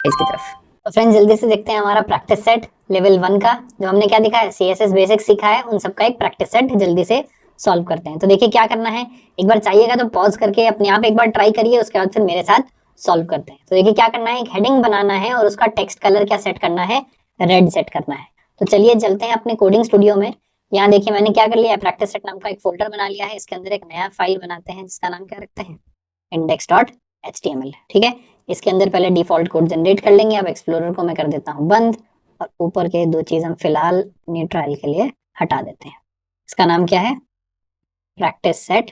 इसकी तरफ। तो फ्रेंड्स जल्दी से देखते हैं हमारा प्रैक्टिस सेट लेवल 1 का, जो हमने क्या दिखा है, CSS बेसिक सीखा है, उन सबका एक प्रैक्टिस सेट जल्दी से सॉल्व करते हैं। तो देखिए क्या करना है, एक बार चाहिएगा तो पॉज करके अपने आप एक बार ट्राई करिए, उसके बाद फिर मेरे साथ सॉल्व करते हैं। तो देखिए क्या करना है, एक हेडिंग बनाना है और उसका टेक्स्ट कलर क्या सेट करना है, रेड सेट करना है। तो चलिए चलते हैं अपने कोडिंग स्टूडियो में। यहाँ देखिए मैंने क्या कर लिया है, प्रैक्टिस सेट नाम का एक फोल्डर बना लिया है। इसके अंदर एक नया फाइल बनाते हैं जिसका नाम क्या रखते हैं, index.html। ठीक है, इसके अंदर पहले डिफॉल्ट कोड जनरेट कर लेंगे। अब एक्सप्लोरर को मैं कर देता हूँ बंद, और ऊपर के दो चीज हम फिलहाल अपनी ट्रायल के लिए हटा देते हैं। इसका नाम क्या है, प्रैक्टिस सेट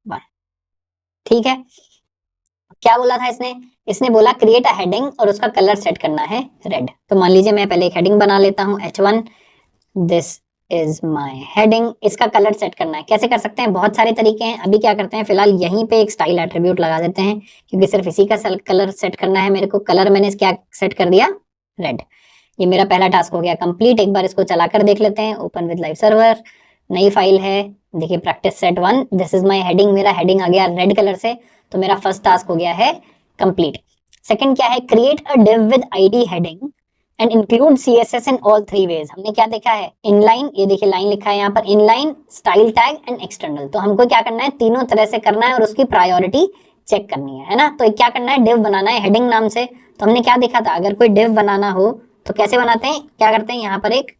1। ठीक है, क्या बोला था इसने, इसने बोला क्रिएट अ हेडिंग और उसका कलर सेट करना है रेड। तो मान लीजिए मैं पहले एक हेडिंग बना लेता हूँ H1, this is my heading. इसका कलर सेट करना है, कैसे कर सकते हैं, बहुत सारे तरीके हैं। अभी क्या करते हैं, फिलहाल यहीं पे एक स्टाइल एट्रीब्यूट लगा देते हैं, क्योंकि सिर्फ इसी का कलर सेट करना है मेरे को। कलर मैंने क्या सेट कर दिया, रेड। ये मेरा पहला टास्क हो गया कंप्लीट। एक बार इसको चलाकर देख लेते हैं, ओपन विद लाइव सर्वर, नई फाइल है, देखिए practice set 1, this is my heading. मेरा हेडिंग आ गया रेड कलर से, तो मेरा फर्स्ट टास्क हो गया है कंप्लीट। सेकंड क्या है, create a div with ID heading and include CSS in all 3 ways. हमने क्या देखा है, इनलाइन, ये देखिए लाइन लिखा है यहाँ पर, inline, style tag and external. तो हमको क्या करना है, तीनों तरह से करना है और उसकी प्रायोरिटी चेक करनी है ना। तो क्या करना है, डिव बनाना है हेडिंग नाम से। तो हमने क्या देखा था, अगर कोई डिव बनाना हो तो कैसे बनाते हैं, क्या करते हैं, यहाँ पर एक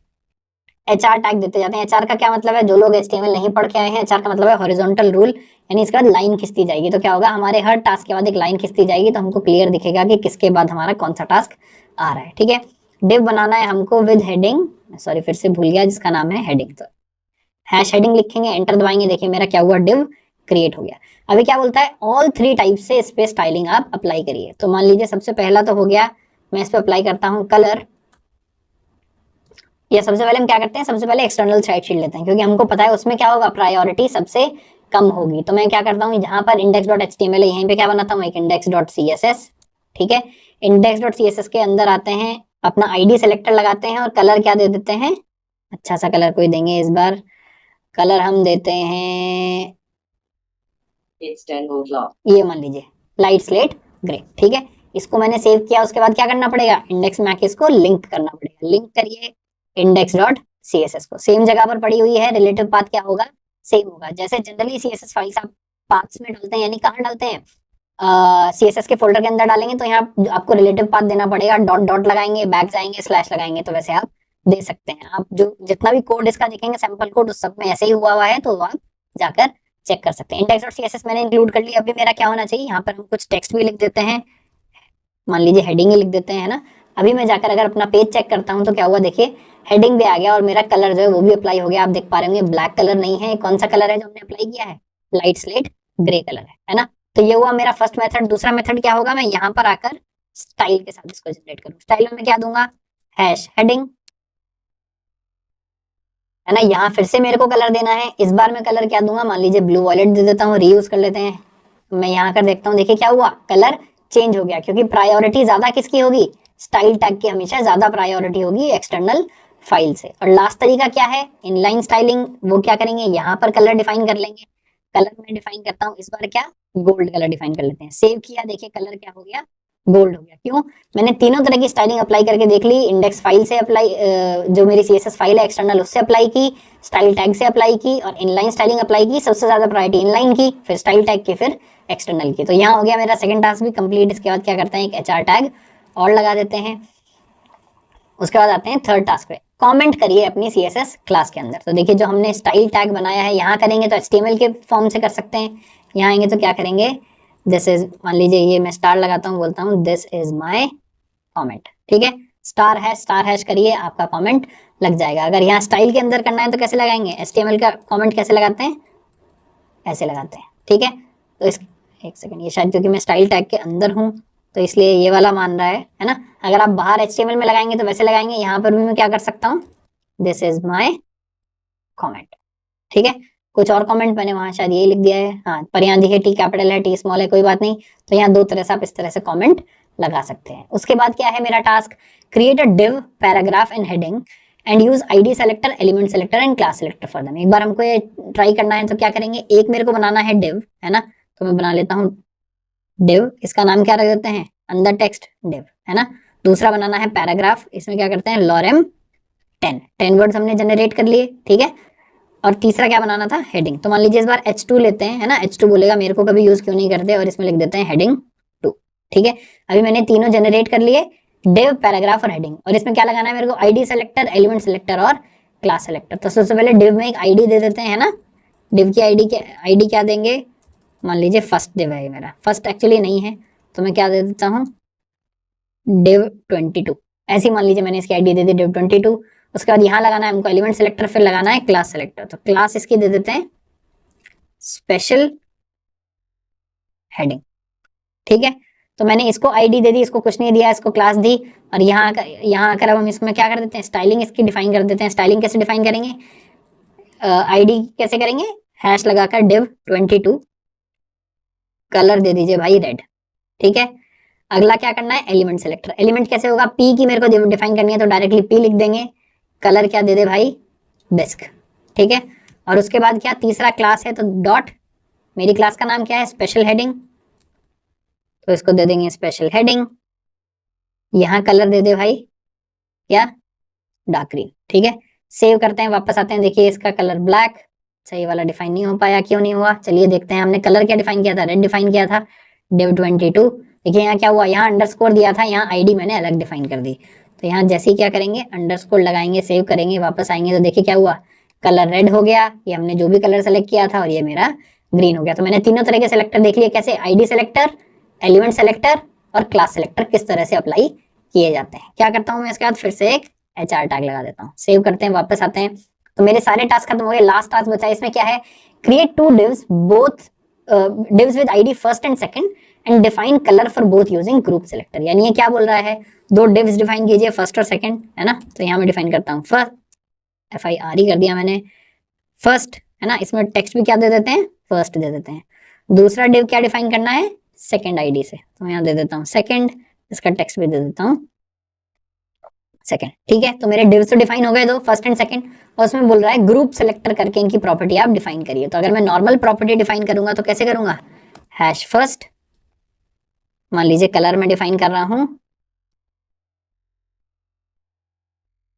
HR टैग देते जाते हैं। HR का क्या मतलब है, जो लोग HTML नहीं पढ़ के आए हैं, HR का मतलब है हॉरिजॉन्टल रूल, यानी इसके बाद लाइन खिंचती जाएगी। तो क्या होगा, हमारे हर टास्क के बाद एक लाइन खिंचती जाएगी, तो हमको क्लियर दिखेगा कि किसके बाद हमारा कौन सा टास्क आ रहा है। ठीक है, डिव बनाना है हमको विद हेडिंग, सॉरी फिर से भूल गया, जिसका नाम है हेडिंग। तो हैश हेडिंग लिखेंगे, एंटर दबाएंगे, देखिए मेरा क्या हुआ, डिव क्रिएट हो गया। अभी क्या बोलता है, ऑल 3 टाइप से इस पे स्टाइलिंग आप अप्लाई करिए। तो मान लीजिए सबसे पहला तो हो गया, मैं इस पे अप्लाई करता हूँ कलर। या सबसे पहले हम क्या करते हैं, सबसे पहले एक्सटर्नल साइड शीट लेते हैं, क्योंकि हमको पता है उसमें क्या होगा, प्रायोरिटी सबसे कम होगी। तो मैं क्या करता हूँ, जहां पर index.html है, यहीं पे क्या बनाता हूँ, एक index.css। ठीक है, index.css के अंदर आते हैं, अपना आईडी सेलेक्टर लगाते हैं और कलर क्या दे देते हैं, अच्छा सा कलर कोई देंगे इस बार। कलर हम देते हैं, ये मान लीजिए लाइट स्लेट ग्रे। ठीक है, इसको मैंने सेव किया। उसके बाद क्या करना पड़ेगा, इंडेक्स में आके इसको लिंक करना पड़ेगा। लिंक करिए index.css को, सेम जगह पर पड़ी हुई है, रिलेटिव पाथ क्या होगा, सेम होगा। जैसे जनरली CSS फाइल्स आप पाथ्स में डालते हैं, यानी कहाँ डालते हैं, CSS के फोल्डर के अंदर डालेंगे, तो यहाँ आपको रिलेटिव पाथ देना पड़ेगा, डॉट डॉट लगाएंगे, बैक जाएंगे, स्लैश लगाएंगे, तो वैसे आप दे सकते हैं। आप जो जितना भी कोड इसका देखेंगे सैंपल कोड, उस सब में ऐसे ही हुआ है, तो आप जाकर चेक कर सकते हैं। index.css मैंने इंक्लूड कर लिया। अभी मेरा क्या होना चाहिए, यहाँ पर हम कुछ टेक्स्ट भी लिख देते हैं, मान लीजिए हेडिंग ही लिख देते हैं ना। अभी मैं जाकर अगर अपना पेज चेक करता हूँ तो क्या हुआ, देखिए हेडिंग भी आ गया और मेरा कलर जो है वो भी अप्लाई हो गया। आप देख पा रहे होंगे ब्लैक कलर नहीं है, कौन सा कलर है जो हमने अप्लाई किया है, लाइट स्लेट ग्रे कलर है ना। तो ये हुआ मेरा फर्स्ट मेथड। दूसरा मेथड क्या होगा, मैं यहाँ पर आकर स्टाइल के साथ इसको जनरेट करूँ। स्टाइल में क्या दूंगा, हैश हेडिंग, है ना। यहाँ फिर से मेरे को कलर देना है, इस बार मैं कलर क्या दूंगा, मान लीजिए ब्लू वॉयलेट दे देता हूँ, रीयूज कर लेते हैं। मैं यहाँ कर देखता हूँ, देखिए क्या हुआ, कलर चेंज हो गया, क्योंकि प्रायोरिटी ज्यादा किसकी होगी, स्टाइल टैग की हमेशा ज्यादा प्रायोरिटी होगी एक्सटर्नल फाइल से। और लास्ट तरीका क्या है, इनलाइन स्टाइलिंग। वो क्या करेंगे, यहाँ पर कलर डिफाइन कर लेंगे। कलर मैं डिफाइन करता हूँ, इस बार क्या, गोल्ड कलर डिफाइन कर लेते हैं। सेव किया, देखिए कलर क्या हो गया, गोल्ड हो गया। क्यों, मैंने तीनों तरह की स्टाइलिंग अप्लाई करके देख ली। इंडेक्स फाइल से अप्लाई, जो मेरी CSS फाइल है एक्सटर्नल, उससे अप्लाई की, स्टाइल टैग से अप्लाई की, और इनलाइन स्टाइलिंग अप्लाई की। सबसे ज्यादा प्रायोरिटी इनलाइन की, फिर स्टाइल टैग की, फिर एक्सटर्नल की। तो यहाँ हो गया मेरा सेकंड टास्क भी कंप्लीट। इसके बाद क्या करते हैं, एक HR टैग और लगा देते हैं। उसके बाद आते हैं थर्ड टास्क पे, कमेंट करिए अपनी CSS क्लास के अंदर। तो देखिए जो हमने स्टाइल टैग बनाया है, यहाँ करेंगे तो HTML के फॉर्म से कर सकते हैं। यहाँ आएंगे तो क्या करेंगे, दिस इज, मान लीजिए ये मैं स्टार लगाता हूँ, बोलता हूँ दिस इज माय कमेंट। ठीक है, स्टार हैश करिए, आपका कमेंट लग जाएगा। अगर यहाँ स्टाइल के अंदर करना है तो कैसे लगाएंगे, HTML का कमेंट कैसे लगाते हैं, ऐसे लगाते हैं। ठीक है, तो इस, एक सेकंड, ये शायद क्योंकि मैं स्टाइल टैग के अंदर हूँ तो इसलिए ये वाला मान रहा है ना। अगर आप बाहर HTML में लगाएंगे तो वैसे लगाएंगे। यहाँ पर भी मैं क्या कर सकता हूँ, दिस इज माय कमेंट। ठीक है, कुछ और कमेंट मैंने वहां शायद ये लिख दिया है, हाँ, पर यहाँ देखिए T कैपिटल है, T स्मॉल है, कोई बात नहीं। तो यहाँ दो तरह से आप इस तरह से कमेंट लगा सकते हैं। उसके बाद क्या है मेरा task, create a div paragraph and heading and use ID selector, element selector and class selector for them. एक बार हमको ये ट्राई करना है तो क्या करेंगे, एक मेरे को बनाना है डिव, है ना। तो मैं बना लेता हूँ डिव, इसका नाम क्या रख देते हैं, अंदर टेक्स्ट डिव। है ना। दूसरा बनाना है पैराग्राफ, इसमें क्या करते हैं लॉरेम 10 वर्ड्स हमने जनरेट कर लिए, ठीक है। और तीसरा क्या बनाना था हेडिंग। तो मान लीजिए इस बार H2 लेते हैं, है ना, H2 बोलेगा मेरे को कभी यूज क्यों नहीं करते, और इसमें लिख देते हैं हेडिंग 2, ठीक है। अभी मैंने तीनों जनरेट कर लिए, डिव, पैराग्राफ और हेडिंग। और इसमें क्या लगाना है मेरे को आईडी सेलेक्टर, एलिमेंट सेलेक्टर और क्लास सेलेक्टर। तो सबसे पहले डिव में एक आईडी दे देते हैं, है ना। डिव की आईडी क्या देंगे, मान लीजिए फर्स्ट डिव है मेरा, फर्स्ट एक्चुअली नहीं है तो मैं क्या दे देता हूँ डिव 22, ऐसी मान लीजिए मैंने इसकी आईडी दे दी डिव 22। उसके बाद यहाँ लगाना है हमको एलिमेंट सेलेक्टर, फिर लगाना है क्लास सेलेक्टर। तो क्लास इसकी दे देते हैं स्पेशल हेडिंग, ठीक है। तो मैंने इसको आईडी दे दी, इसको कुछ नहीं दिया, इसको क्लास दी। और यहाँ आकर अब हम इसमें क्या कर देते हैं स्टाइलिंग इसकी डिफाइन कर देते हैं। स्टाइलिंग कैसे डिफाइन करेंगे, आईडी कैसे करेंगे, हैश लगाकर डिव 22, कलर दे दीजिए भाई रेड, ठीक है। अगला क्या करना है एलिमेंट सेलेक्टर। एलिमेंट कैसे होगा, पी की मेरे को डिफाइन करनी है तो डायरेक्टली पी लिख देंगे। कलर क्या दे दे भाई डिस्क, ठीक है। और उसके बाद क्या तीसरा क्लास है तो डॉट, मेरी क्लास का नाम क्या है स्पेशल हेडिंग, तो इसको दे देंगे स्पेशल हेडिंग। यहाँ कलर दे दे भाई क्या डार्क ग्रीन, ठीक है। सेव करते हैं, वापस आते हैं, देखिए इसका कलर ब्लैक, सही वाला डिफाइन नहीं हो पाया, क्यों नहीं हुआ चलिए देखते हैं। हमने कलर क्या डिफाइन किया था, रेड डिफाइन किया था डिव 22। देखिए यहाँ क्या हुआ, यहाँ अंडरस्कोर दिया था, यहाँ आईडी मैंने अलग डिफाइन कर दी। तो यहाँ जैसे ही क्या करेंगे अंडरस्कोर लगाएंगे, सेव करेंगे, वापस आएंगे तो देखिए क्या हुआ कलर रेड हो गया, ये हमने जो भी कलर सेलेक्ट किया था, और ये मेरा ग्रीन हो गया। तो मैंने तीनों तरह के सेलेक्टर देख लिए, कैसे आईडी सेलेक्टर, एलिमेंट सेलेक्टर और क्लास सेलेक्टर किस तरह से अप्लाई किए जाते हैं। क्या करता हूँ मैं इसके बाद फिर से एक HR टैग लगा देता हूँ, सेव करते हैं, वापस आते हैं। तो मेरे सारे टास्क खत्म हो गए, लास्ट टास्क बचा है। इसमें क्या है, create 2 divs both divs with ID first and second and define colour for both using group selector. यानी ये क्या बोल रहा है, 2 divs डिफाइन कीजिए फर्स्ट और सेकंड, है ना। तो यहाँ मैं डिफाइन करता हूँ फर्स्ट, FIRE कर दिया मैंने फर्स्ट, है ना। इसमें टेक्स्ट भी क्या दे देते हैं फर्स्ट दे देते हैं। दूसरा div क्या डिफाइन करना है सेकंड आईडी से, तो मैं यहाँ दे देता हूँ सेकंड, इसका टेक्स्ट भी दे देता हूँ सेकंड, ठीक है। तो मेरे डिव्स तो डिफाइन हो गए दो, फर्स्ट एंड सेकंड। और उसमें बोल रहा है ग्रुप सेलेक्टर करके इनकी प्रॉपर्टी आप डिफाइन करिए। तो अगर मैं नॉर्मल प्रॉपर्टी डिफाइन करूंगा तो कैसे करूंगा, हैश फर्स्ट, मान लीजिए कलर में डिफाइन कर रहा हूं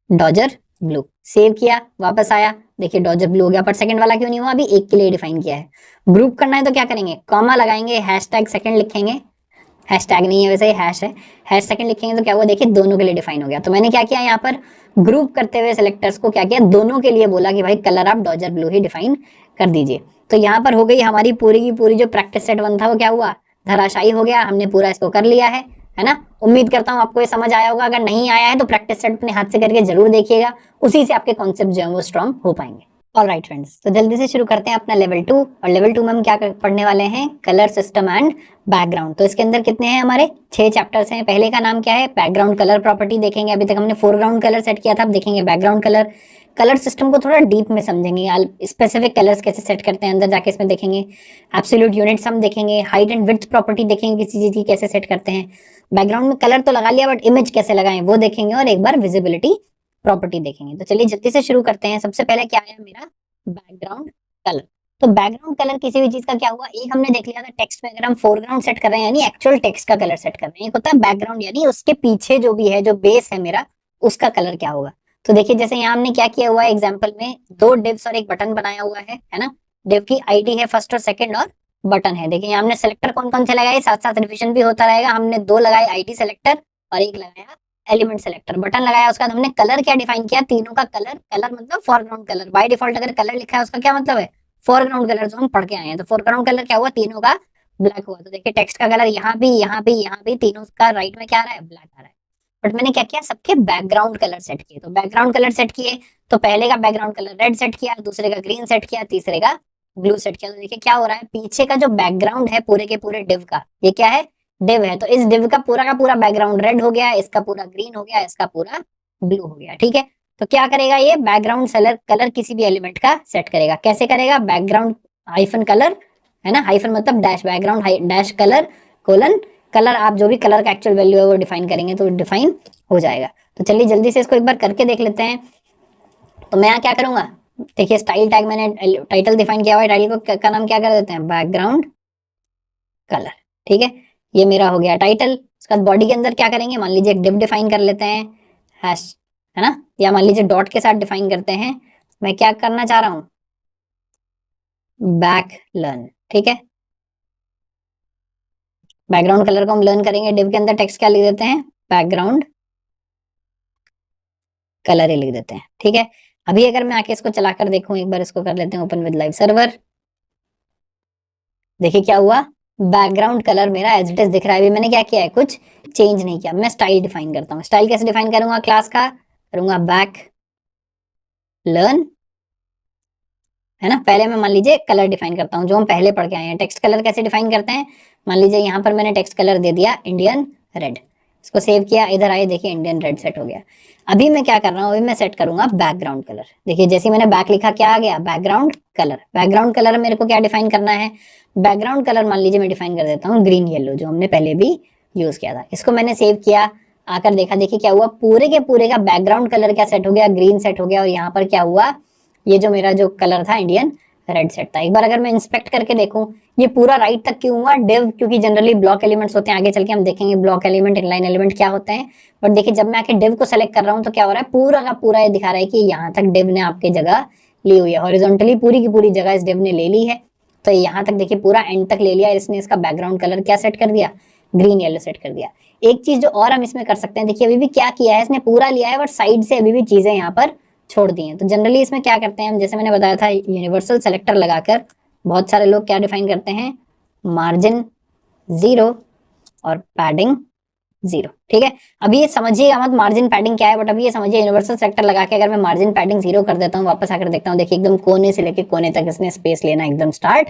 डॉजर ब्लू, सेव किया, वापस आया, देखिए डॉजर ब्लू हो गया। पर सेकंड वाला क्यों नहीं हुआ, अभी एक के लिए डिफाइन किया है। ग्रुप करना है तो क्या करेंगे, कॉमा लगाएंगे, हैशटैग सेकंड लिखेंगे, हैशटैग नहीं है वैसे, हैश है, हैश सेकंड लिखेंगे तो क्या हुआ देखिए दोनों के लिए डिफाइन हो गया। तो मैंने क्या किया यहाँ पर ग्रुप करते हुए सेलेक्टर्स को क्या किया, दोनों के लिए बोला कि भाई कलर आप डॉजर ब्लू ही डिफाइन कर दीजिए। तो यहाँ पर हो गई हमारी पूरी की पूरी जो प्रैक्टिस सेट 1 था वो क्या हुआ धराशायी हो गया, हमने पूरा इसको कर लिया है ना। उम्मीद करता हूँ आपको ये समझ आया होगा, अगर नहीं आया है तो प्रैक्टिस सेट अपने हाथ से करके जरूर देखिएगा, उसी से आपके कॉन्सेप्ट जो है वो स्ट्रॉन्ग हो पाएंगे। ऑलराइट फ्रेंड्स, तो जल्दी से शुरू करते हैं अपना लेवल 2। और लेवल 2 में हम क्या पढ़ने वाले हैं, कलर सिस्टम एंड बैकग्राउंड। तो इसके अंदर कितने हैं हमारे 6 चैप्टर्स हैं। पहले का नाम क्या है बैकग्राउंड कलर प्रॉपर्टी देखेंगे, अभी तक हमने फोरग्राउंड कलर सेट किया था, अब देखेंगे बैकग्राउंड कलर। कलर सिस्टम को थोड़ा डीप में समझेंगे, स्पेसिफिक कलर्स कैसे सेट करते हैं अंदर जाके इसमें देखेंगे। एब्सोल्यूट यूनिट्स हम देखेंगे, हाइट एंड विड्थ प्रॉपर्टी देखेंगे किसी चीज की कैसे सेट करते हैं। बैकग्राउंड में कलर तो लगा लिया बट इमेज कैसे लगाएं वो देखेंगे, और एक बार विजिबिलिटी प्रॉपर्टी देखेंगे। तो चलिए जल्दी से शुरू करते हैं। सबसे पहले क्या आया मेरा बैकग्राउंड कलर। तो बैकग्राउंड कलर किसी भी चीज का क्या हुआ, एक हमने देख लिया था टेक्स्ट में, अगर हम फोरग्राउंड सेट कर रहे हैं यानी एक्चुअल टेक्स्ट का कलर सेट कर रहे हैं, एक होता है बैकग्राउंड यानी उसके पीछे जो भी है जो बेस है मेरा उसका कलर क्या होगा। तो देखिए जैसे यहाँ हमने क्या किया हुआ है एग्जाम्पल में 2 डिव्स और एक बटन बनाया हुआ है ना। डिव की आईडी है फर्स्ट और सेकंड और बटन है। देखिए यहाँ हमने सेलेक्टर कौन कौन से लगाए, साथ साथ रिविजन भी होता रहेगा। हमने 2 लगाए आईडी सेलेक्टर और एक लगाया एलिमेंट सेलेक्टर, बटन लगाया। उसके बाद हमने कलर क्या डिफाइन किया, तीनों का कलर, कलर मतलब फॉरग्राउंड कलर। बाय डिफॉल्ट अगर कलर लिखा है उसका क्या मतलब है फॉरग्राउंड कलर, जो हम पढ़ के आए हैं। तो फॉरग्राउंड कलर क्या हुआ, तीनों का ब्लैक हुआ। तो देखिए टेक्स्ट का कलर यहाँ भी यहाँ भी यहाँ भी तीनों का राइट में क्या आ रहा है ब्लैक आ रहा है। बट मैंने क्या किया सबके बैकग्राउंड कलर सेट किए। तो बैकग्राउंड कलर सेट किए तो पहले का बैकग्राउंड कलर रेड सेट किया, दूसरे का ग्रीन सेट किया, तीसरे का ब्लू सेट किया। तो देखिए क्या हो रहा है, पीछे का जो बैकग्राउंड है पूरे के पूरे डिव का, ये क्या है डिव है। तो इस डिव का पूरा बैकग्राउंड रेड हो गया, इसका पूरा ग्रीन हो गया, इसका पूरा ब्लू हो गया, ठीक है। तो क्या करेगा ये बैकग्राउंड कलर किसी भी एलिमेंट का सेट करेगा। कैसे करेगा, बैकग्राउंड हाइफन कलर, है ना, हाइफन मतलब dash, background dash colour colon colour, आप जो भी कलर का एक्चुअल वैल्यू है वो डिफाइन करेंगे तो डिफाइन हो जाएगा। तो चलिए जल्दी से इसको एक बार करके देख लेते हैं। तो मैं यहाँ क्या करूंगा, देखिए स्टाइल टैग मैंने टाइटल डिफाइन किया हुआ है, टाइटल को का नाम क्या कर देते हैं बैकग्राउंड कलर, ठीक है। ये मेरा हो गया टाइटल। उसके बाद बॉडी के अंदर क्या करेंगे, मान लीजिए एक डिव डिफाइन कर लेते हैं, हैश, है ना, या मान लीजिए डॉट के साथ डिफाइन करते हैं। मैं क्या करना चाह रहा हूं, बैक लर्न, ठीक है। बैकग्राउंड कलर को हम लर्न करेंगे, डिव के अंदर टेक्स्ट क्या लिख देते हैं, बैकग्राउंड कलर ही लिख देते हैं, ठीक है। अभी अगर मैं आके इसको चलाकर देखूं, एक बार इसको कर लेते हैं ओपन विद लाइव सर्वर, देखिए क्या हुआ, बैकग्राउंड कलर मेरा एज इट इज दिख रहा है। अभी मैंने क्या किया है, कुछ चेंज नहीं किया। मैं स्टाइल डिफाइन करता हूँ, स्टाइल कैसे डिफाइन करूंगा, क्लास का करूंगा बैक लर्न, है ना। पहले मैं मान लीजिए कलर डिफाइन करता हूँ जो हम पहले पढ़ के आए हैं। टेक्स्ट कलर कैसे डिफाइन करते हैं, मान लीजिए यहाँ पर मैंने टेक्स्ट कलर दे दिया इंडियन रेड, इसको सेव किया, इधर आए, देखिए इंडियन रेड सेट हो गया। अभी मैं क्या कर रहा हूँ, अभी मैं सेट करूंगा बैकग्राउंड कलर। देखिए जैसे मैंने बैक लिखा, क्या आ गया, बैकग्राउंड कलर। बैकग्राउंड कलर मेरे को क्या डिफाइन करना है, बैकग्राउंड कलर मान लीजिए मैं डिफाइन कर देता हूँ ग्रीन येलो, जो हमने पहले भी यूज किया था। इसको मैंने सेव किया, आकर देखा, देखिए क्या हुआ, पूरे के पूरे का बैकग्राउंड कलर क्या सेट हो गया, ग्रीन सेट हो गया। और यहाँ पर क्या हुआ, ये जो मेरा जो कलर था इंडियन रेड सेट था। एक बार अगर मैं इंस्पेक्ट करके देखूं, ये पूरा राइट तक क्यों हुआ, डिव, क्योंकि जनरली ब्लॉक एलिमेंट्स होते हैं, आगे चल के हम देखेंगे ब्लॉक एलिमेंट, इनलाइन एलिमेंट क्या होते हैं। बट देखिए जब मैं आके डिव को सेलेक्ट कर रहा हूं तो क्या हो रहा है, पूरा का पूरा ये दिखा रहा है कि यहाँ तक डिव ने आपकी जगह ली हुई है, हॉरिजॉन्टली पूरी की पूरी जगह इस डिव ने ले ली है। तो यहाँ तक देखिए पूरा एंड तक ले लिया, इसने इसका बैकग्राउंड कलर क्या सेट कर दिया, ग्रीन येलो सेट कर दिया। एक चीज जो और हम इसमें कर सकते हैं, देखिए अभी भी क्या किया है, इसने पूरा लिया है बट साइड से अभी भी चीजें यहाँ पर छोड़ दी हैं। तो जनरली इसमें क्या करते हैं हम, जैसे मैंने बताया था, यूनिवर्सल सेलेक्टर लगाकर बहुत सारे लोग क्या डिफाइन करते हैं, मार्जिन 0 और पैडिंग 0, ठीक है। अभी ये समझिएगा मत मार्जिन पैडिंग क्या है, बट अभी ये समझिए यूनिवर्सल सेलेक्टर लगा के अगर मैं मार्जिन पैडिंग 0 कर देता हूँ, वापस आकर देखता हूँ, देखिए एकदम कोने से लेके कोने तक इसने स्पेस लेना एकदम स्टार्ट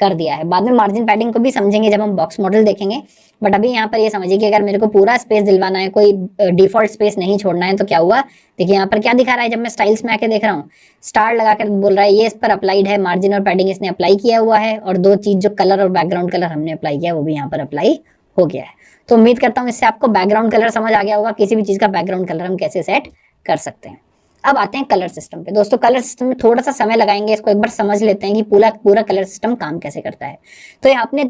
कर दिया है। बाद में मार्जिन पैडिंग को भी समझेंगे जब हम बॉक्स मॉडल देखेंगे, बट अभी यहाँ पर ये समझिए कि अगर मेरे को पूरा स्पेस दिलवाना है, कोई डिफॉल्ट स्पेस नहीं छोड़ना है, तो क्या हुआ, देखिए यहाँ पर क्या दिखा रहा है, जब मैं स्टाइल्स में आके देख रहा हूँ, स्टार लगाकर बोल रहा है ये इस पर अप्लाइड है, मार्जिन और पैडिंग इसने अप्लाई किया हुआ है, और दो चीज जो कलर और बैकग्राउंड कलर हमने अप्लाई किया वो भी यहाँ पर अप्लाई हो गया है। तो उम्मीद करता हूँ इससे आपको बैकग्राउंड कलर समझ आ गया होगा, किसी भी चीज का बैकग्राउंड कलर हम कैसे सेट कर सकते हैं। अब आते हैं कलर सिस्टम पे। दोस्तों कलर सिस्टम में थोड़ा सा समय लगाएंगे, इसको एक बार समझ लेते हैं कि पूरा पूरा कलर सिस्टम काम कैसे करता है। तो ये आपने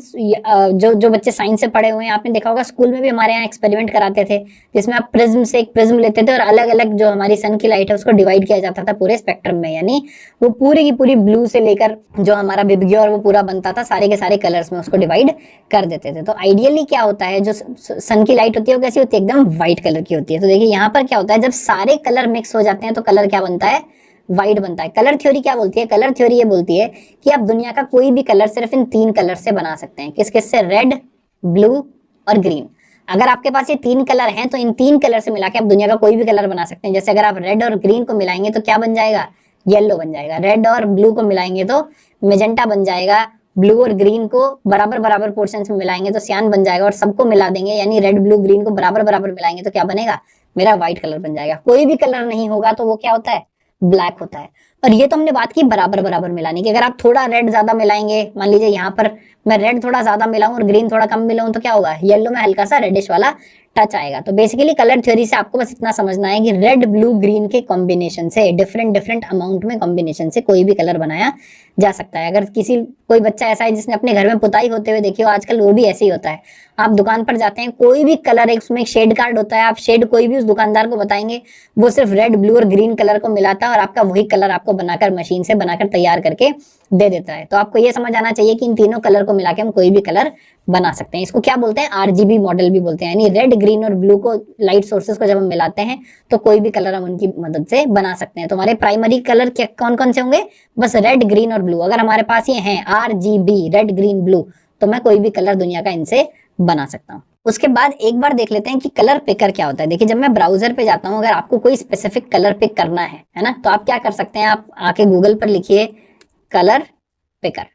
जो बच्चे साइंस से पढ़े हुए हैं, आपने देखा होगा स्कूल में भी हमारे यहाँ एक्सपेरिमेंट कराते थे, जिसमें आप प्रिज्म से एक प्रिज्म लेते थे और अलग अलग जो हमारी सन की लाइट है उसको डिवाइड किया जाता था पूरे स्पेक्ट्रम में, यानी वो पूरी की पूरी ब्लू से लेकर जो हमारा बिबगियो और वो पूरा बनता था, सारे के सारे कलर्स में उसको डिवाइड कर देते थे। तो आइडियली क्या होता है, जो सन की लाइट होती है वो कैसी होती है, एकदम व्हाइट कलर की होती है। तो देखिए यहाँ पर क्या होता है, जब सारे कलर मिक्स हो जाते हैं तो कलर क्या बनता है, व्हाइट बनता है। कलर थ्योरी क्या बोलती है, कलर थ्योरी ये बोलती है कि आप दुनिया का कोई भी कलर सिर्फ इन 3 कलर से बना सकते हैं। किस किस से, रेड, ब्लू और ग्रीन। अगर आपके पास ये 3 कलर हैं तो इन 3 कलर से मिला के आप दुनिया का कोई भी कलर बना सकते हैं। जैसे अगर आप रेड और ग्रीन को मिलाएंगे तो क्या बन जाएगा, येलो बन जाएगा। रेड और ब्लू को मिलाएंगे तो मेजेंटा बन जाएगा। ब्लू और ग्रीन को बराबर बराबर पोर्शन में मिलाएंगे तो सियान बन जाएगा। और सबको मिला देंगे, यानी रेड ब्लू ग्रीन को बराबर बराबर मिलाएंगे तो क्या बनेगा, मेरा व्हाइट कलर बन जाएगा। कोई भी कलर नहीं होगा तो वो क्या होता है, ब्लैक होता है। और ये तो हमने बात की बराबर बराबर मिलाने की। अगर आप थोड़ा रेड ज्यादा मिलाएंगे, मान लीजिए यहाँ पर मैं रेड थोड़ा ज्यादा मिलाऊं और ग्रीन थोड़ा कम मिलाऊं, तो क्या होगा, येलो में हल्का सा रेडिश वाला टच आएगा। तो बेसिकली कलर थ्योरी से आपको बस इतना समझना है कि रेड ब्लू ग्रीन के कॉम्बिनेशन से, डिफरेंट डिफरेंट अमाउंट में कॉम्बिनेशन से कोई भी कलर बनाया जा सकता है। अगर कोई बच्चा ऐसा है जिसने अपने घर में पुताई होते हुए देखी हो, आजकल वो भी ऐसे ही होता है। आप दुकान पर जाते हैं, कोई भी कलर है उसमें एक शेड कार्ड होता है, आप शेड कोई भी उस दुकानदार को बताएंगे, वो सिर्फ रेड ब्लू और ग्रीन कलर को मिलाता है और आपका वही कलर आपको बनाकर मशीन से बनाकर तैयार करके दे देता है। तो आपको ये समझ आना चाहिए कि इन तीनों कलर को मिला के हम कोई भी कलर बना सकते हैं। इसको क्या बोलते हैं, आरजीबी मॉडल भी बोलते हैं। यानी रेड ग्रीन और ब्लू को, लाइट सोर्सेस को जब हम मिलाते हैं तो कोई भी कलर हम उनकी मदद से बना सकते हैं। तो हमारे प्राइमरी कलर कौन कौन से होंगे, बस रेड ग्रीन और ब्लू। अगर हमारे पास ये हैं आरजीबी, रेड ग्रीन ब्लू, तो मैं कोई भी कलर दुनिया का इनसे बना सकता हूँ। उसके बाद एक बार देख लेते हैं कि कलर पिकर क्या होता है। देखिए जब मैं ब्राउजर पे जाता हूँ, अगर आपको कोई स्पेसिफिक कलर पिक करना है ना, तो आप क्या कर सकते हैं, आप आके गूगल पर लिखिए कलर पिकर,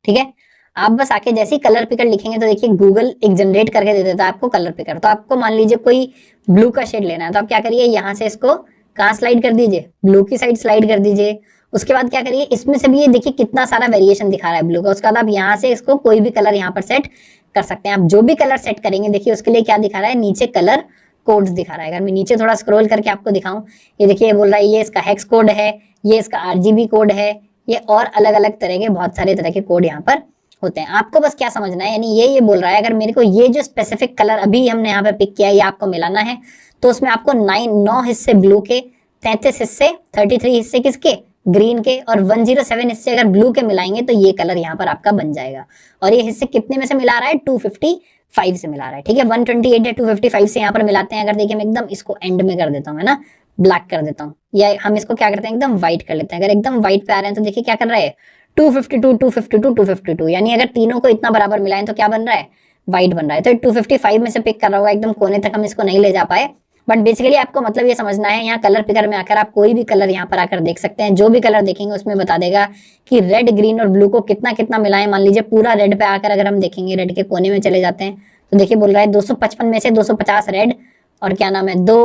ठीक है। आप बस आके जैसे ही कलर पिकर लिखेंगे तो देखिए गूगल एक जनरेट करके दे देता है आपको कलर पिकर। तो आपको मान लीजिए कोई ब्लू का शेड लेना है, तो आप क्या करिए, यहाँ से इसको कहाँ स्लाइड कर दीजिए, ब्लू की साइड स्लाइड कर दीजिए। उसके बाद क्या करिए, इसमें से भी ये देखिए कितना सारा वेरिएशन दिखा रहा है ब्लू का। उसके बाद आप यहाँ से इसको कोई भी कलर यहाँ पर सेट कर सकते हैं। आप जो भी कलर सेट करेंगे, देखिए उसके लिए क्या दिखा रहा है, नीचे कलर कोड्स दिखा रहा है। अगर मैं नीचे थोड़ा स्क्रॉल करके आपको दिखाऊं, ये देखिए ये बोल रहा है ये इसका हेक्स कोड है, ये इसका आरजीबी कोड है, ये और अलग अलग तरह के बहुत सारे तरह के कोड यहाँ पर होते हैं। आपको बस क्या समझना है, यानी ये बोल रहा है अगर मेरे को ये जो स्पेसिफिक कलर अभी हमने यहाँ पे पिक किया है ये आपको मिलाना है, तो उसमें आपको 9 हिस्से ब्लू के, 33 हिस्से 33 हिस्से किसके, ग्रीन के, और 107 हिस्से अगर ब्लू के मिलाएंगे तो ये कलर यहाँ पर आपका बन जाएगा। और ये हिस्से कितने में से मिला रहा है, 255 से मिला रहा है, ठीक है। 128 या 255 से यहाँ पर मिलाते हैं। अगर देखिए मैं एकदम इसको एंड में कर देता हूँ, है ना, ब्लैक कर देता हूँ, या हम इसको क्या करते हैं एकदम व्हाइट कर लेते हैं। अगर एकदम व्हाइट पे आ रहे हैं तो देखिए क्या कर रहा है, 252 252 252, यानी अगर तीनों को इतना बराबर मिलाएं तो क्या बन रहा है, व्हाइट बन रहा है। तो 255 में से पिक कर रहा होगा, एकदम कोने तक हम इसको नहीं ले जा पाए, बट बेसिकली आपको मतलब ये समझना है, यहाँ कलर पिकर में आकर आप कोई भी कलर यहाँ पर आकर देख सकते हैं। जो भी कलर देखेंगे उसमें बता देगा कि रेड, ग्रीन और ब्लू को कितना कितना मिलाएं। मान लीजिए पूरा रेड पे आकर अगर हम देखेंगे, रेड के कोने में चले जाते हैं तो देखिए बोल रहा है 255 में से 250 रेड और क्या नाम है 2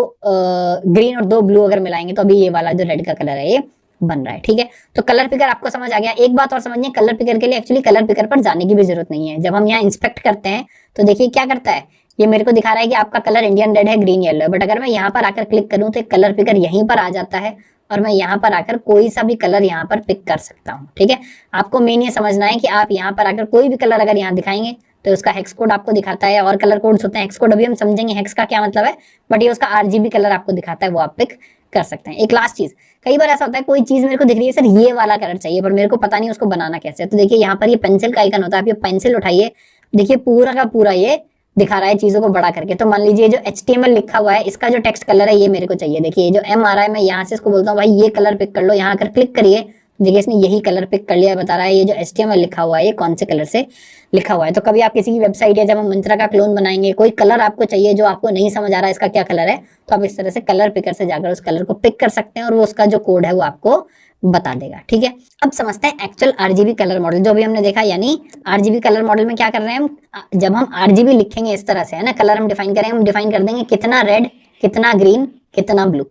ग्रीन और 2 ब्लू अगर मिलाएंगे तो अभी ये वाला जो रेड का कलर है ये बन रहा है, ठीक है। तो कलर पिकर आपको समझ आ गया। एक बात और समझिए, कलर पिकर के लिए एक्चुअली कलर पिकर पर जाने की भी जरूरत नहीं है। जब हम यहाँ इंस्पेक्ट करते हैं तो देखिए क्या करता है, ये मेरे को दिखा रहा है कि आपका कलर इंडियन रेड है, ग्रीन येलो है, बट अगर मैं यहाँ पर आकर क्लिक करूं तो एक कलर पिकर यहीं पर आ जाता है और मैं यहाँ पर आकर कोई सा भी कलर यहाँ पर पिक कर सकता हूँ, ठीक है। आपको मेन ये समझना है कि आप यहाँ पर आकर कोई भी कलर अगर यहाँ दिखाएंगे तो उसका हेक्स कोड आपको दिखाता है, और कलर कोड्स होते हैं। हेक्स कोड अभी हम समझेंगे हेक्स का क्या मतलब है, बट ये उसका आरजीबी कलर आपको दिखाता है, वो आप पिक कर सकते हैं। एक लास्ट चीज, कई बार ऐसा होता है कोई चीज मेरे को दिख रही है, सर ये वाला कलर चाहिए, पर मेरे को पता नहीं उसको बनाना कैसे है। तो देखिए यहाँ पर ये पेंसिल का आइकन होता है, आप ये पेंसिल उठाइए, देखिए पूरा का पूरा ये दिखा रहा है चीजों को बड़ा करके। तो मान लीजिए जो HTML लिखा हुआ है इसका जो टेक्स्ट कलर है ये मेरे को चाहिए, देखिए जो M आ रहा है, मैं यहाँ से इसको बोलता हूँ भाई ये कलर पिक कर लो, यहाँ आकर क्लिक करिए, देखिए इसने यही कलर पिक कर लिया, बता रहा है ये जो HTML लिखा हुआ है ये कौन से कलर से लिखा हुआ है। तो कभी आप किसी की वेबसाइट या जब हम मंत्रा का क्लोन बनाएंगे, कोई कलर आपको चाहिए जो आपको नहीं समझ आ रहा है इसका क्या कलर है, तो आप इस तरह से कलर पिकर से जाकर उस कलर को पिक कर सकते हैं और वो उसका जो कोड है वो आपको बता देगा, ठीक है। अब समझते हैं एक्चुअल आरजीबी कलर मॉडल जो भी हमने देखा, यानी आरजीबी कलर मॉडल में क्या कर रहे हैं हम, जब हम आरजीबी लिखेंगे इस तरह से, है ना, कलर हम डिफाइन करेंगे, हम डिफाइन कर देंगे कितना रेड, कितना ग्रीन, कितना ब्लू,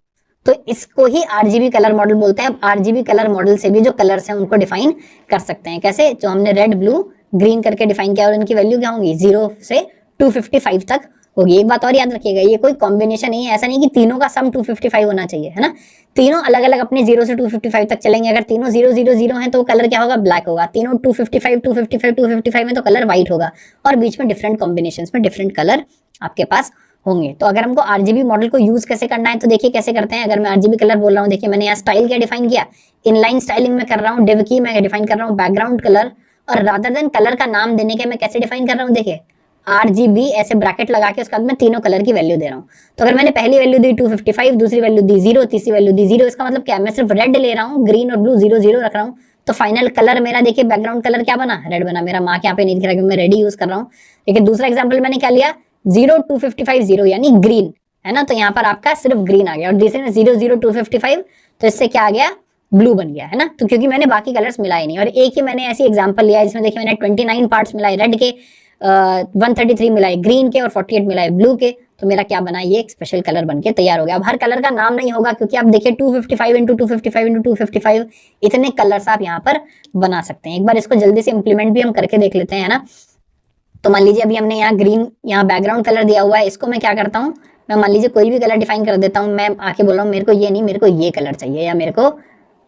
तो इसको ही आरजीबी कलर मॉडल बोलते हैं। अब आरजीबी कलर मॉडल से भी जो कलर्स हैं उनको डिफाइन कर सकते हैं, कैसे, जो हमने रेड, ब्लू, ग्रीन करके डिफाइन किया, और इनकी वैल्यू क्या होंगी 0 से 255 तक होगी। एक बात और याद रखिएगा, ये कोई कॉम्बिनेशन नहीं है, ऐसा नहीं कि तीनों का सम 255 होना चाहिए, है ना, तीनों अलग अलग अपने 0 से 255 तक चलेंगे। अगर तीनों 0 0 0 हैं तो कलर क्या होगा, ब्लैक होगा। तीनों 255 255 255 में तो कलर व्हाइट होगा, और बीच में डिफरेंट कॉम्बिनेशंस में डिफरेंट कलर आपके पास होंगे। तो अगर हमको आरजीबी मॉडल को यूज कैसे करना है तो देखिए कैसे करते हैं। अगर मैं आरजीबी कलर बोल रहा हूँ, देखिए मैंने यहाँ स्टाइल क्या डिफाइन किया, इनलाइन स्टाइलिंग में कर रहा हूँ, डिव की मैं डिफाइन कर रहा हूँ बैकग्राउंड कलर, और रादर देन कलर का नाम देने के मैं कैसे डिफाइन कर रहा हूँ, देखिए आरजीबी ऐसे ब्रैकेट लगा के उसके बाद मैं तीनों कलर की वैल्यू दे रहा हूँ। तो अगर मैंने पहली वैल्यू दी 255, दूसरी वैल्यू दी 0, तीसरी वैल्यू दी 0, इसका मतलब क्या है, मैं सिर्फ रेड ले रहा हूँ, ग्रीन और ब्लू 0 0 रख रहा हूँ, तो फाइनल कलर मेरा देखिए बैकग्राउंड कलर क्या बना, रेड बना। मेरा मार्क यहाँ पे नहीं दिख रहा क्योंकि मैं रेड ही यूज कर रहा हूँ। लेकिन दूसरा एग्जाम्पल मैंने क्या लिया, 0 255 0 यानी ग्रीन, है ना, तो यहाँ पर आपका सिर्फ ग्रीन आ गया, और दूसरे में 0 0 255 तो इससे क्या आ गया, ब्लू बन गया, है ना। तो क्योंकि मैंने बाकी कलर्स मिलाए नहीं, और एक ही मैंने ऐसी एग्जांपल लिया जिसमें देखिए मैंने 29 पार्ट्स मिलाए रेड के, 133 मिलाए ग्रीन के और 48 मिलाए ब्लू के, तो मेरा क्या बना, ये एक स्पेशल कलर बनके तैयार हो गया। अब हर कलर का नाम नहीं होगा क्योंकि आप देखिए 255 इंटू 255 इंटू 255 इतने कलर्स आप यहाँ पर बना सकते हैं। एक बार इसको जल्दी से इंप्लीमेंट भी हम करके देख लेते हैं, है ना। तो मान लीजिए अभी हमने यहाँ ग्रीन, यहाँ बैकग्राउंड कलर दिया हुआ है, इसको मैं क्या करता हूँ, मैं मान लीजिए कोई भी कलर डिफाइन कर देता हूँ। मैं आके बोल रहा हूँ मेरे को ये नहीं, मेरे को ये कलर चाहिए, या मेरे को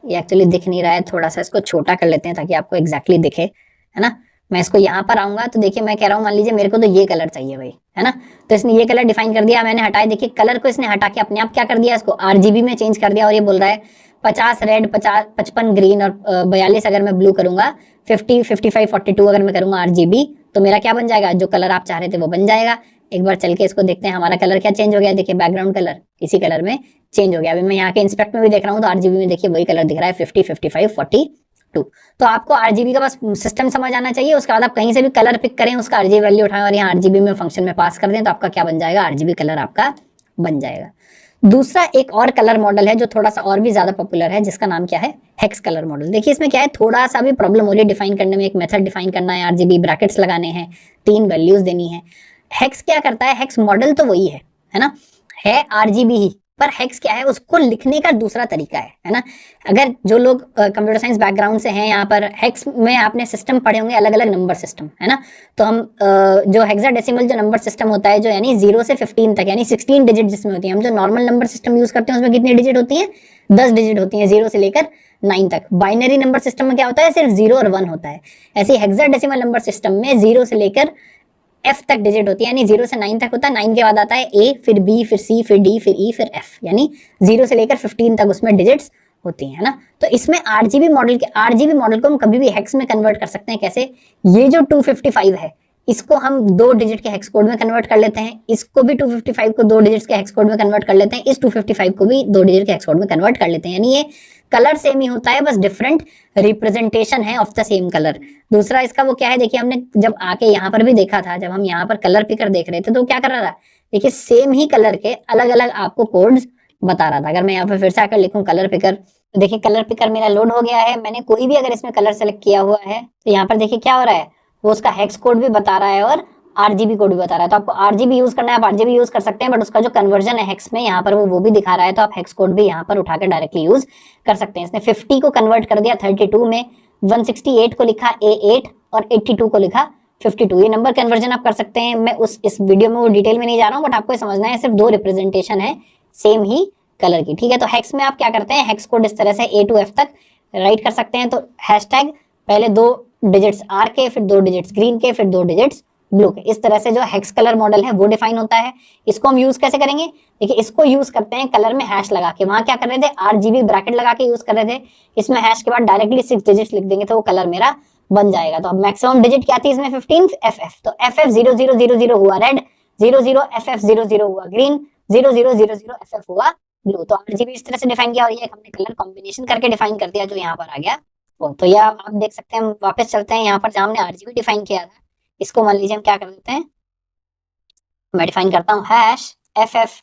ये एक्चुअली दिख नहीं रहा है, थोड़ा सा इसको छोटा कर लेते हैं ताकि आपको एग्जैक्टली दिखे, है ना। मैं इसको यहाँ पर आऊंगा तो देखिए मैं कह रहा हूँ मान लीजिए मेरे को तो ये कलर चाहिए भाई, है ना। तो इसने ये कलर डिफाइन कर दिया, मैंने हटाया, देखिए कलर को इसने हटा के अपने आप क्या कर दिया, इसको आरजीबी में चेंज कर दिया, और ये बोल रहा है 50 रेड, 55 ग्रीन और 42 अगर मैं ब्लू करूंगा, 50 55 42 अगर मैं करूंगा आरजीबी, तो मेरा क्या बन जाएगा, जो कलर आप चाह रहे थे वो बन जाएगा। एक बार चल के इसको देखते हैं हमारा कलर क्या चेंज हो गया, देखिए बैकग्राउंड कलर इसी कलर में चेंज हो गया। अभी मैं यहाँ के इंस्पेक्ट में भी देख रहा हूँ तो आरजीबी में देखिए वही कलर दिख रहा है 50 55 42। तो आपको आरजीबी का बस सिस्टम समझ आना चाहिए, उसके बाद आप कहीं से भी कलर पिक करें, उसका आरजीबी वैल्यू उठाएं और यहाँ आरजीबी में फंक्शन में पास कर दें, तो आपका क्या बन जाएगा, आरजीबी कलर आपका बन जाएगा। दूसरा एक और कलर मॉडल है जो थोड़ा सा और भी ज्यादा पॉपुलर है, जिसका नाम क्या है, हेक्स कलर मॉडल। देखिए इसमें क्या है, थोड़ा सा भी प्रॉब्लम हो रही है डिफाइन करने में, एक मेथड डिफाइन करना है, आरजीबी ब्रैकेट्स लगाने हैं, 3 वैल्यूज देनी है। हेक्स क्या करता है, हेक्स मॉडल तो वही है ना, है आरजीबी ही, पर हेक्स क्या है, उसको लिखने का दूसरा तरीका है ना। अगर जो लोग कंप्यूटर साइंस बैकग्राउंड से हैं, यहाँ पर हेक्स में आपने सिस्टम पढ़े होंगे, अलग अलग नंबर सिस्टम, है ना। तो हम जो हेक्साडेसिमल जो नंबर सिस्टम होता है, जो यानी 0 से 15 तक, यानी 16 डिजिट जिसमें होती है, हम जो नॉर्मल नंबर सिस्टम यूज करते हैं उसमें कितनी डिजिट होती है, 10 डिजिट होती है, 0 से लेकर 9 तक। बाइनरी नंबर सिस्टम में क्या होता है, सिर्फ 0 और 1 होता है। ऐसे हेक्साडेसिमल नंबर सिस्टम में 0 से लेकर एफ तक डिजिट होती है, यानी 0 से 9 तक होता है। 9 के बाद आता है ए, फिर बी, फिर सी, फिर डी, फिर ई, फिर एफ, यानी 0 से लेकर 15 तक उसमें डिजिट्स होती है ना। तो इसमें आरजीबी मॉडल को हम कभी भी हेक्स में कन्वर्ट कर सकते हैं। कैसे, ये जो 255 है इसको हम 2 डिजिट के हेक्स कोड में कन्वर्ट कर लेते हैं, इसको भी 255 को 2 डिजिट के हेक्स कोड में कन्वर्ट कर लेते हैं, इस 255 को भी 2 डिजिट के हेक्स कोड में कन्वर्ट कर लेते हैं। यानी ये कलर सेम ही होता है, बस डिफरेंट रिप्रेजेंटेशन है ऑफ द सेम कलर। दूसरा इसका वो क्या है, देखिए हमने जब आके यहाँ पर भी देखा था, जब हम यहाँ पर कलर पिकर देख रहे थे तो क्या कर रहा था, देखिए सेम ही कलर के अलग अलग आपको कोड्स बता रहा था। अगर मैं यहाँ पर फिर से आकर लिखूं कलर पिकर, तो देखिए कलर पिकर मेरा लोड हो गया है। मैंने कोई भी अगर इसमें कलर सेलेक्ट किया हुआ है तो यहाँ पर देखिए क्या हो रहा है, वो उसका हेक्स कोड भी बता रहा है और आरजीबी कोड भी बता रहा है। तो आपको आरजीबी यूज करना है, आप आरजीबी यूज कर सकते हैं, बट उसका जो कन्वर्जन है हेक्स में यहाँ पर वो भी दिखा रहा है, तो आप हेक्स कोड भी यहाँ पर उठाकर डायरेक्टली यूज कर सकते हैं। इसने 50 को कन्वर्ट कर दिया 32 में, 168 को लिखा A8 और 82 को लिखा 52। ये नंबर कन्वर्जन आप कर सकते हैं। मैं इस वीडियो में वो डिटेल में नहीं जा रहा हूँ, बट आपको समझना है, सिर्फ 2 रिप्रेजेंटेशन है सेम ही कलर की, ठीक है। तो हेक्स में आप क्या करते हैं, हेक्स कोड इस तरह से A to F तक राइट कर सकते हैं। तो हैशटैग पहले 2 डिजिट्स आर के, फिर 2 डिजिट्स ग्रीन के, फिर 2 डिजिट्स ब्लू के, इस तरह से जो हेक्स कलर मॉडल है वो डिफाइन होता है। इसको हम यूज कैसे करेंगे, देखिए इसको यूज करते हैं कलर में हैश लगा के। वहां क्या कर रहे थे, आरजीबी ब्रैकेट लगा के यूज कर रहे थे, इसमें हैश के बाद डायरेक्टली 6 डिजिट्स लिख देंगे तो वो कलर मेरा बन जाएगा। तो अब मैक्सिमम डिजिट क्या थी इसमें, 15 FF, तो FF 0000 हुआ रेड, 00FF 00 हुआ ग्रीन, 0000 FF हुआ ब्लू। तो आरजीबी इस तरह से डिफाइन किया और ये हमने कलर कॉम्बिनेशन करके डिफाइन कर दिया जो यहाँ पर आ गया। तो यह आप देख सकते हैं, हम वापस चलते हैं यहाँ पर जहां हमने आरजीबी डिफाइन किया था। इसको मान लीजिए हम क्या कर देते हैं, मैं डिफाइन करता हूँ हैश FF।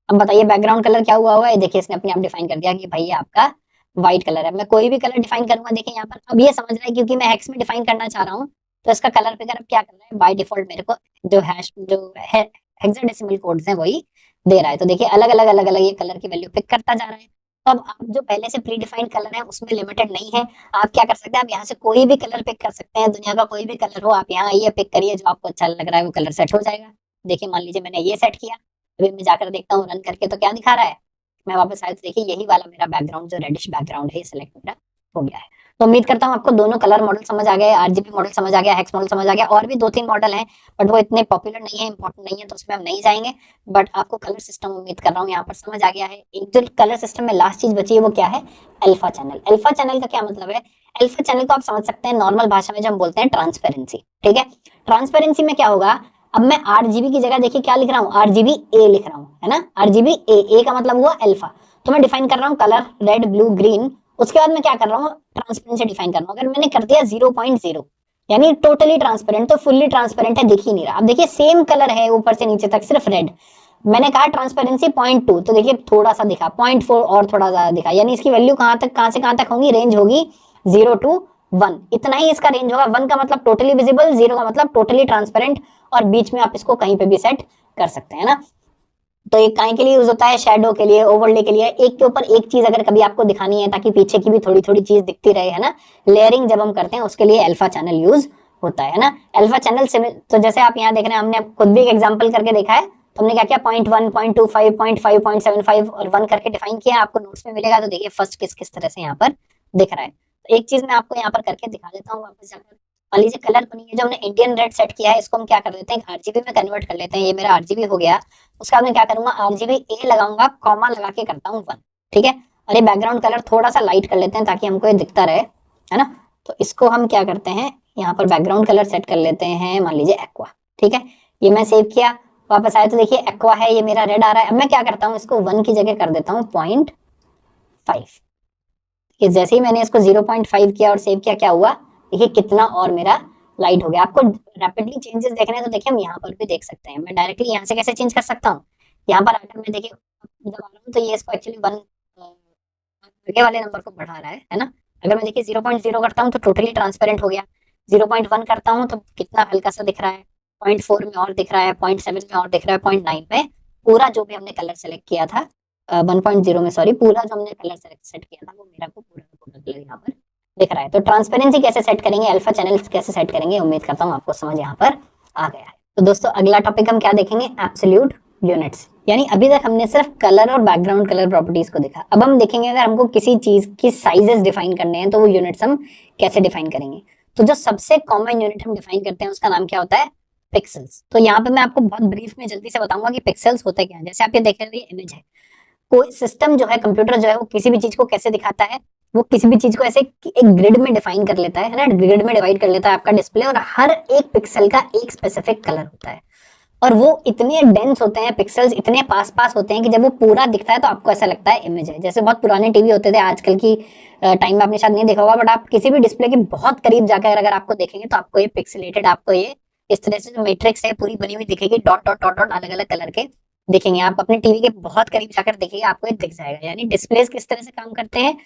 अब बताइए बैकग्राउंड कलर क्या हुआ है, देखिए इसने अपने आप डिफाइन कर दिया कि भाई ये आपका व्हाइट कलर है। मैं कोई भी कलर डिफाइन करूंगा, देखिए यहाँ पर अब ये समझ रहा है क्योंकि मैं हेक्स में डिफाइन करना चाह रहा हूँ, तो इसका कलर पिकर अब क्या कर रहा है, बाय डिफॉल्ट मेरे को जो हैश जो है हेक्साडेसिमल कोड्स हैं वही दे रहा है। तो देखिए अलग अलग ये कलर की वैल्यू पिक करता जा रहा है। तो अब आप जो पहले से प्री डिफाइंड कलर है उसमें लिमिटेड नहीं है, आप क्या कर सकते हैं, आप यहाँ से कोई भी कलर पिक कर सकते हैं, दुनिया का कोई भी कलर हो, आप यहाँ आइए पिक करिए, जो आपको अच्छा लग रहा है वो कलर सेट हो जाएगा। देखिए मान लीजिए मैंने ये सेट किया, अभी मैं जाकर देखता हूँ रन करके तो क्या दिखा रहा है, मैं वापस आया तो देखिए यही वाला मेरा बैकग्राउंड जो रेडिश बैकग्राउंड है ये सिलेक्ट मेरा हो गया है। तो उम्मीद करता हूँ आपको दोनों कलर मॉडल समझ आ गए, आरजीबी मॉडल समझ आ गया, हेक्स मॉडल समझ आ गया। और भी 2-3 मॉडल हैं बट वो इतने पॉपुलर नहीं है, इंपॉर्टेंट नहीं है, तो उसमें हम नहीं जाएंगे। बट आपको कलर सिस्टम उम्मीद कर रहा हूँ यहाँ पर समझ आ गया है। एक जो कलर सिस्टम में लास्ट चीज बची है वो क्या है, अल्फा चैनल। अल्फा चैनल का क्या मतलब है, अल्फा चैनल को आप समझ सकते हैं नॉर्मल भाषा में जो हम बोलते हैं ट्रांसपेरेंसी, ठीक है। ट्रांसपेरेंसी में क्या होगा, अब मैं आरजीबी की जगह देखिए क्या लिख रहा हूँ, आरजीबी ए लिख रहा हूँ, है ना, आरजीबी ए का मतलब हुआ अल्फा। तो मैं डिफाइन कर रहा हूँ कलर रेड ब्लू ग्रीन, उसके बाद मैं क्या कर रहा हूँ, ट्रांसपेरेंसी डिफाइन कर रहा हूँ। अगर मैंने कर दिया 0.0 यानी टोटली ट्रांसपेरेंट, तो फुल्ली ट्रांसपेरेंट है, दिख ही नहीं रहा। अब देखिए सेम कलर है ऊपर से नीचे तक सिर्फ रेड, मैंने कहा ट्रांसपेरेंसी 0.2 तो देखिए थोड़ा सा दिखा, 0.4 और थोड़ा ज्यादा दिखा, यानी इसकी वैल्यू कहां से कहां तक होगी, रेंज होगी 0 to 1, इतना ही इसका रेंज होगा। 1 का मतलब टोटली विजिबल, 0 का मतलब टोटली ट्रांसपेरेंट, और बीच में आप इसको कहीं पे भी सेट कर सकते हैं ना। तो एक काय के लिए यूज होता है, शैडो के लिए, ओवरले के लिए, एक के ऊपर एक चीज अगर कभी आपको दिखानी है ताकि पीछे की भी थोड़ी थोड़ी चीज दिखती रहे, है ना। लेयरिंग जब हम करते हैं उसके लिए अल्फा चैनल यूज होता है ना। अल्फा चैनल से तो जैसे आप यहाँ देख रहे हैं, हमने खुद भी एक एग्जांपल करके देखा है, तो हमने क्या किया 0.1 0.25 0.5 0.75 और 1 करके डिफाइन किया, आपको नोट्स में मिलेगा। तो देखिए फर्स्ट किस तरह से यहाँ पर दिख रहा है। तो एक चीज मैं आपको यहाँ पर करके दिखा देता हूँ वापस जाकर। मान लीजिए कलर को नहीं, जो हमने इंडियन रेड सेट किया है इसको हम क्या कर देते हैं, आरजीबी में कन्वर्ट कर लेते हैं। ये मेरा आरजीबी हो गया, उसके बाद मैं क्या करूंगा, आरजीबी ए लगाऊंगा, कॉमा लगा के करता हूँ 1, ठीक है। और ये बैकग्राउंड कलर थोड़ा सा लाइट कर लेते हैं ताकि हमको ये दिखता रहे, है ना। तो इसको हम क्या करते हैं, यहाँ पर बैकग्राउंड कलर सेट कर लेते हैं, मान लीजिए एक्वा, ठीक है। ये मैं सेव किया, वापस आया तो देखिए एक्वा है, ये मेरा रेड आ रहा है। अब मैं क्या करता हूँ, इसको 1 की जगह कर देता हूँ 0.5। ये जैसे ही मैंने इसको 0.5 किया और सेव किया, क्या हुआ, देखिए कितना और मेरा लाइट हो गया। आपको रैपिडली चेंजेस देखने हैं तो देखिए हम यहाँ पर भी देख सकते हैं। मैं डायरेक्टली यहाँ से कैसे चेंज कर सकता हूँ, यहाँ पर आकर मैं देखिए जब आ रहा हूँ तो ये इसको एक्चुअली 1 आगे वाले नंबर को बढ़ा रहा है ना। अगर मैं देखिए 0.0 करता हूँ तो टोटली ट्रांसपेरेंट हो गया, 0.1 करता हूँ तो कितना हल्का सा दिख रहा है, 0.4 में और दिख रहा है, 0.7 में और दिख रहा है, 0.9 में पूरा जो भी हमने कलर सेलेक्ट किया था 1.0 में, सॉरी, पूरा जो हमने कलर सेट किया था वो मेरा को पूरा का पूरा कलर यहाँ पर दिख रहा है। तो ट्रांसपेरेंसी कैसे सेट करेंगे, अल्फा चैनल कैसे सेट करेंगे, उम्मीद करता हूँ आपको समझ यहाँ पर आ गया है। तो दोस्तों अगला टॉपिक हम क्या देखेंगे, एब्सोल्यूट यूनिट्स। यानी अभी तक हमने सिर्फ कलर और बैकग्राउंड कलर प्रॉपर्टीज को देखा, अब हम देखेंगे अगर हमको किसी चीज की साइजेस डिफाइन करने हैं तो वो यूनिट्स हम कैसे डिफाइन करेंगे। तो जो सबसे कॉमन यूनिट हम डिफाइन करते हैं उसका नाम क्या होता है, पिक्सल्स। तो यहाँ पे मैं आपको बहुत ब्रीफ में जल्दी से बताऊंगा कि पिक्सल्स होते क्या है। जैसे आप ये देख रहे हैं इमेज है, कोई सिस्टम जो है, कंप्यूटर जो है, वो किसी भी चीज को कैसे दिखाता है, वो किसी भी चीज को ऐसे एक ग्रिड में डिफाइन कर लेता है ना, ग्रिड में डिवाइड कर लेता है आपका डिस्प्ले, और हर एक पिक्सल का एक स्पेसिफिक कलर होता है, और वो इतने डेंस होते हैं, पिक्सल्स इतने पास पास होते हैं कि जब वो पूरा दिखता है तो आपको ऐसा लगता है इमेज है। जैसे बहुत पुराने टीवी होते थे, आजकल की टाइम में आपने शायद नहीं देखा होगा, बट आप किसी भी डिस्प्ले के बहुत करीब जाकर अगर आपको देखेंगे तो आपको ये पिक्सलेटेड, आपको ये इस तरह से जो मैट्रिक्स है पूरी बनी हुई दिखेगी, डॉट डॉट डॉट डॉट अलग अलग कलर के दिखेंगे। आप अपने टीवी के बहुत करीब जाकर देखिए आपको ये दिख जाएगा। यानी डिस्प्लेस किस तरह से काम करते हैं,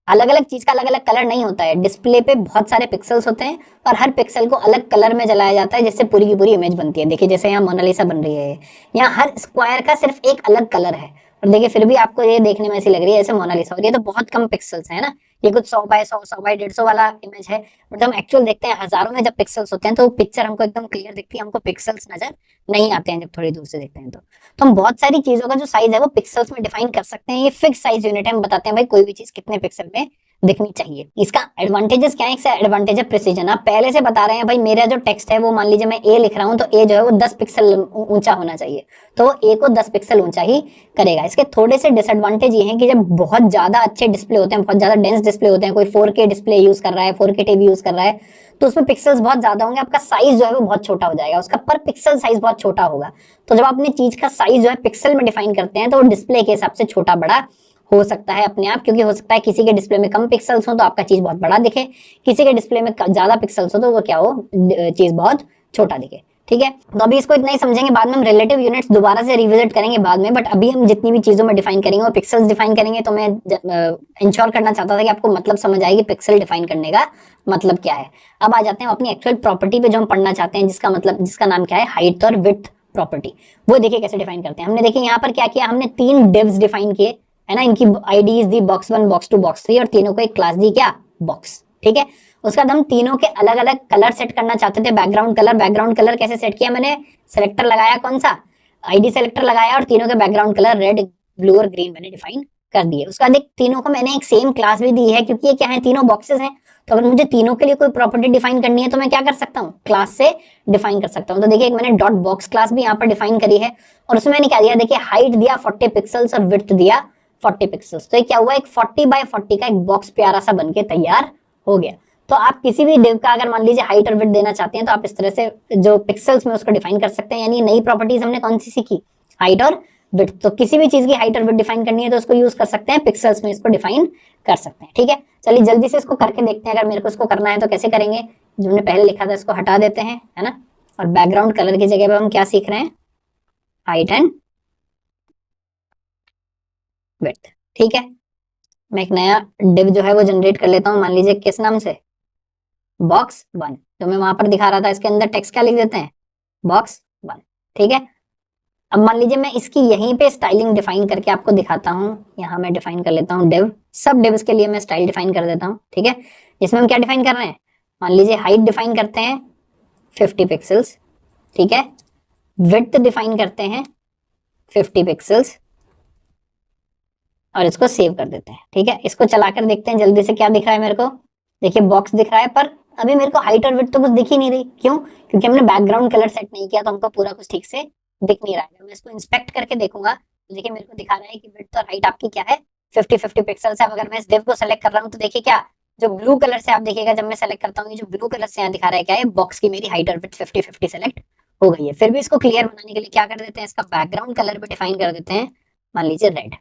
अलग अलग चीज का अलग अलग कलर नहीं होता है, डिस्प्ले पे बहुत सारे पिक्सल्स होते हैं और हर पिक्सल को अलग कलर में जलाया जाता है, जिससे पूरी की पूरी इमेज बनती है। देखिए जैसे यहाँ मोनालिसा बन रही है, यहाँ हर स्क्वायर का सिर्फ एक अलग कलर है, और देखिए फिर भी आपको ये देखने में ऐसी लग रही है जैसे मोनालिसा, और ये तो बहुत कम पिक्सल्स है ना, ये कुछ 100 बाय 100, 100 बाय 150 वाला इमेज है, बट हम एक्चुअल देखते हैं हजारों में जब पिक्सल्स होते हैं तो पिक्चर हमको एकदम क्लियर दिखती है, हमको पिक्सल्स नजर नहीं आते हैं जब थोड़ी दूर से देखते हैं। तो हम बहुत सारी चीजों का जो साइज है वो पिक्सल्स में डिफाइन कर सकते हैं। ये फिक्स साइज यूनिट है, हम बताते हैं भाई कोई भी चीज कितने पिक्सल में दिखनी चाहिए। इसका एडवांटेजेस क्या है, इसका एडवांटेज है प्रिसीजन। आप पहले से बता रहे हैं भाई मेरा जो टेक्स्ट है वो मान लीजिए मैं ए लिख रहा हूं, तो ए जो है वो 10 पिक्सल ऊंचा होना चाहिए, तो ए को 10 पिक्सल ऊंचा ही करेगा। इसके थोड़े से डिसएडवांटेज ये हैं कि जब बहुत ज्यादा अच्छे डिस्प्ले होते हैं, बहुत ज्यादा डेंस डिस्प्ले होते हैं, कोई 4K डिस्प्ले यूज कर रहा है, 4K टीवी यूज कर रहा है, तो उसमें पिक्सल्स बहुत ज्यादा होंगे, आपका साइज जो है वो बहुत छोटा हो जाएगा, उसका पर पिक्सल साइज बहुत छोटा होगा। तो जब आप अपनी चीज का साइज जो है पिक्सल में डिफाइन करते हैं तो वो डिस्प्ले के हिसाब से छोटा बड़ा हो सकता है अपने आप, क्योंकि हो सकता है किसी के डिस्प्ले में कम पिक्सल्स हो तो आपका चीज बहुत बड़ा दिखे, किसी के डिस्प्ले में ज्यादा पिक्सल्स हो तो वो क्या हो, चीज बहुत छोटा दिखे। ठीक है, तो अभी इसको इतना ही समझेंगे, बाद में हम रिलेटिव यूनिट्स दोबारा से रिविजिट करेंगे बाद में, बट अभी हम जितनी भी चीजों में डिफाइन करेंगे और पिक्सल्स डिफाइन करेंगे, तो मैं इंश्योर करना चाहता था कि आपको मतलब समझ आएगी पिक्सल डिफाइन करने का मतलब क्या है। अब आ जाते हैं अपनी एक्चुअल प्रॉपर्टी पे जो हम पढ़ना चाहते हैं, जिसका मतलब, जिसका नाम क्या है, हाइट और विड्थ प्रॉपर्टी। वो देखिए कैसे डिफाइन करते हैं। हमने देखिए यहाँ पर क्या किया, हमने 3 डिव्स डिफाइन किए है ना, इनकी आईडीज दी box 1, box 2, box 3, और तीनों को एक क्लास दी क्या, बॉक्स। ठीक है, उसके बाद हम तीनों के अलग अलग कलर सेट करना चाहते थे, बैकग्राउंड कलर कैसे सेट किया, मैंने सेलेक्टर लगाया, कौन सा, आईडी सेलेक्टर लगाया, और तीनों के बैकग्राउंड कलर रेड, ब्लू और ग्रीन मैंने डिफाइन कर दिए। उसके बाद तीनों को मैंने एक सेम क्लास भी दी है, क्योंकि ये क्या है, तीनों बॉक्सेस हैं, तो अगर मुझे तीनों के लिए कोई प्रॉपर्टी डिफाइन करनी है तो मैं क्या कर सकता हूँ, क्लास से डिफाइन कर सकता हूँ। तो देखिए मैंने डॉट बॉक्स क्लास भी यहाँ पर डिफाइन करी है, और उसमें मैंने क्या दिया, देखिए हाइट दिया 40 पिक्सल्स और विड्थ दिया 40 पिक्सल्स। तो ये क्या हुआ, एक 40 बाय 40 का एक बॉक्स प्यारा सा बनके तैयार हो गया। तो आप किसी भी डिव का अगर मान लीजिए हाइट और विड्थ देना चाहते हैं तो आप इस तरह से जो पिक्सल्स में उसको डिफाइन कर सकते हैं। यानी नई प्रॉपर्टीज हमने कौन सी सीखी, हाइट और विड्थ। तो किसी भी चीज की हाइट और विड्थ डिफाइन करनी है तो उसको यूज कर सकते हैं, पिक्सल्स में इसको डिफाइन कर सकते हैं। ठीक है, चलिए जल्दी से इसको करके देखते हैं। अगर मेरे को इसको करना है तो कैसे करेंगे, जो हमने पहले लिखा था इसको हटा देते हैं, है ना, और बैकग्राउंड कलर की जगह पे हम क्या सीख रहे हैं, हाइट एंड विड्थ। ठीक है, मैं एक नया डिव जो है वो जनरेट कर लेता हूं, मान लीजिए किस नाम से, box 1, जो मैं वहां पर दिखा रहा था। इसके अंदर टेक्स्ट क्या लिख देते हैं, box 1। ठीक है, अब मान लीजिए मैं इसकी यहीं पे स्टाइलिंग डिफाइन करके आपको दिखाता हूं। यहाँ मैं डिफाइन कर लेता हूं डिव, सब डिव्स के लिए मैं स्टाइल डिफाइन कर देता हूं। ठीक है, इसमें हम क्या डिफाइन कर रहे हैं, मान लीजिए हाइट डिफाइन करते हैं 50 पिक्सल्स, ठीक है, विड्थ डिफाइन करते हैं 50 पिक्सल्स, और इसको सेव कर देते हैं। ठीक है, इसको चलाकर देखते हैं जल्दी से क्या दिख रहा है मेरे को। देखिए बॉक्स दिख रहा है, पर अभी मेरे को हाइट और विड्थ तो कुछ दिख ही नहीं रही। क्यों, क्योंकि हमने बैकग्राउंड कलर सेट नहीं किया, तो हमको पूरा कुछ ठीक से दिख नहीं रहा है। मैं इसको इंस्पेक्ट करके देखूंगा तो देखिए मेरे को दिखा रहा है कि विड्थ और हाइट आपकी क्या है, 50-50 पिक्सल्स है। अगर मैं इस डिव को सेलेक्ट कर रहा हूँ तो देखिए क्या, जो ब्लू कलर से आप देखिएगा जब मैं सेलेक्ट करता हूँ, ये जो ब्लू कलर से यहाँ दिखा रहा है क्या है, बॉक्स की मेरी हाइट और विड्थ 50-50 सेलेक्ट हो गई है। फिर भी इसको क्लियर बनाने के लिए क्या कर देते हैं, इसका बैकग्राउंड कलर भी डिफाइन कर देते हैं, मान लीजिए रेड।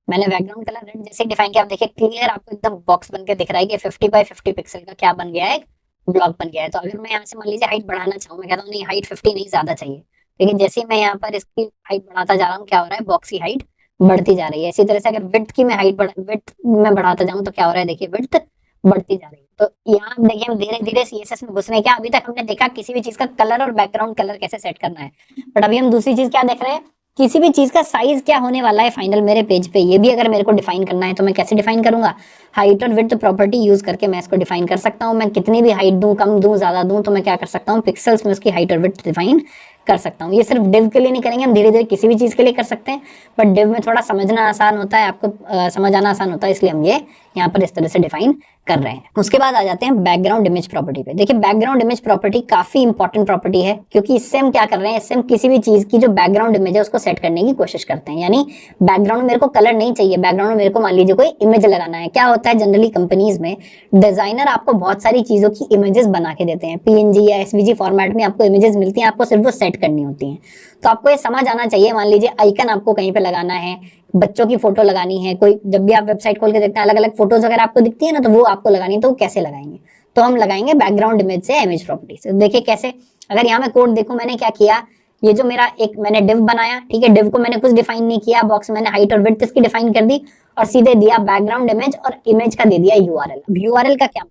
मैंने बैकग्राउंड कलर रेड जैसे डिफाइन किया, आप देखिए क्लियर आपको एकदम बॉक्स बनके दिख रहा है कि 50 बाय 50 पिक्सल का क्या बन गया है, एक ब्लॉक बन गया है। तो अगर मैं यहाँ से मान लीजिए हाइट बढ़ाना चाहूँ, मैं कहता हूँ नहीं हाइट 50 नहीं, ज्यादा चाहिए, लेकिन जैसे ही मैं यहाँ पर इसकी हाइट बढ़ाता जा रहा हूँ, क्या हो रहा है, बॉक्स की हाइट बढ़ती जा रही है। इसी तरह से अगर विड्थ की मैं हाइट विड्थ में बढ़ाता जाऊँ तो क्या हो रहा है, देखिए विड्थ बढ़ती जा रही है। तो यहाँ देखिए हम धीरे धीरे सीएसएस में घुस रहे हैं। क्या अभी तक हमने देखा किसी भी चीज का कलर और बैकग्राउंड कलर कैसे सेट करना है, बट अभी हम दूसरी चीज क्या देख रहे हैं, किसी भी चीज का साइज क्या होने वाला है फाइनल मेरे पेज पे, ये भी अगर मेरे को डिफाइन करना है तो मैं कैसे डिफाइन करूंगा, हाइट और विड्थ प्रॉपर्टी यूज करके मैं इसको डिफाइन कर सकता हूँ। मैं कितनी भी हाइट दूं, कम दूं, ज्यादा दूं, तो मैं क्या कर सकता हूँ, पिक्सल्स में उसकी हाइट और विड्थ डिफाइन कर सकता हूँ। ये सिर्फ डिव के लिए नहीं करेंगे, हम धीरे धीरे किसी भी चीज के लिए कर सकते हैं, बट डिव में थोड़ा समझना आसान होता है, आपको समझ आना आसान होता है, इसलिए हम ये यहाँ पर इस तरह से डिफाइन कर रहे हैं। उसके बाद आ जाते हैं बैकग्राउंड इमेज प्रॉपर्टी पे। देखिए बैकग्राउंड इमेज प्रॉपर्टी काफी इंपॉर्टेंट प्रॉपर्टी है, क्योंकि इससे हम क्या कर रहे हैं, इससे हम किसी भी चीज की जो बैकग्राउंड इमेज है उसको सेट करने की कोशिश करते हैं। यानी बैकग्राउंड में मेरे को कलर नहीं चाहिए, बैकग्राउंड में मेरे को मान लीजिए कोई इमेज लगाना है। क्या होता है जनरली कंपनीज में डिजाइनर आपको बहुत सारी चीजों की इमेजेस बना के देते हैं, पीएनजी या एसवीजी फॉर्मेट में आपको इमेजेस मिलती हैं, आपको सिर्फ वो सेट करनी होती हैं। तो आपको ये समझ आना चाहिए, मान लीजिए आइकन आपको कहीं पे लगाना है, बच्चों की फोटो लगानी है, कोई जब भी आप वेबसाइट खोल के देखते हैं अलग अलग फोटोज अगर आपको दिखती है ना, तो वो आपको लगानी है, तो वो कैसे लगाएंगे, तो हम लगाएंगे बैकग्राउंड इमेज से, इमेज प्रॉपर्टी से। देखिए कैसे, अगर यहाँ मैं कोड देखूं, मैंने क्या किया, ये जो मेरा एक मैंने डिव बनाया, ठीक है, डिव को मैंने कुछ डिफाइन नहीं किया, बॉक्स मैंने हाइट और विड्थ इसकी डिफाइन कर दी और सीधे दिया बैकग्राउंड इमेज, और इमेज का दे दिया यूआरएल। अब यूआरएल का क्या,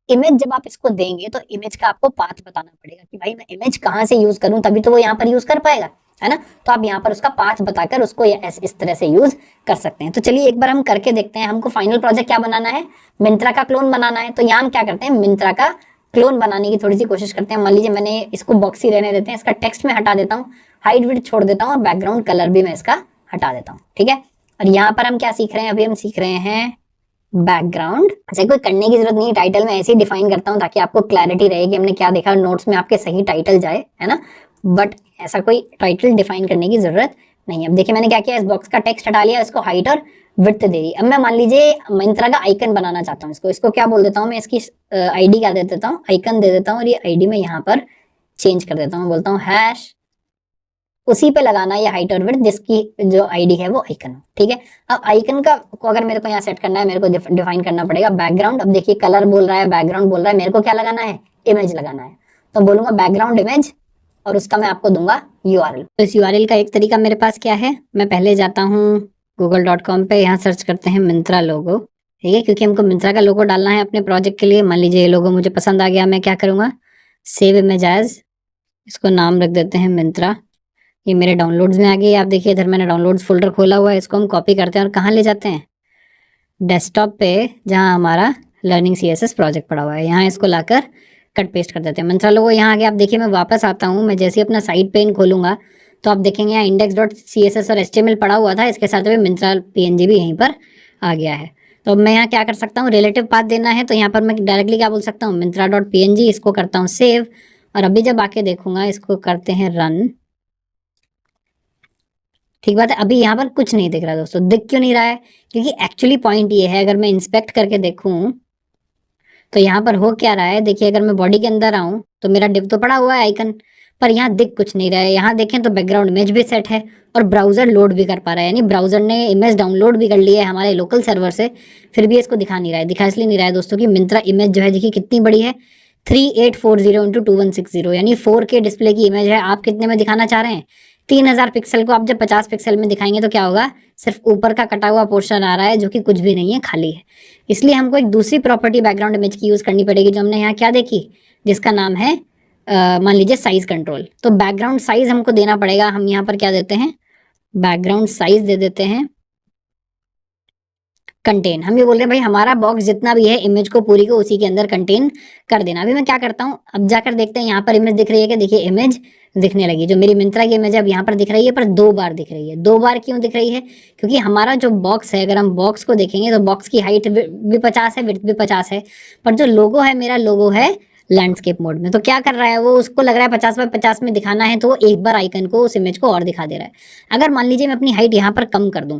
इमेज जब आप इसको देंगे तो इमेज का आपको पाथ बताना पड़ेगा कि भाई मैं इमेज कहां से यूज करूं, तभी तो वो यहाँ पर यूज कर पाएगा, है ना। तो आप यहाँ पर उसका पाथ बताकर उसको इस तरह से यूज कर सकते हैं। तो चलिए एक बार हम करके देखते हैं। हमको फाइनल प्रोजेक्ट क्या बनाना है, मिंत्रा का क्लोन बनाना है। तो यहाँ हम क्या करते हैं, मिंत्रा का क्लोन बनाने की थोड़ी सी कोशिश करते हैं। मान लीजिए मैंने इसको बॉक्स ही रहने देते हैं, इसका टेक्स्ट में हटा देता हूँ, हाइट विड्थ छोड़ देता हूँ और बैकग्राउंड कलर भी मैं इसका हटा देता हूँ, ठीक है। और यहाँ पर हम क्या सीख रहे हैं, अभी हम सीख रहे हैं बैकग्राउंड। ऐसे कोई करने की जरूरत नहीं, टाइटल में ऐसे ही डिफाइन करता हूँ ताकि आपको क्लैरिटी रहे कि हमने क्या देखा, नोट्स में आपके सही टाइटल जाए, है ना। बट ऐसा कोई टाइटल डिफाइन करने की जरूरत नहीं है। अब देखिए मैंने क्या किया, इस बॉक्स का टेक्स्ट हटा लिया, इसको हाइट और विड्थ दे दी। अब मैं मान लीजिए मिंत्रा का आइकन बनाना चाहता हूँ, इसको क्या बोल देता हूँ मैं, इसकी आईडी क्या दे देता हूँ, आइकन दे देता हूँ, और ये आईडी में यहाँ पर चेंज कर देता हूँ, बोलता हूँ हैश, उसी पे लगाना ये हाइट और विड्थ जिसकी जो आईडी है वो आइकन हो, ठीक है। अब आइकन का को अगर मेरे को यहाँ सेट करना है, मेरे को डिफाइन करना पड़ेगा बैकग्राउंड। अब देखिए कलर बोल रहा है, बैकग्राउंड बोल रहा है, मेरे को क्या लगाना है, इमेज लगाना है। तो बोलूंगा बैकग्राउंड इमेज और उसका मैं आपको दूंगा यूआरएल। तो इस यूआरएल का एक तरीका मेरे पास क्या है, मैं पहले जाता हूँ google.com पे, यहाँ सर्च करते हैं मिंत्रा लोगो, ठीक है, क्योंकि हमको मिंत्रा का लोगो डालना है अपने प्रोजेक्ट के लिए। मान लीजिए ये लोगो मुझे पसंद आ गया, मैं क्या करूंगा, सेव इमेज एज, इसको नाम रख देते हैं मिंत्रा। ये मेरे डाउनलोड्स में आ गई, आप देखिए इधर मैंने डाउनलोड्स फोल्डर खोला हुआ है। इसको हम कॉपी करते हैं और कहाँ ले जाते हैं, डेस्कटॉप पे, जहाँ हमारा लर्निंग सीएसएस प्रोजेक्ट पड़ा हुआ है, यहाँ इसको लाकर कट पेस्ट कर देते हैं। मंत्रा लोगो यहाँ आ गया। आप देखिए मैं वापस आता हूँ, मैं जैसे ही अपना साइड पेन खोलूंगा तो आप देखेंगे यहाँ index.css और HTML पड़ा हुआ था, इसके साथ में मिंत्रा PNG भी यहीं पर आ गया है। तो अब मैं यहाँ क्या कर सकता हूँ, रिलेटिव पाथ देना है, तो यहाँ पर मैं डायरेक्टली क्या बोल सकता हूँ, मिंत्रा.png, इसको करता हूँ सेव, और अभी जब आके देखूंगा, इसको करते हैं रन, ठीक बात है। अभी यहाँ पर कुछ नहीं दिख रहा दोस्तों, दिख क्यों नहीं रहा है, क्योंकि एक्चुअली पॉइंट ये है, अगर मैं इंस्पेक्ट करके देखूं तो यहाँ पर हो क्या रहा है, देखिए अगर मैं बॉडी के अंदर आऊं तो मेरा डिव तो पड़ा हुआ है आइकन, पर यहाँ दिख कुछ नहीं रहा है। यहाँ देखें तो बैकग्राउंड इमेज भी सेट है और ब्राउजर लोड भी कर पा रहा है, यानी ब्राउजर ने इमेज डाउनलोड भी कर ली है हमारे लोकल सर्वर से, फिर भी इसको दिखा नहीं रहा है। दिखा इसलिए नहीं रहा है दोस्तों कि मिंत्रा इमेज जो है देखिए कितनी बड़ी है, 3840x2160, यानी 4K डिस्प्ले की इमेज है। आप कितने में दिखाना चाह रहे हैं, 3000 पिक्सल को आप जब 50 पिक्सल में दिखाएंगे तो क्या होगा, सिर्फ ऊपर का कटा हुआ पोर्शन आ रहा है जो कि कुछ भी नहीं है, खाली है। इसलिए हमको एक दूसरी प्रॉपर्टी बैकग्राउंड इमेज की यूज करनी पड़ेगी, जो हमने यहाँ क्या देखी, जिसका नाम है मान लीजिए साइज कंट्रोल। तो बैकग्राउंड साइज हमको देना पड़ेगा। हम यहाँ पर क्या देते हैं, बैकग्राउंड साइज दे देते हैं कंटेन। हम ये बोल रहे हैं भाई हमारा बॉक्स जितना भी है इमेज को पूरी को उसी के अंदर कंटेन कर देना। अभी मैं क्या करता हूँ, अब जाकर देखते हैं यहाँ पर इमेज दिख रही है कि, देखिए इमेज दिखने लगी, जो मेरी मिंत्रा की इमेज है अब यहाँ पर दिख रही है, पर 2 बार दिख रही है। 2 बार क्यों दिख रही है, क्योंकि हमारा जो बॉक्स है, अगर हम बॉक्स को देखेंगे तो बॉक्स की हाइट भी 50 है, विड्थ भी 50 है, पर जो लोगो है, मेरा लोगो है लैंडस्केप मोड में। तो क्या कर रहा है वो, उसको लग रहा है 50x50 में दिखाना है, तो वो एक बार आइकन को, उस इमेज को और दिखा दे रहा है। अगर मान लीजिए मैं अपनी हाइट यहाँ पर कम कर दूं,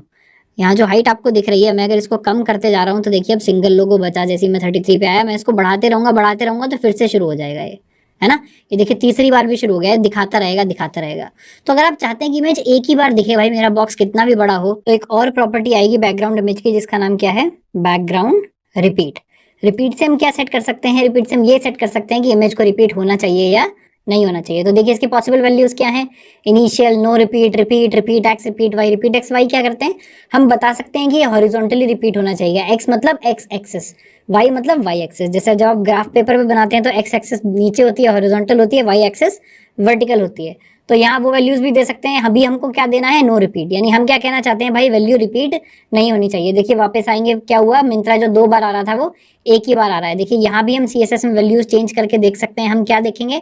यहाँ जो हाइट आपको दिख रही है, मैं अगर इसको कम करते जा रहा हूँ तो देखिए अब सिंगल लोगो बचा, जैसे मैं 33 पे आया, मैं इसको बढ़ाते रहूंगा तो फिर से शुरू हो जाएगा ये, है ना। ये देखिए तीसरी बार भी शुरू हो गया है, दिखाता रहेगा। तो अगर आप चाहते हैं कि इमेज एक ही बार दिखे, भाई मेरा बॉक्स कितना भी बड़ा हो, तो एक और प्रॉपर्टी आएगी बैकग्राउंड इमेज की, जिसका नाम क्या है, बैकग्राउंड रिपीट। रिपीट से हम क्या सेट कर सकते हैं, रिपीट से हम ये सेट कर सकते हैं कि इमेज को रिपीट होना चाहिए या नहीं होना चाहिए। तो देखिए इसकी पॉसिबल वैल्यूज क्या है, initial, no repeat, repeat, repeat X, repeat Y. Repeat X Y क्या करते हैं, हम बता सकते हैं कि ये हॉरिजॉन्टली रिपीट होना चाहिए। एक्स मतलब एक्स एक्सिस, वाई मतलब वाई एक्सिस। जैसे जब आप ग्राफ पेपर पे बनाते हैं तो एक्स एक्सिस नीचे होती है, हॉरिजॉन्टल होती है, वाई एक्सिस वर्टिकल होती है। तो यहाँ वो वैल्यूज भी दे सकते हैं। अभी हमको क्या देना है, नो रिपीट, यानी हम क्या कहना चाहते हैं भाई, वैल्यू रिपीट नहीं होनी चाहिए। देखिए वापस आएंगे, क्या हुआ, मिंत्रा जो 2 बार आ रहा था वो एक ही बार आ रहा है। देखिए यहाँ भी हम CSS में वैल्यूज चेंज करके देख सकते हैं। हम क्या देखेंगे,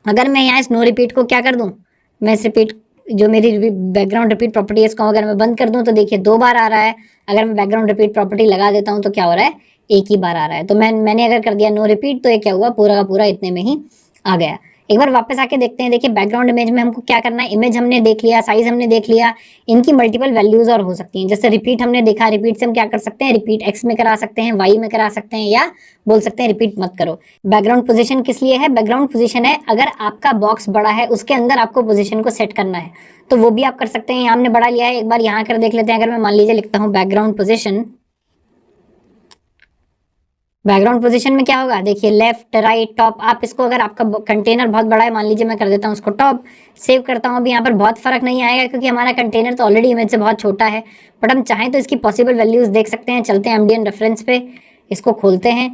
अगर मैं यहाँ इस नो रिपीट को क्या कर दूं, मैं इस रिपीट जो मेरी बैकग्राउंड रिपीट प्रॉपर्टी है इसको अगर मैं बंद कर दूं तो देखिए 2 बार आ रहा है। अगर मैं बैकग्राउंड रिपीट प्रॉपर्टी लगा देता हूं तो क्या हो रहा है, एक ही बार आ रहा है। तो मैंने अगर कर दिया नो रिपीट तो ये क्या हुआ, पूरा का पूरा इतने में ही आ गया। एक बार वापस आके देखते हैं। देखिए बैकग्राउंड इमेज में हमको क्या करना है, इमेज हमने देख लिया, साइज हमने देख लिया, इनकी मल्टीपल वैल्यूज और हो सकती हैं। जैसे रिपीट हमने देखा, रिपीट से हम क्या कर सकते हैं, रिपीट एक्स में करा सकते हैं, वाई में करा सकते हैं, या बोल सकते हैं रिपीट मत करो। बैकग्राउंड पोजीशन किस लिए है, बैकग्राउंड पोजीशन है अगर आपका बॉक्स बड़ा है उसके अंदर आपको पोजीशन को सेट करना है तो वो भी आप कर सकते हैं। यहाँ हमने बढ़ा लिया है, एक बार यहाँ कर देख लेते हैं। अगर मैं मान लीजिए लिखता हूँ बैकग्राउंड पोजीशन, बैकग्राउंड पोजीशन में क्या होगा, देखिए लेफ्ट राइट टॉप। आप इसको अगर आपका कंटेनर बहुत बड़ा है, मान लीजिए मैं कर देता हूँ उसको टॉप, सेव करता हूँ। अभी यहाँ पर बहुत फर्क नहीं आएगा क्योंकि हमारा कंटेनर तो ऑलरेडी इमेज से बहुत छोटा है, बट हम चाहें तो इसकी पॉसिबल वैल्यूज देख सकते हैं। चलते हैं एमडीएन रेफरेंस पे, इसको खोलते हैं।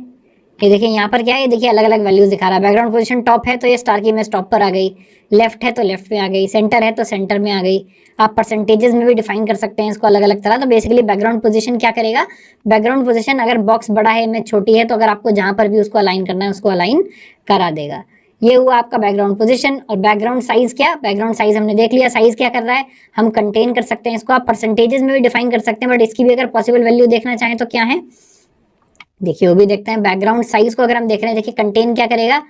ये देखिए यहाँ पर क्या है, ये देखिए अलग अलग वैल्यूज दिखा रहा है। बैकग्राउंड पोजीशन टॉप है तो ये स्टार की इमेज टॉप पर आ गई, लेफ्ट है तो लेफ्ट में आ गई, सेंटर है तो सेंटर में आ गई। आप परसेंटेजेस में भी डिफाइन कर सकते हैं इसको अलग अलग तरह। तो बेसिकली बैकग्राउंड पोजीशन क्या करेगा, बैकग्राउंड पोजीशन अगर बॉक्स बड़ा है इमेज छोटी है तो अगर आपको जहां पर भी उसको अलाइन करना है उसको अलाइन करा देगा। ये हुआ आपका बैकग्राउंड पोजीशन। और बैकग्राउंड साइज क्या, बैकग्राउंड साइज हमने देख लिया, साइज क्या कर रहा है, हम कंटेन कर सकते हैं इसको। आप परसेंटेजेस में भी डिफाइन कर सकते हैं, बट इसकी भी अगर पॉसिबल वैल्यू देखना चाहें तो क्या है, देखिए वो भी देखते हैं। बैकग्राउंड साइज को अगर हम देख रहे हैं, देखिए कंटेन क्या करेगा,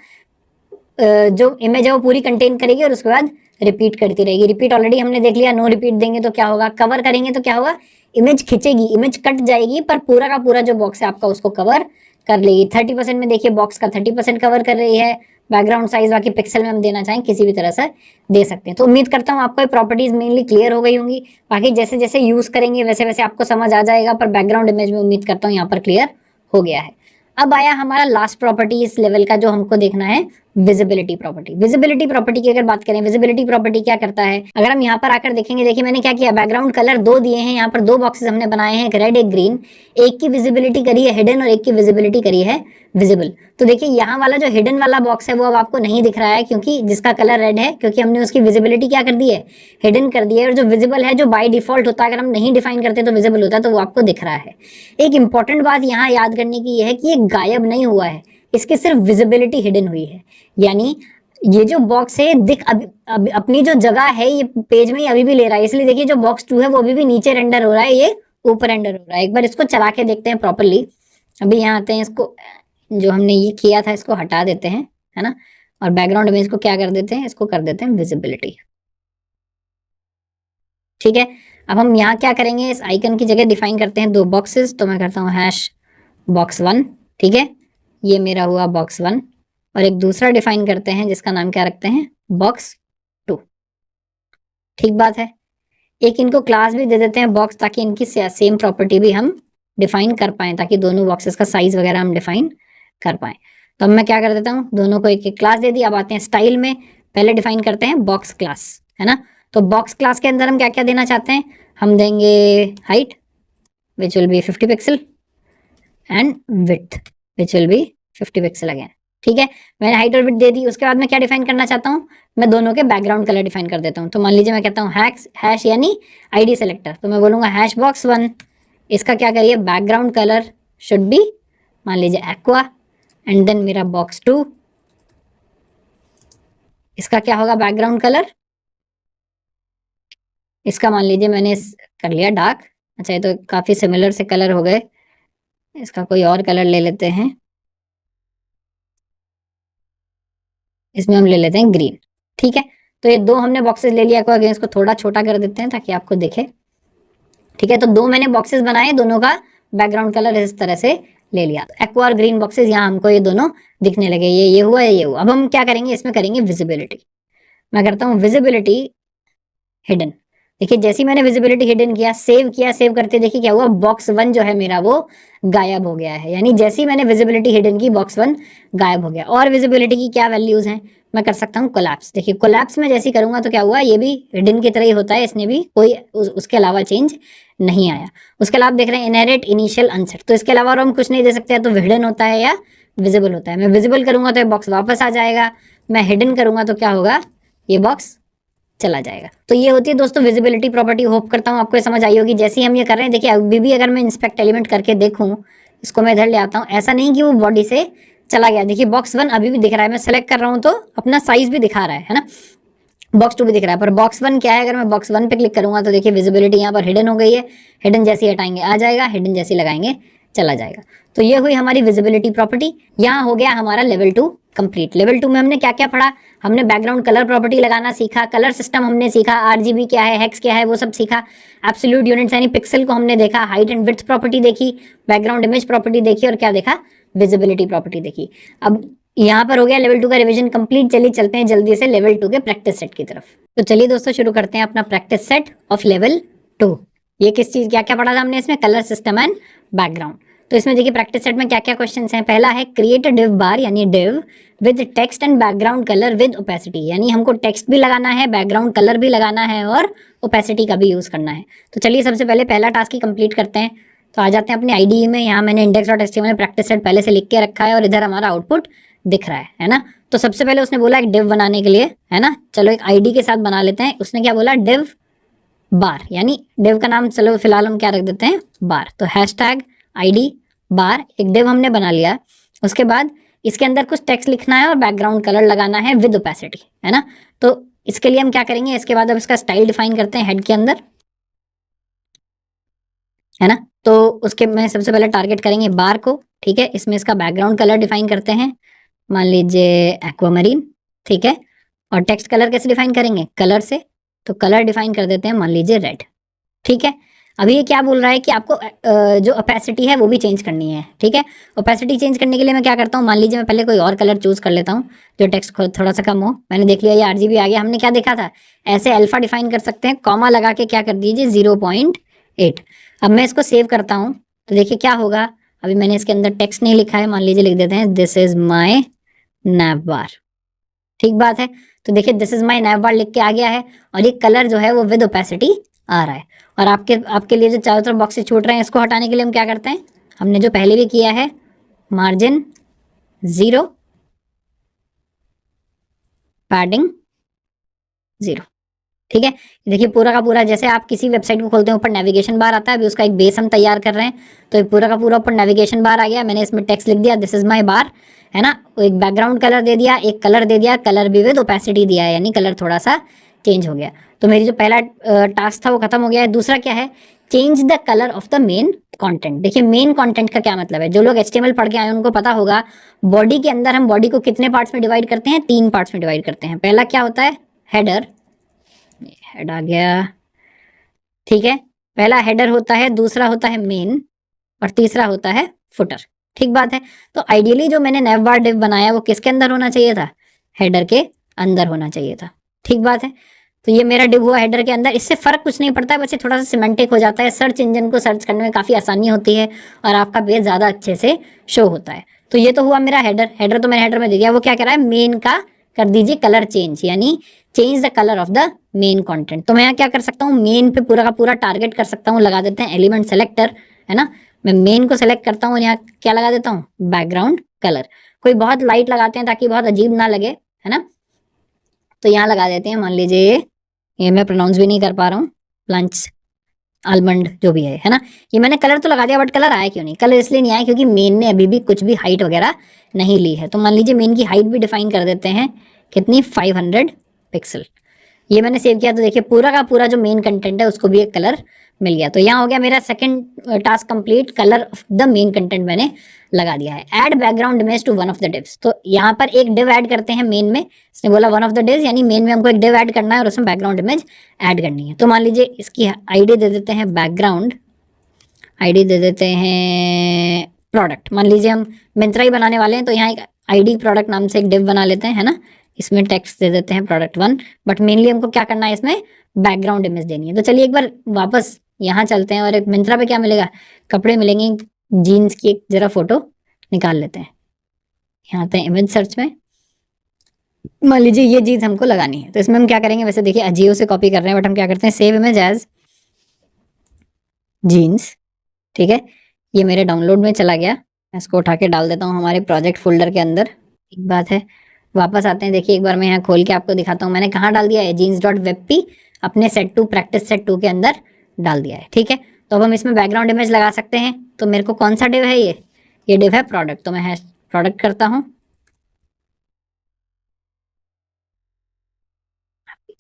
जो इमेज है वो पूरी कंटेन करेगी और उसके बाद रिपीट करती रहेगी। रिपीट ऑलरेडी हमने देख लिया। नो रिपीट देंगे तो क्या होगा, कवर करेंगे तो क्या होगा, इमेज खिंचेगी, इमेज कट जाएगी पर पूरा का पूरा जो बॉक्स है आपका उसको कवर कर लेगी। 30% में देखिए बॉक्स का 30% कवर कर रही है। बैकग्राउंड साइज बाकी पिक्सल में हम देना चाहें किसी भी तरह से दे सकते हैं। तो उम्मीद करता हूँ आपको ये प्रॉपर्टीज मेनली क्लियर हो गई होंगी। बाकी जैसे जैसे यूज करेंगे वैसे वैसे आपको समझ आ जाएगा, पर बैकग्राउंड इमेज में उम्मीद करता हूँ यहाँ पर क्लियर हो गया है। अब आया हमारा लास्ट प्रॉपर्टी इस लेवल का जो हमको देखना है, विजिबिलिटी प्रॉपर्टी। विजिबिलिटी प्रॉपर्टी की अगर बात करें, विजिबिलिटी प्रॉपर्टी क्या करता है, अगर हम यहाँ पर आकर देखेंगे, देखिए मैंने क्या किया, बैकग्राउंड कलर 2 दिए हैं, यहाँ पर 2 बॉक्सेस हमने बनाए हैं, एक रेड एक ग्रीन। एक की विजिबिलिटी करी है हिडन और एक की विजिबिलिटी करी है विजिबल। तो देखिए यहाँ वाला जो हिडन वाला बॉक्स है वो अब आपको नहीं दिख रहा है क्योंकि जिसका कलर रेड है, क्योंकि हमने उसकी विजिबिलिटी क्या कर दी है, हिडन कर दी है। और जो विजिबल है, जो बाय डिफॉल्ट होता है, अगर हम नहीं डिफाइन करते तो विजिबल होता है, तो वो आपको दिख रहा है। एक इंपॉर्टेंट बात यहाँ याद करने की यह है कि ये गायब नहीं हुआ है, इसकी सिर्फ विजिबिलिटी हिडन हुई है। यानी ये जो बॉक्स है दिख अभी अपनी जो जगह है ये पेज में ही अभी भी ले रहा है, इसलिए देखिए जो बॉक्स 2 है वो अभी भी नीचे रेंडर हो रहा है, ये ऊपर रेंडर हो रहा है। एक बार इसको चला के देखते हैं प्रॉपरली। अभी यहाँ आते हैं, इसको जो हमने ये किया था इसको हटा देते हैं, है ना, और बैकग्राउंड इमेज को क्या कर देते हैं, इसको कर देते हैं विजिबिलिटी। ठीक है, अब हम यहाँ क्या करेंगे, इस आइकन की जगह डिफाइन करते हैं 2 बॉक्सेस। तो मैं करता हूँ हैश बॉक्स 1, ठीक है, ये मेरा हुआ बॉक्स 1। और एक दूसरा डिफाइन करते हैं जिसका नाम क्या रखते हैं, बॉक्स 2। ठीक बात है। एक इनको क्लास भी दे देते हैं बॉक्स, ताकि इनकी सेम प्रॉपर्टी भी हम डिफाइन कर पाएं, ताकि दोनों बॉक्सेस का साइज वगैरह हम डिफाइन कर पाएं। तो अब मैं क्या कर देता हूँ, दोनों को एक एक क्लास दे दी। अब आते हैं स्टाइल में, पहले डिफाइन करते हैं बॉक्स क्लास, है ना। तो बॉक्स क्लास के अंदर हम क्या क्या देना चाहते हैं, हम देंगे height which will be 50 pixel and width which will be 50 pixel again. ठीक है, मैंने हाइट और विड्थ दे दी। उसके बाद मैं क्या डिफाइन करना चाहता हूँ, मैं दोनों के बैकग्राउंड कलर डिफाइन कर देता हूँ। तो मान लीजिए मैं कहता हूँ हैश यानी आईडी सेलेक्टर, तो मैं बोलूंगा हैश बॉक्स 1, इसका क्या करिए, बैकग्राउंड कलर शुड बी मान लीजिए एक्वा, एंड देन मेरा बॉक्स 2, इसका क्या होगा बैकग्राउंड कलर, इसका मान लीजिए मैंने कर लिया डार्क। अच्छा, ये तो काफी सिमिलर से कलर हो गए, इसका कोई और कलर ले लेते हैं, इसमें हम ले लेते हैं ग्रीन। ठीक है, तो ये 2 हमने बॉक्सेस ले लिया। अगेन इसको थोड़ा छोटा कर देते हैं ताकि आपको दिखे। ठीक है, तो 2 मैंने बॉक्सेस बनाए, दोनों का बैकग्राउंड कलर इस तरह से ले लिया। तो एक्वा और ग्रीन बॉक्सेस यहाँ हमको ये दोनों दिखने लगे, ये हुआ, ये हुआ। अब हम क्या करेंगे, इसमें करेंगे विजिबिलिटी। मैं करता हूँ विजिबिलिटी हिडन। देखिए जैसे ही मैंने विजिबिलिटी हिडन किया, सेव किया, सेव करते देखिए क्या हुआ, बॉक्स 1 जो है मेरा वो गायब हो गया है। यानी जैसे ही मैंने विजिबिलिटी हिडन की, बॉक्स 1 गायब हो गया। और विजिबिलिटी की क्या वैल्यूज हैं, मैं कर सकता हूँ कोलैप्स। देखिए कोलैप्स में जैसे ही करूंगा तो क्या हुआ, ये भी हिडन की तरह ही होता है, इसने भी कोई उसके अलावा चेंज नहीं आया। उसके अलावा देख रहे हैं इनहेरिट, इनिशियल, अनसेट, तो इसके अलावा और हम कुछ नहीं दे सकते, तो हिडन होता है या विजिबल होता है। मैं विजिबल करूंगा तो बॉक्स वापस आ जाएगा, मैं हिडन करूंगा तो क्या होगा, ये बॉक्स चला जाएगा। तो ये होती है दोस्तों विजिबिलिटी प्रॉपर्टी। होप करता हूँ आपको ये समझ आई होगी। जैसे ही हम ये कर रहे हैं, देखिए अभी भी अगर मैं इंस्पेक्ट एलिमेंट करके देखूँ, इसको मैं इधर ले आता हूँ, ऐसा नहीं कि वो बॉडी से चला गया। देखिए बॉक्स 1 अभी भी दिख रहा है, मैं सेलेक्ट कर रहा हूँ तो अपना साइज भी दिखा रहा है ना। बॉक्स 2 भी दिख रहा है, पर बॉक्स 1 क्या है, अगर मैं बॉक्स 1 पे क्लिक करूंगा तो देखिए विजिबिलिटी यहाँ पर हिडन हो गई है। हिडन जैसे ही हटाएंगे आ जाएगा, हिडन जैसे लगाएंगे चला जाएगा। तो ये हुई हमारी विजिबिलिटी प्रॉपर्टी। यहाँ हो गया हमारा लेवल 2 कंप्लीट। लेवल 2 में हमने क्या क्या पढ़ा, हमने बैकग्राउंड कलर प्रॉपर्टी लगाना सीखा, कलर सिस्टम हमने सीखा, आरजीबी क्या है, हेक्स क्या है, वो सब सीखा। एब्सोल्यूट यूनिट्स यानी पिक्सल को हमने देखा, हाइट एंड विड्थ प्रॉपर्टी देखी, बैकग्राउंड इमेज प्रॉपर्टी देखी, और क्या देखा, विजिबिलिटी प्रॉपर्टी देखी। अब यहाँ पर हो गया लेवल 2 का रिवीजन कंप्लीट। चलिए चलते हैं जल्दी से लेवल 2 के प्रैक्टिस सेट की तरफ। तो चलिए दोस्तों शुरू करते हैं अपना प्रैक्टिस सेट ऑफ लेवल 2। ये किस चीज क्या क्या पढ़ा था हमने इसमें, कलर सिस्टम एंड बैकग्राउंड। तो इसमें देखिए प्रैक्टिस सेट में क्या क्या क्वेश्चंस हैं। पहला है क्रिएट अ डिव बार यानी div with text and background colour with opacity, यानी हमको टेक्स्ट भी लगाना है, बैकग्राउंड कलर भी लगाना है और ओपेसिटी का भी यूज करना है। तो चलिए सबसे पहले पहला टास्क ही कंप्लीट करते हैं। तो आ जाते हैं अपनी आईडीई में। यहाँ मैंने index.html प्रैक्टिस सेट पहले से लिख के रखा है और इधर हमारा आउटपुट दिख रहा है ना। तो सबसे पहले उसने बोला एक डिव बनाने के लिए, है ना। चलो एक आईडी के साथ बना लेते हैं। उसने क्या बोला, डिव बार, यानी डिव का नाम चलो फिलहाल हम क्या रख देते हैं, बार। तो हैशटैग आईडी बार, एक डिव हमने बना लिया। उसके बाद इसके अंदर कुछ टेक्स्ट लिखना है और बैकग्राउंड कलर लगाना है विद ओपेसिटी, है ना। तो इसके लिए हम क्या करेंगे, इसके बाद अब इसका स्टाइल डिफाइन करते हैं हेड के अंदर, है ना। तो उसके में सबसे पहले टारगेट करेंगे बार को, ठीक है। इसमें इसका बैकग्राउंड कलर डिफाइन करते हैं, मान लीजिए एक्वामरीन, ठीक है। और टेक्स्ट कलर कैसे डिफाइन करेंगे, कलर से। तो कलर डिफाइन कर देते हैं मान लीजिए रेड, ठीक है। अभी ये क्या बोल रहा है कि आपको जो ओपेसिटी है वो भी चेंज करनी है, ठीक है। ओपेसिटी चेंज करने के लिए मैं क्या करता हूँ, मान लीजिए मैं पहले कोई और कलर चूज कर लेता हूँ जो टेक्स्ट थोड़ा सा कम हो। मैंने देख लिया ये आरजीबी आ गया। हमने क्या देखा था, ऐसे अल्फा डिफाइन कर सकते हैं, कॉमा लगा के क्या कर दीजिए 0.8। अब मैं इसको सेव करता हूँ तो देखिए क्या होगा। अभी मैंने इसके अंदर टेक्स्ट नहीं लिखा है, मान लीजिए लिख देते हैं दिस इज माई नैव बार, ठीक बात है। तो देखिए दिस इज माई नैव बार लिख के आ गया है और ये कलर जो है वो विद ओपेसिटी आ रहा है। और आपके लिए जो चारों तरफ बॉक्सेस छूट रहे हैं, इसको हटाने के लिए हम क्या करते हैं, हमने जो पहले भी किया है, मार्जिन 0, पैडिंग 0, ठीक है। देखिए पूरा का पूरा जैसे आप किसी वेबसाइट को खोलते हैं ऊपर नेविगेशन बार आता है, अभी उसका एक बेस हम तैयार कर रहे हैं। तो ये पूरा का पूरा ऊपर नेविगेशन बार आ गया। मैंने इसमें टेक्स्ट लिख दिया दिस इज माई बार, है ना। एक बैकग्राउंड कलर दे दिया, एक कलर दे दिया, कलर भी विद ओपेसिटी दिया है, यानी कलर थोड़ा सा चेंज हो गया। तो मेरी जो पहला टास्क था वो खत्म हो गया है। दूसरा क्या है, change the colour of the main content. देखिए मेन कंटेंट का क्या मतलब है, जो लोग HTML पढ़ के आए उनको पता होगा। बॉडी के अंदर हम बॉडी को कितने पार्ट्स में डिवाइड करते हैं, 3 पार्ट्स में डिवाइड करते हैं। पहला क्या होता है, हेडर, हेड आ गया, ठीक है। पहला हेडर होता है, दूसरा होता है मेन और तीसरा होता है फुटर, ठीक बात है। तो आइडियली जो मैंने नैव बार डिव बनाया वो किसके अंदर होना चाहिए था, हेडर के अंदर होना चाहिए था, ठीक बात है। तो ये मेरा डिव हुआ हेडर के अंदर। इससे फर्क कुछ नहीं पड़ता है, बस ये थोड़ा सा सिमेंटिक हो जाता है, सर्च इंजन को सर्च करने में काफी आसानी होती है और आपका पेज ज्यादा अच्छे से शो होता है। तो ये तो हुआ मेरा हेडर। हेडर तो मैंने हेडर में दे दिया। वो क्या कह रहा है, मेन का कर दीजिए कलर चेंज, यानी change the colour of the main content. तो मैं यहाँ क्या कर सकता हूँ, मेन पे पूरा का पूरा टारगेट कर सकता हूँ, लगा देते हैं एलिमेंट सेलेक्टर, है ना। मैं मेन को सेलेक्ट करता हूँ, यहाँ क्या लगा देता हूँ, बैकग्राउंड कलर। कोई बहुत लाइट लगाते हैं ताकि बहुत अजीब ना लगे, है ना। तो यहाँ लगा देते हैं, मान लीजिए ये मैं प्रोनाउंस भी नहीं कर पा रहा हूँ, लंच आलमंड जो भी है ना। ये मैंने कलर तो लगा दिया, बट कलर आया क्यों नहीं, कलर इसलिए नहीं आया क्योंकि मेन ने अभी भी कुछ भी हाइट वगैरह नहीं ली है। तो मान लीजिए मेन की हाइट भी डिफाइन कर देते हैं, कितनी, 500 पिक्सल। ये मैंने सेव किया तो देखिए पूरा का पूरा जो मेन कंटेंट है उसको भी एक कलर मिल गया। तो यहाँ हो गया मेरा second task complete, colour of the main content मैंने लगा दिया है। Add background image to one of the divs. तो यहाँ पर एक डिव ऐड करते हैं मेन में, इसने बोला वन ऑफ द डिव्स, यानी मेन में हमको एक डिव ऐड करना है और उसमें बैकग्राउंड इमेज ऐड करनी है। तो मान लीजिए इसकी आईडी दे देते हैं बैकग्राउंड, आईडी दे देते हैं प्रोडक्ट। मान लीजिए हम मिंत्रा ही बनाने वाले हैं तो यहाँ एक आईडी प्रोडक्ट नाम से एक डिव बना लेते हैं, है ना। इसमें टेक्स्ट दे देते हैं प्रोडक्ट 1, बट मेनली हमको क्या करना है, इसमें बैकग्राउंड इमेज देनी है। तो चलिए एक बार वापस यहाँ चलते हैं और एक मिंत्रा पे क्या मिलेगा, कपड़े मिलेंगे, जीन्स की एक जरा फोटो निकाल लेते हैं। यहाँ आते हैं इमेज सर्च में, मान लीजिए ये चीज हमको लगानी है। तो इसमें हम क्या करेंगे, वैसे देखिए अजियो से कॉपी कर रहे हैं, बट हम क्या करते हैं, सेव इमेज एज जीन्स, ठीक है। ये मेरे डाउनलोड में चला गया, मैं इसको उठा के डाल देता हूँ हमारे प्रोजेक्ट फोल्डर के अंदर। एक बात है, वापस आते हैं, देखिए एक बार मैं यहाँ खोल के आपको दिखाता हूँ मैंने कहाँ डाल दिया है, जीन्स डॉट वेब पी अपने सेट 2 प्रैक्टिस सेट 2 के अंदर डाल दिया है। ठीक है, तो अब हम इसमें बैकग्राउंड इमेज लगा सकते हैं। तो मेरे को कौन सा डिव है, ये डिव है प्रोडक्ट। तो मैं हैश प्रोडक्ट करता हूँ,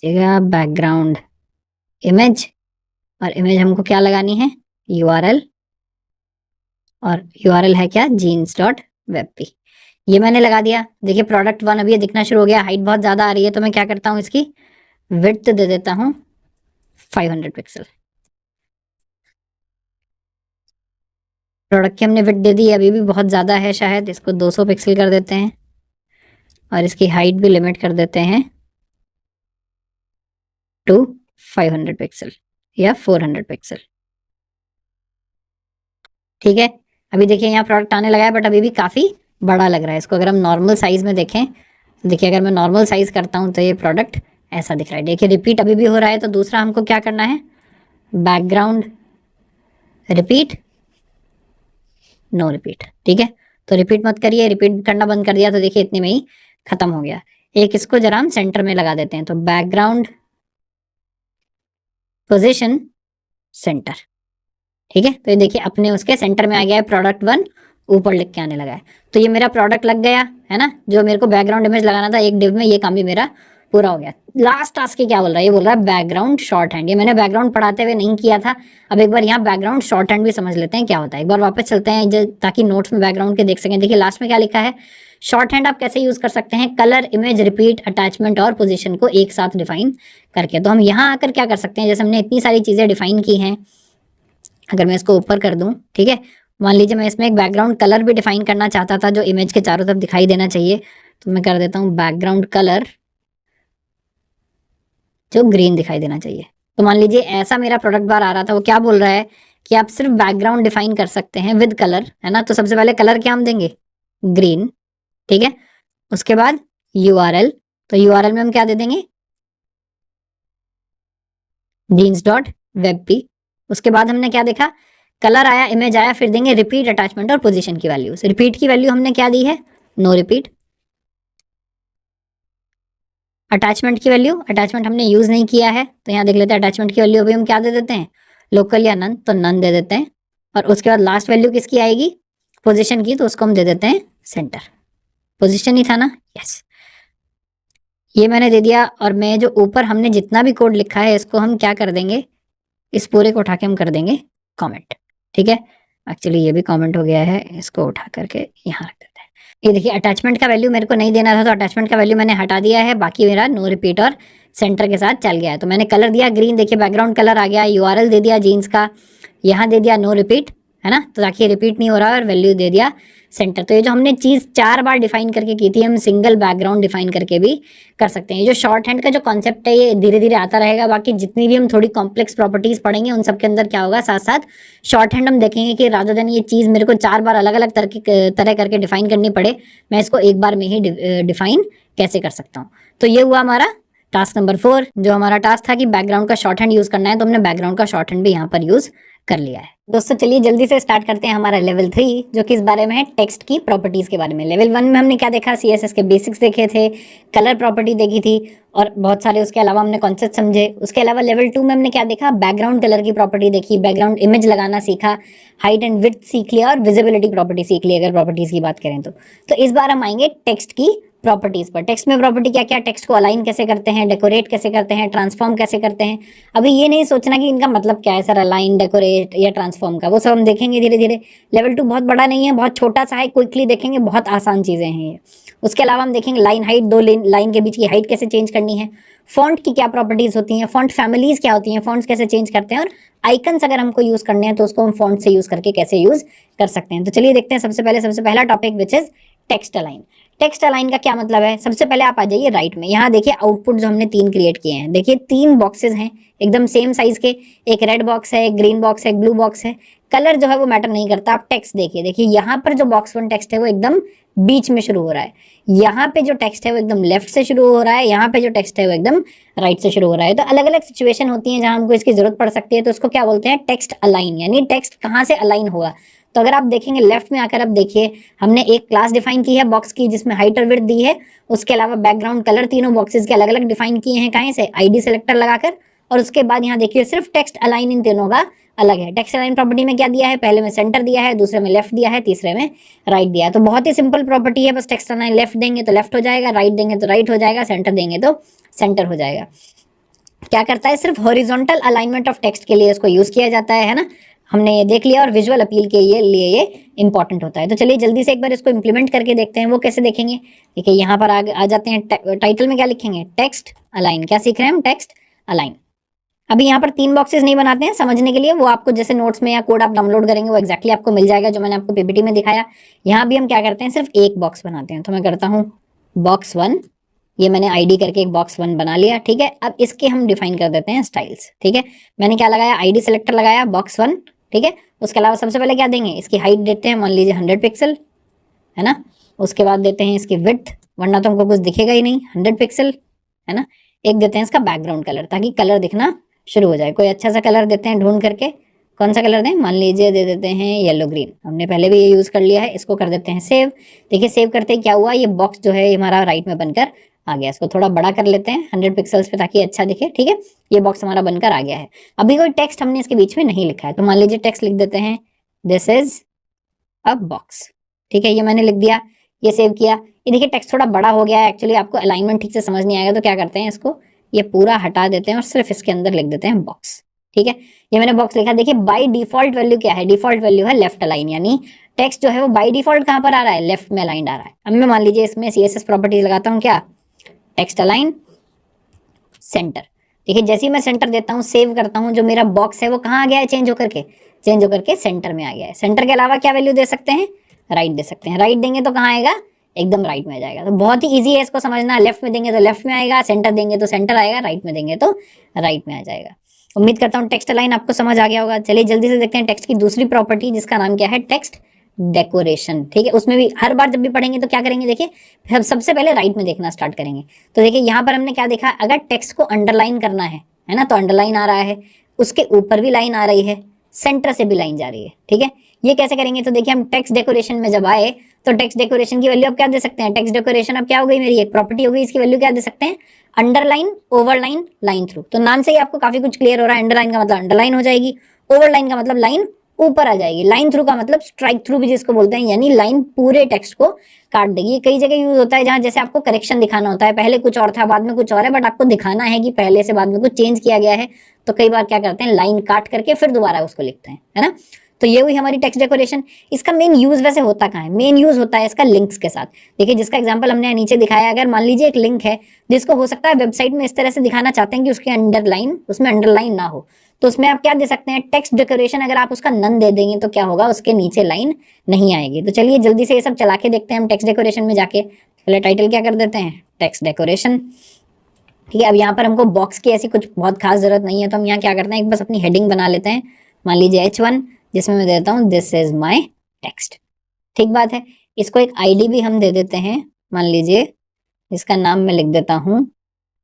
बैकग्राउंड इमेज, और इमेज हमको क्या लगानी है, यूआरएल, और यूआरएल है क्या, जीन्स डॉट वेब पी। ये मैंने लगा दिया। देखिए प्रोडक्ट 1 अभी ये दिखना शुरू हो गया, हाइट बहुत ज्यादा आ रही है, तो मैं क्या करता हूँ, इसकी विड्थ दे देता हूँ 500 पिक्सल। प्रोडक्ट की हमने विड्थ दे दी, अभी भी बहुत ज्यादा है शायद, इसको 200 पिक्सल कर देते हैं, और इसकी हाइट भी लिमिट कर देते हैं टू 500 पिक्सल या 400 पिक्सल। ठीक है, अभी देखिए यहाँ प्रोडक्ट आने लगा है, बट अभी भी काफी बड़ा लग रहा है। इसको अगर हम नॉर्मल साइज में देखें, तो देखिए अगर मैं नॉर्मल साइज करता हूँ तो ये प्रोडक्ट ऐसा दिख रहा है। देखिए रिपीट अभी भी हो रहा है, तो दूसरा हमको क्या करना है, बैकग्राउंड रिपीट, नो रिपीट। ठीक है, तो रिपीट मत करिए, रिपीट करना बंद कर दिया तो देखिए इतने में ही खत्म हो गया। एक इसको जरा हम सेंटर में लगा देते हैं, तो बैकग्राउंड पोजीशन सेंटर। ठीक है, तो ये देखिए अपने उसके सेंटर में आ गया है, प्रोडक्ट 1 ऊपर लिख के आने लगा है। तो ये मेरा प्रोडक्ट लग गया है ना, जो मेरे को बैकग्राउंड इमेज लगाना था एक डिव में, ये काम भी मेरा पूरा हो गया। लास्ट टास्क क्या बोल रहा है, ये बोल रहा है बैकग्राउंड शॉर्ट हैंड। ये मैंने बैकग्राउंड पढ़ाते हुए नहीं किया था, अब एक बार यहाँ बैकग्राउंड शॉर्ट हैंड भी समझ लेते हैं क्या होता है। एक बार वापस चलते हैं ताकि नोट्स में बैकग्राउंड के देख सकें। देखिए लास्ट में क्या लिखा है, शॉर्ट हैंड आप कैसे यूज कर सकते हैं, कलर, इमेज, रिपीट, अटैचमेंट और पोजीशन को एक साथ डिफाइन करके। तो हम यहाँ आकर क्या कर सकते हैं, जैसे हमने इतनी सारी चीजें डिफाइन की हैं, अगर मैं इसको ऊपर कर दूं, ठीक है, मान लीजिए मैं इसमें एक बैकग्राउंड कलर भी डिफाइन करना चाहता था जो इमेज के चारों तरफ दिखाई देना चाहिए, तो मैं कर देता हूं बैकग्राउंड कलर जो ग्रीन दिखाई देना चाहिए। तो मान लीजिए ऐसा मेरा प्रोडक्ट बार आ रहा था, वो क्या बोल रहा है कि आप सिर्फ बैकग्राउंड डिफाइन कर सकते हैं विद कलर, है ना। तो सबसे पहले कलर क्या हम देंगे, ग्रीन। ठीक है, उसके बाद यूआरएल, तो यूआरएल में हम क्या दे देंगे, जीन्स डॉट वेब पी। उसके बाद हमने क्या देखा, कलर आया, इमेज आया, फिर देंगे रिपीट, अटैचमेंट और पोजीशन की वैल्यूज। रिपीट की वैल्यू हमने क्या दी है, नो रिपीट। अटैचमेंट की वैल्यू, अटैचमेंट हमने यूज नहीं किया है, तो यहाँ देख लेते हैं अटैचमेंट की वैल्यू अभी हम क्या दे देते हैं, लोकल या नन, तो नन दे देते हैं। और उसके बाद लास्ट वैल्यू किसकी आएगी, पोजीशन की, तो उसको हम दे देते हैं सेंटर। पोजीशन ही था ना, यस, ये मैंने दे दिया। और मैं जो ऊपर हमने जितना भी कोड लिखा है इसको हम क्या कर देंगे, इस पूरे को उठा के हम कर देंगे कमेंट। ठीक है, एक्चुअली ये भी कमेंट हो गया है, इसको उठा करके यहाँ रख देते हैं। ये देखिए अटैचमेंट का वैल्यू मेरे को नहीं देना था, तो अटैचमेंट का वैल्यू मैंने हटा दिया है, बाकी मेरा नो रिपीट और सेंटर के साथ चल गया है। तो मैंने कलर दिया ग्रीन, देखिए बैकग्राउंड कलर आ गया, यूआरएल दे दिया जीन्स का, यहाँ दे दिया नो रिपीट, है ना, तो ताकि रिपीट नहीं हो रहा है, और वैल्यू दे दिया सेंटर। तो ये जो हमने चीज 4 बार डिफाइन करके की थी, हम सिंगल बैकग्राउंड डिफाइन करके भी कर सकते हैं। ये जो शॉर्ट हैंड का जो कॉन्सेप्ट है ये धीरे धीरे आता रहेगा, बाकी जितनी भी हम थोड़ी कॉम्प्लेक्स प्रॉपर्टीज पढ़ेंगे उन सब के अंदर क्या होगा, साथ साथ शॉर्ट हैंड हम देखेंगे कि रादर देन ये चीज मेरे को 4 बार अलग अलग तरह करके डिफाइन करनी पड़े, मैं इसको एक बार में ही डिफाइन कैसे कर सकता हूँ। तो ये हुआ हमारा टास्क नंबर 4। जो हमारा टास्क था कि बैकग्राउंड का शॉर्ट हैंड यूज करना है, तो हमने बैकग्राउंड का शॉर्ट हैंड भी यहाँ पर यूज कर लिया है। दोस्तों चलिए जल्दी से स्टार्ट करते हैं हमारा लेवल 3, जो कि इस बारे में है टेक्स्ट की प्रॉपर्टीज के बारे में। लेवल 1 में हमने क्या देखा, सीएसएस के बेसिक्स देखे थे, कलर प्रॉपर्टी देखी थी, और बहुत सारे उसके अलावा हमने कॉन्सेप्ट समझे। उसके अलावा लेवल 2 में हमने क्या देखा, बैकग्राउंड कलर की प्रॉपर्टी देखी, बैकग्राउंड इमेज लगाना सीखा, हाइट एंड विड्थ सीख लिया, और विजिबिलिटी प्रॉपर्टी सीख ली, अगर प्रॉपर्टीज की बात करें तो इस बार हम आएंगे टेक्स्ट की प्रॉपर्टीज पर। टेक्स्ट में प्रॉपर्टी क्या क्या, टेक्स्ट को अलाइन कैसे करते हैं, डेकोरेट कैसे करते हैं, ट्रांसफॉर्म कैसे करते हैं। अभी ये नहीं सोचना कि इनका मतलब क्या है सर, अलाइन, डेकोरेट या ट्रांसफॉर्म का, वो सब हम देखेंगे धीरे धीरे। लेवल 2 बहुत बड़ा नहीं है, बहुत छोटा सा है, क्विकली देखेंगे, बहुत आसान चीजें हैं ये। उसके अलावा हम देखेंगे लाइन हाइट, दो लाइन के बीच की हाइट कैसे चेंज करनी है, फॉन्ट की क्या प्रॉपर्टीज होती हैं, फॉन्ट फैमिलीज क्या होती हैं, फॉन्ट्स कैसे चेंज करते हैं, और आइकन्स अगर हमको यूज करने हैं तो उसको हम फॉन्ट से यूज करके कैसे यूज कर सकते हैं। तो चलिए देखते हैं सबसे पहला topic which is text align. Text align का क्या मतलब है, सबसे पहले आप आ जाइए राइट में। यहाँ देखिए आउटपुट जो हमने 3 क्रिएट किए हैं, देखिए 3 बॉक्सेस हैं एकदम सेम साइज के, एक रेड बॉक्स है, एक ग्रीन बॉक्स है, एक ब्लू बॉक्स है। कलर जो है वो मैटर नहीं करता, आप टेक्स्ट देखिए यहाँ पर जो बॉक्स 1 टेक्स्ट है वो एकदम बीच में शुरू हो रहा है, यहाँ पे जो टेक्स्ट है वो एकदम लेफ्ट से शुरू हो रहा है, यहाँ पे जो टेक्स्ट है वो एकदम राइट से शुरू हो रहा है। तो अलग अलग सिचुएशन होती है जहां हमको इसकी जरूरत पड़ सकती है, तो उसको क्या बोलते हैं, टेक्स्ट अलाइन, यानी टेक्स्ट कहाँ से अलाइन होगा। तो अगर आप देखेंगे लेफ्ट में आकर, अब देखिए हमने एक क्लास डिफाइन की है बॉक्स की जिसमें हाइट और विड्थ दी है, उसके अलावा बैकग्राउंड कलर तीनों बॉक्सेस के अलग अलग डिफाइन किए हैं, कहाँ से आईडी सेलेक्टर लगाकर, और उसके बाद यहाँ देखिए सिर्फ टेक्स्ट अलाइन इन तीनों का अलग है। टेक्स्ट अलाइन प्रॉपर्टी में क्या दिया है, पहले में सेंटर दिया है, दूसरे में लेफ्ट दिया है, तीसरे में राइट दिया है। तो बहुत ही सिंपल प्रॉपर्टी है, बस टेक्स्ट अलाइन लेफ्ट देंगे तो लेफ्ट हो जाएगा, राइट देंगे तो राइट हो जाएगा, सेंटर देंगे तो सेंटर हो जाएगा। क्या करता है, सिर्फ हॉरिजॉन्टल अलाइनमेंट ऑफ टेक्स्ट के लिए इसको यूज किया जाता है ना, हमने ये देख लिया, और विजुअल अपील के लिए ये इंपॉर्टेंट होता है। तो चलिए जल्दी से एक बार इसको इंप्लीमेंट करके देखते हैं, वो कैसे देखेंगे। देखिए यहाँ पर आ जाते हैं, टाइटल में क्या लिखेंगे, टेक्स्ट अलाइन। क्या सीख रहे हैं हम, टेक्स्ट अलाइन। अभी यहाँ पर 3 बॉक्सेस नहीं बनाते हैं समझने के लिए, वो आपको जैसे नोट्स में या कोड आप डाउनलोड करेंगे वो एक्जैक्टली आपको मिल जाएगा जो मैंने आपको पीपीटी में दिखाया। यहाँ भी हम क्या करते हैं, सिर्फ एक बॉक्स बनाते हैं। तो मैं करता हूँ बॉक्स 1, ये मैंने आईडी करके एक बॉक्स 1 बना लिया, ठीक है। अब इसके हम डिफाइन कर देते हैं स्टाइल्स, ठीक है। मैंने क्या लगाया, आईडी सेलेक्टर लगाया बॉक्स 1, ठीक है। उसके अलावा सबसे पहले क्या देंगे, इसकी हाइट देते हैं मान लीजिए 100 पिक्सल, है ना। उसके बाद देते हैं इसकी विड्थ, वरना तो हमको कुछ दिखेगा ही नहीं, 100 पिक्सल, है ना। एक देते हैं इसका बैकग्राउंड कलर, ताकि कलर दिखना शुरू हो जाए। कोई अच्छा सा कलर देते हैं ढूंढ करके, कौन सा कलर दें, मान लीजिए दे देते हैं येलो ग्रीन, हमने पहले भी ये यूज कर लिया है। इसको कर देते हैं सेव। देखिए सेव करते ही क्या हुआ, ये बॉक्स जो है हमारा राइट में बनकर आ गया। इसको थोड़ा बड़ा कर लेते हैं 100 पिक्सल्स पे ताकि अच्छा दिखे, ठीक है। ये बॉक्स हमारा बनकर आ गया है। अभी कोई टेक्स्ट हमने इसके बीच में नहीं लिखा है, तो मान लीजिए टेक्स्ट लिख देते हैं दिस इज अ बॉक्स, ठीक है। ये मैंने लिख दिया, ये सेव किया। ये देखिए टेक्स्ट थोड़ा बड़ा हो गया है, एक्चुअली आपको अलाइनमेंट ठीक से समझ नहीं आएगा, तो क्या करते हैं इसको ये पूरा हटा देते हैं और सिर्फ इसके अंदर लिख देते हैं बॉक्स, ठीक है। ये मैंने बॉक्स लिखा। देखिए बाय डिफॉल्ट वैल्यू क्या है, डिफॉल्ट वैल्यू है लेफ्ट अलाइन, यानी टेक्स्ट जो है वो बाय डिफॉल्ट कहां पर आ रहा है, लेफ्ट में अलाइंड आ रहा है। अब मैं मान लीजिए इसमें सीएसएस प्रॉपर्टीज लगाता हूं, क्या, टेक्स्ट अलाइन सेंटर। देखिए जैसे ही मैं सेंटर देता हूं, सेव करता हूं, जो मेरा बॉक्स है वो कहां आ गया है, चेंज होकर के सेंटर में आ गया है। सेंटर के अलावा क्या वैल्यू दे सकते हैं, राइट दे सकते हैं। राइट देंगे तो कहां आएगा, एकदम राइट में आ जाएगा। तो बहुत ही इजी है इसको समझना, लेफ्ट में देंगे तो लेफ्ट में आएगा, सेंटर देंगे तो सेंटर आएगा, राइट में देंगे तो राइट में आ जाएगा। उम्मीद करता हूँ टेक्स्ट अलाइन आपको समझ आ गया होगा। चलिए जल्दी से देखते हैं टेक्स्ट की दूसरी प्रॉपर्टी, जिसका नाम क्या है, टेक्स्ट डेकोरेशन, ठीक है। उसमें भी हर बार जब भी पढ़ेंगे तो क्या करेंगे, देखिए सबसे पहले राइट में देखना स्टार्ट करेंगे। तो देखिए यहाँ पर हमने क्या देखा, अगर टेक्स्ट को अंडरलाइन करना है ना, तो अंडरलाइन आ रहा है, उसके ऊपर भी लाइन आ रही है, सेंटर से भी लाइन जा रही है, ठीक है। ये कैसे करेंगे, तो देखिए हम टेक्स्ट डेकोरेशन में जब आए तो टेक्स्ट डेकोरेशन की वैल्यू अब क्या दे सकते हैं, टेक्स्ट डेकोरेशन अब क्या हो गई, मेरी एक प्रॉपर्टी हो गई, इसकी वैल्यू क्या दे सकते हैं, अंडरलाइन, ओवरलाइन, लाइन थ्रू। तो नाम से ही आपको काफी कुछ क्लियर हो रहा है। अंडरलाइन का मतलब अंडरलाइन हो जाएगी, ओवरलाइन का मतलब लाइन ऊपर आ जाएगी, लाइन थ्रू का मतलब स्ट्राइक थ्रू भी जिसको बोलते हैं, यानी लाइन पूरे टेक्स्ट को काट देगी। कई जगह यूज होता है जहां जैसे आपको करेक्शन दिखाना होता है, पहले कुछ और था बाद में कुछ और है, बट आपको दिखाना है कि पहले से बाद में कुछ चेंज किया गया है, तो कई बार क्या करते हैं, लाइन काट करके फिर दोबारा उसको लिखते हैं, है ना। तो ये हुई हमारी टेक्स्ट डेकोरेशन। इसका मेन यूज वैसे होता कहाँ है, मेन यूज होता है इसका लिंक्स के साथ। देखिए जिसका एग्जांपल हमने नीचे दिखाया, अगर मान लीजिए एक लिंक है जिसको हो सकता है वेबसाइट में इस तरह से दिखाना चाहते हैं कि उसके अंडरलाइन, उसमें अंडरलाइन ना हो, तो उसमें आप क्या दे सकते हैं, टेक्स्ट डेकोरेशन। अगर आप उसका नन दे देंगे तो क्या होगा, उसके नीचे लाइन नहीं आएगी। तो चलिए जल्दी से ये सब चला के देखते हैं हम टेक्स्ट डेकोरेशन में जाके। पहले टाइटल क्या कर देते हैं, टेक्स्ट डेकोरेशन, ठीक है। अब यहाँ पर हमको बॉक्स की ऐसी कुछ बहुत खास जरूरत नहीं है, तो हम यहाँ क्या करते हैं, एक बस अपनी हेडिंग बना लेते हैं, मान लीजिए H1, जिसमें मैं देता हूँ दिस इज माई टेक्स्ट, ठीक बात है। इसको एक आईडी भी हम दे देते हैं, मान लीजिए इसका नाम मैं लिख देता हूँ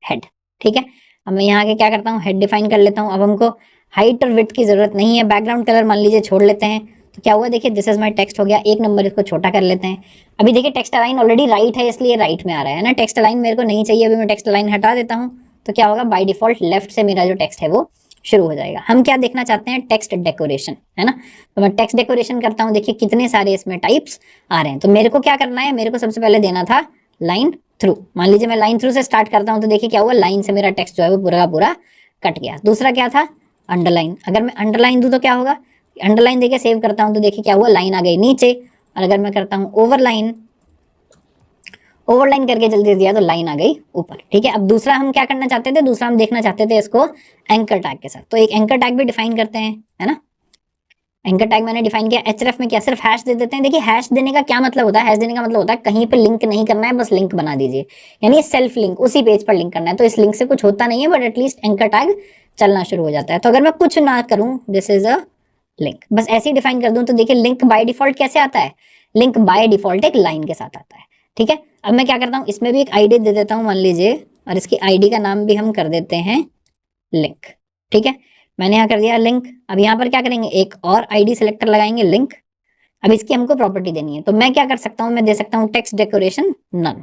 हेड, ठीक है। अब मैं यहाँ के क्या करता हूँ, हेड डिफाइन कर लेता हूँ। अब हमको हाइट और विड्थ की जरूरत नहीं है, बैकग्राउंड कलर मान लीजिए छोड़ लेते हैं। तो क्या हुआ, देखिए दिस इज माई टेक्स्ट हो गया, एक नंबर इसको छोटा कर लेते हैं। अभी देखिए टेक्स्ट अलाइन ऑलरेडी राइट है, इसलिए राइट में आ रहा है ना, टेक्स्ट अलाइन मेरे को नहीं चाहिए, अभी मैं टेक्स्ट अलाइन हटा देता हूँ। तो क्या होगा, बाय डिफॉल्ट लेफ्ट से मेरा जो टेक्स्ट है वो शुरू हो जाएगा। हम क्या देखना चाहते हैं, टेक्स्ट डेकोरेशन, है ना। तो मैं टेक्स्ट डेकोरेशन करता हूँ, देखिए कितने सारे इसमें टाइप्स आ रहे हैं। तो मेरे को क्या करना है, मेरे को सबसे पहले देना था लाइन थ्रू। मान लीजिए मैं लाइन थ्रू से स्टार्ट करता हूँ, तो देखिए क्या हुआ, लाइन से मेरा टेक्स्ट जो है वो पूरा का पूरा कट गया। दूसरा क्या था, अंडरलाइन। अगर मैं अंडरलाइन दूं तो क्या होगा, अंडरलाइन देके सेव करता हूं, तो देखिए क्या हुआ, लाइन आ गई नीचे। और अगर मैं करता हूं ओवरलाइन, ओवरलाइन करके जल्दी दिया तो लाइन आ गई ऊपर, ठीक है। अब दूसरा हम क्या करना चाहते थे, दूसरा हम देखना चाहते थे इसको एंकर टैग के साथ। तो एक एंकर टैग भी डिफाइन करते हैं, है ना। एंकर टैग मैंने डिफाइन किया, एचरेफ में क्या, सिर्फ हैश दे देते हैं। देखिए हैश देने का क्या मतलब होता है, हैश देने का मतलब होता है कहीं पे लिंक नहीं करना है, बस लिंक बना दीजिए, यानी सेल्फ लिंक, उसी पेज पर लिंक करना है। तो इस लिंक से कुछ होता नहीं है, बट एटलीस्ट एंकर टैग चलना शुरू हो जाता है। तो अगर मैं कुछ ना करूं, दिस इज अ लिंक, बस ऐसे ही डिफाइन कर दूं, तो देखिए लिंक बाय डिफॉल्ट कैसे आता है, लिंक बाय डिफॉल्ट एक लाइन के साथ आता है, ठीक है। अब मैं क्या करता हूँ, इसमें भी एक आईडी दे देता हूँ मान लीजिए, और इसकी आईडी का नाम भी हम कर देते हैं लिंक, ठीक है। मैंने यहाँ कर दिया लिंक। अब यहाँ पर क्या करेंगे, एक और आईडी सेलेक्टर लगाएंगे लिंक, अब इसकी हमको प्रॉपर्टी देनी है, तो मैं क्या कर सकता हूँ, मैं दे सकता हूँ टेक्स्ट डेकोरेशन नन।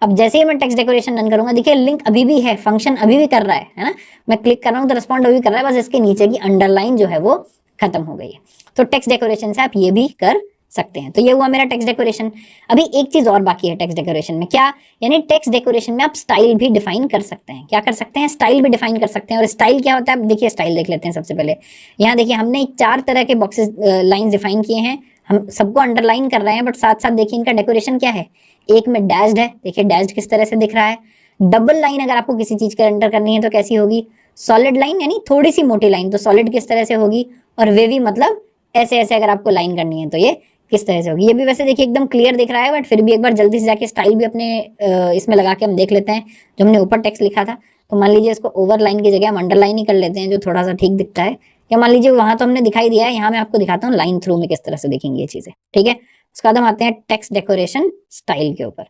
अब जैसे ही मैं टेक्स्ट डेकोरेशन नन करूंगा, देखिए लिंक अभी भी है, फंक्शन अभी भी कर रहा है ना, मैं क्लिक कर रहा हूँ तो रिस्पॉन्ड अभी कर रहा है, बस इसके नीचे की अंडरलाइन जो है वो खत्म हो गई है। तो टेक्स्ट डेकोरेशन से आप ये भी कर सकते हैं। तो ये हुआ मेरा टेक्स्ट डेकोरेशन। अभी एक चीज और बाकी है टेक्स्ट डेकोरेशन में, क्या, यानी टेक्स्ट डेकोरेशन में आप स्टाइल भी डिफाइन कर सकते हैं। क्या कर सकते हैं, स्टाइल भी डिफाइन कर सकते हैं। और स्टाइल क्या होता है, अब देखिए स्टाइल देख लेते हैं सबसे पहले। यहाँ देखिए हमने 4 तरह के बॉक्सेस लाइन डिफाइन किए हैं, हम सबको अंडरलाइन कर रहे हैं, बट साथ साथ देखिए इनका डेकोरेशन क्या है। एक में डैश्ड है, देखिए डैश्ड किस तरह से दिख रहा है। डबल लाइन अगर आपको किसी चीज के अंडर करनी है तो कैसी होगी, सॉलिड लाइन यानी थोड़ी सी मोटी लाइन, तो सॉलिड किस तरह से होगी। और वेवी मतलब ऐसे ऐसे अगर आपको लाइन करनी है तो ये किस तरह से होगी। ये भी वैसे देखिए एकदम क्लियर दिख रहा है, बट फिर भी एक बार जल्दी से जाके स्टाइल भी अपने इसमें लगा के हम देख लेते हैं। जो हमने ऊपर टेक्स्ट लिखा था, तो मान लीजिए इसको ओवर लाइन की जगह हम अंडरलाइन ही कर लेते हैं, जो थोड़ा सा ठीक दिखता है। या मान लीजिए वहां तो हमने दिखाई दिया है, यहाँ मैं आपको दिखाता हूँ लाइन थ्रू में किस तरह से दिखेंगी ये चीजें, ठीक है। उसके बाद हम आते हैं टेक्स्ट डेकोरेशन स्टाइल के ऊपर।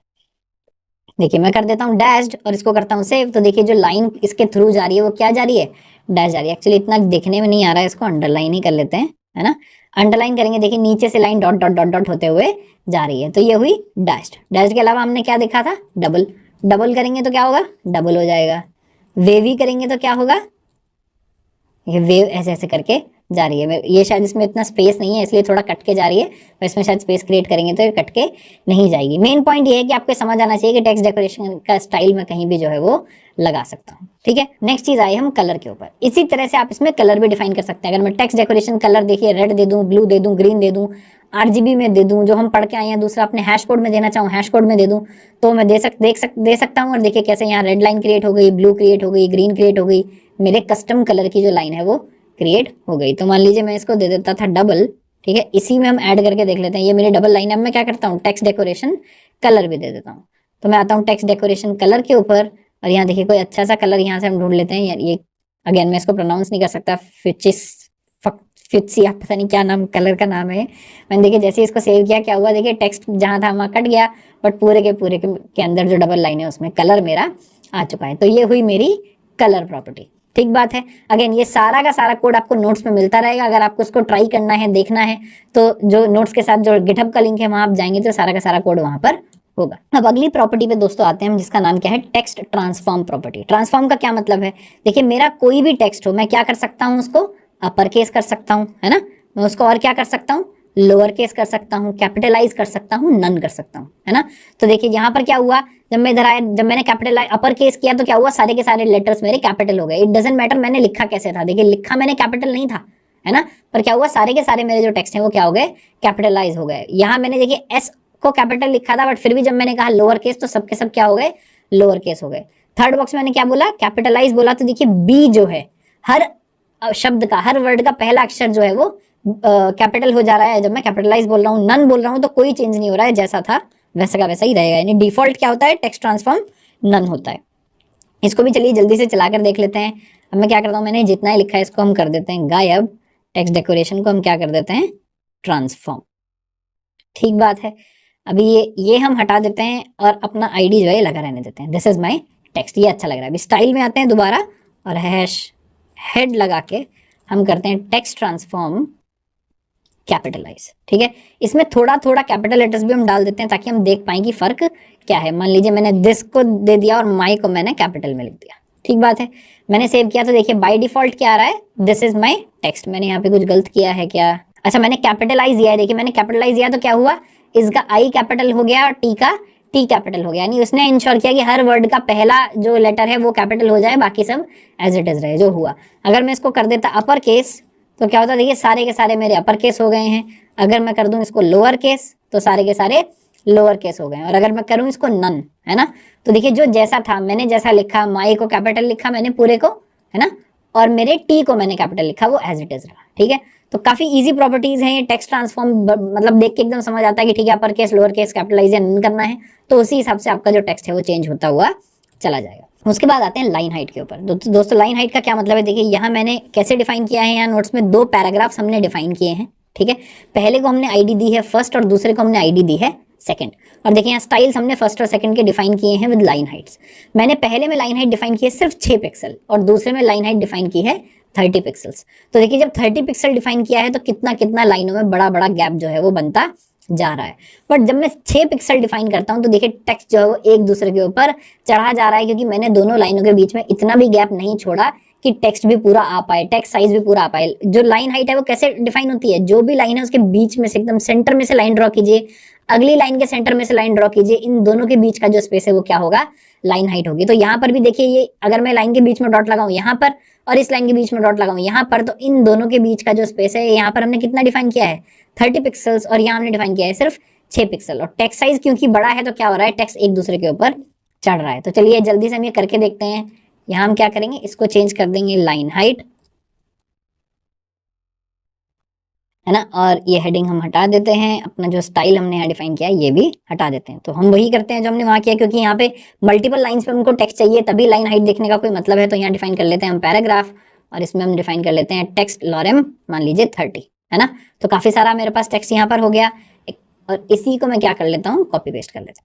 देखिए मैं कर देता हूँ डैश्ड और इसको करता हूँ सेव, तो देखिए जो लाइन इसके थ्रू जा रही है वो क्या जा रही है, डैश जा रही है। एक्चुअली इतना देखने में नहीं आ रहा है, इसको अंडरलाइन ही कर लेते हैं, है ना। अंडरलाइन करेंगे, देखिए नीचे से line dot dot dot dot होते हुए जा रही है, तो ये हुई डैश्ड। डैश्ड के अलावा हमने क्या देखा था, डबल। डबल करेंगे तो क्या होगा, डबल हो जाएगा। वेवी करेंगे तो क्या होगा, ये वेव ऐसे ऐसे करके जा रही है। ये शायद इसमें इतना स्पेस नहीं है इसलिए थोड़ा कट के जा रही है, और इसमें शायद स्पेस क्रिएट करेंगे तो ये कट के नहीं जाएगी। मेन पॉइंट ये है कि आपको समझ आना चाहिए कि टेक्स्ट डेकोरेशन का स्टाइल में कहीं भी जो है वो लगा सकता हूँ, ठीक है। नेक्स्ट चीज आई हम कलर के ऊपर। इसी तरह से आप इसमें कलर भी डिफाइन कर सकते हैं। अगर मैं टेक्स्ट डेकोरेशन कलर देखिए रेड दे दूं, ब्लू दे दूं, ग्रीन दे दूं, RGB में दे दूं, जो हम पढ़ के आए हैं, दूसरा अपने हैश कोड में देना चाहूँ हैश कोड में दे दूं, तो मैं दे सकता हूँ। और देखिए कैसे यहाँ रेड लाइन क्रिएट हो गई, ब्लू क्रिएट हो गई, ग्रीन क्रिएट हो गई, मेरे कस्टम कलर की जो लाइन है वो क्रिएट हो गई। तो मान लीजिए मैं इसको दे देता था डबल, ठीक है। इसी में हम ऐड करके देख लेते हैं, ये मेरी डबल लाइन है। अब मैं क्या करता हूँ, टेक्स्ट डेकोरेशन कलर भी दे देता हूँ। तो मैं आता हूँ टेक्स्ट डेकोरेशन कलर के ऊपर, और यहाँ देखिए कोई अच्छा सा कलर यहाँ से हम ढूंढ लेते हैं। ये अगेन मैं इसको प्रोनाउंस नहीं कर सकता, फिचिया पता नहीं क्या नाम कलर का नाम है। मैंने देखिए जैसे इसको सेव किया क्या हुआ, देखिए टेक्स्ट जहां था वहां कट गया, बट पूरे के अंदर जो डबल लाइन है उसमें कलर मेरा आ चुका है। तो ये हुई मेरी कलर प्रॉपर्टी, ठीक बात है। अगेन ये सारा का सारा कोड आपको नोट्स में मिलता रहेगा, अगर आपको उसको ट्राई करना है, देखना है, तो जो नोट्स के साथ जो गिटहब का लिंक है वहां आप जाएंगे तो सारा का सारा कोड वहां पर होगा। अब अगली प्रॉपर्टी पे दोस्तों आते हैं हम, जिसका नाम क्या है, टेक्स्ट ट्रांसफॉर्म प्रॉपर्टी। ट्रांसफॉर्म का क्या मतलब है, देखिए मेरा कोई भी टेक्स्ट हो, मैं क्या कर सकता हूँ, उसको अपर केस कर सकता हूँ, है ना। मैं उसको और क्या कर सकता हूँ, लोअर केस कर सकता हूँ, कैपिटलाइज कर सकता हूँ, नन कर सकता हूँ, है ना। तो देखिए यहाँ पर क्या हुआ, जब मैं इधर आया, जब मैंने कैपिटलाइज अपर केस किया तो क्या हुआ, सारे के सारे लेटर्स मेरे कैपिटल हो गए। इट डजंट मैटर मैंने लिखा कैसे था, देखिए लिखा मैंने कैपिटल नहीं था, है ना, पर क्या हुआ, सारे के सारे मेरे जो टेक्स्ट हैं वो क्या हो गए, कैपिटलाइज हो गए। यहाँ मैंने देखिए एस को कैपिटल लिखा था, बट फिर भी जब मैंने कहा लोअर केस तो सबके सब क्या हो गए, लोअर केस हो गए। थर्ड बॉक्स में मैंने क्या बोला, कैपिटलाइज बोला, तो देखिए बी जो है, हर शब्द का, हर वर्ड का पहला अक्षर जो है वो कैपिटल हो जा रहा है जब मैं कैपिटलाइज बोल रहा हूँ। नन बोल रहा हूँ तो कोई चेंज नहीं हो रहा है, जैसा था वैसा का वैसा ही रहेगा। यानी डिफॉल्ट क्या होता है, टेक्स्ट ट्रांसफॉर्म नन होता है। इसको भी चलिए जल्दी से चलाकर देख लेते हैं। अब मैं क्या करता हूँ, मैंने जितना ही लिखा है इसको हम कर देते हैं गायब, टेक्स्ट डेकोरेशन को हम क्या कर देते हैं, ट्रांसफॉर्म, ठीक बात है। अभी ये हम हटा देते हैं और अपना आईडी जो है लगा रहने देते हैं, दिस इज माई टेक्स्ट, ये अच्छा लग रहा है। अभी स्टाइल में आते हैं दोबारा, और हैश हेड लगा के हम करते हैं टेक्स्ट ट्रांसफॉर्म कैपिटलाइज, ठीक है। इसमें थोड़ा थोड़ा कैपिटल लेटर्स भी हम डाल देते हैं ताकि हम देख पाएं कि फर्क क्या है। मान लीजिए मैंने दिस को दे दिया और माई को मैंने कैपिटल में लिख दिया, ठीक बात है। मैंने सेव किया तो देखिए बाय डिफॉल्ट क्या आ रहा है, दिस इज माई टेक्स्ट। मैंने यहाँ पे कुछ गलत किया है क्या, अच्छा मैंने कैपिटलाइज दिया है, देखिए मैंने कैपिटलाइज दिया तो क्या हुआ, इसका आई कैपिटल हो गया और टी का टी कैपिटल हो गया। यानी उसने इंश्योर किया कि हर वर्ड का पहला जो लेटर है वो कैपिटल हो जाए, बाकी सब एज इट इज रहे जो हुआ। अगर मैं इसको कर देता अपर केस तो क्या होता, देखिए सारे के सारे मेरे अपर केस हो गए हैं। अगर मैं कर दूं इसको लोअर केस तो सारे के सारे लोअर केस हो गए। और अगर मैं करूं इसको नन, है ना, तो देखिए जो जैसा था मैंने जैसा लिखा, माई को कैपिटल लिखा मैंने पूरे को, है ना, और मेरे टी को मैंने कैपिटल लिखा, वो एज इट इज रहा, ठीक है। तो काफी इजी प्रॉपर्टीज हैं ये टेक्स्ट ट्रांसफॉर्म, मतलब देख के एकदम समझ आता है कि ठीक है upper case, lower case, capitalize या नन करना है, तो उसी हिसाब से आपका जो टेक्स्ट है वो चेंज होता हुआ चला जाएगा। उसके बाद आते हैं लाइन हाइट के ऊपर। दोस्तों लाइन हाइट का क्या मतलब है, देखिए यहाँ मैंने कैसे डिफाइन किया है, यहाँ नोट्स में 2 पैराग्राफ्स हमने डिफाइन किए हैं, ठीक है। पहले को हमने आईडी दी है फर्स्ट और दूसरे को हमने आईडी दी है सेकंड। और देखिए यहाँ स्टाइल्स हमने फर्स्ट और सेकंड के डिफाइन किए हैं विद लाइन हाइट्स। मैंने पहले में लाइन हाइट डिफाइन की है सिर्फ 6 पिक्सल और दूसरे में लाइन हाइट डिफाइन की है 30 पिक्सल्स। तो देखिए जब 30 पिक्सल डिफाइन किया है तो कितना कितना लाइनों में बड़ा बड़ा गैप जो है वो बनता जा रहा है। बट जब मैं 6 पिक्सल डिफाइन करता हूं तो देखिए टेक्स्ट जो है वो एक दूसरे के ऊपर चढ़ा जा रहा है, क्योंकि मैंने दोनों लाइनों के बीच में इतना भी गैप नहीं छोड़ा कि टेक्स्ट भी पूरा आ पाए, टेक्स्ट साइज भी पूरा आ पाए। जो लाइन हाइट है वो कैसे डिफाइन होती है, जो भी लाइन है उसके बीच में से एकदम सेंटर में से लाइन ड्रॉ कीजिए, अगली लाइन के सेंटर में से लाइन ड्रॉ कीजिए, इन दोनों के बीच का जो स्पेस है वो क्या होगा, लाइन हाइट होगी। तो यहाँ पर भी देखिए ये अगर मैं लाइन के बीच में डॉट लगाऊं यहाँ पर और इस लाइन के बीच में डॉट लगाऊं यहाँ पर, तो इन दोनों के बीच का जो स्पेस है यहाँ पर हमने कितना डिफाइन किया है 30 पिक्सल्स, और यहाँ हमने डिफाइन किया है सिर्फ 6 पिक्सल। और टेक्स्ट साइज क्योंकि बड़ा है तो क्या हो रहा है, टेक्स्ट एक दूसरे के ऊपर चढ़ रहा है। तो चलिए जल्दी से हम ये करके देखते हैं। यहाँ हम क्या करेंगे, इसको चेंज कर देंगे लाइन हाइट, है ना, और ये हेडिंग हम हटा देते हैं, अपना जो स्टाइल हमने यहाँ डिफाइन किया है ये भी हटा देते हैं। तो हम वही करते हैं जो हमने वहां किया, क्योंकि यहाँ पे मल्टीपल लाइंस पे उनको टेक्स्ट चाहिए तभी लाइन हाइट देखने का कोई मतलब है। तो यहाँ डिफाइन कर लेते हैं हम पैराग्राफ, और इसमें हम डिफाइन कर लेते हैं टेक्स्ट लॉरेम, मान लीजिए 30, है ना। तो काफी सारा मेरे पास टेक्स्ट यहाँ पर हो गया, और इसी को मैं क्या कर लेता हूँ, कॉपी पेस्ट कर लेता हूँ।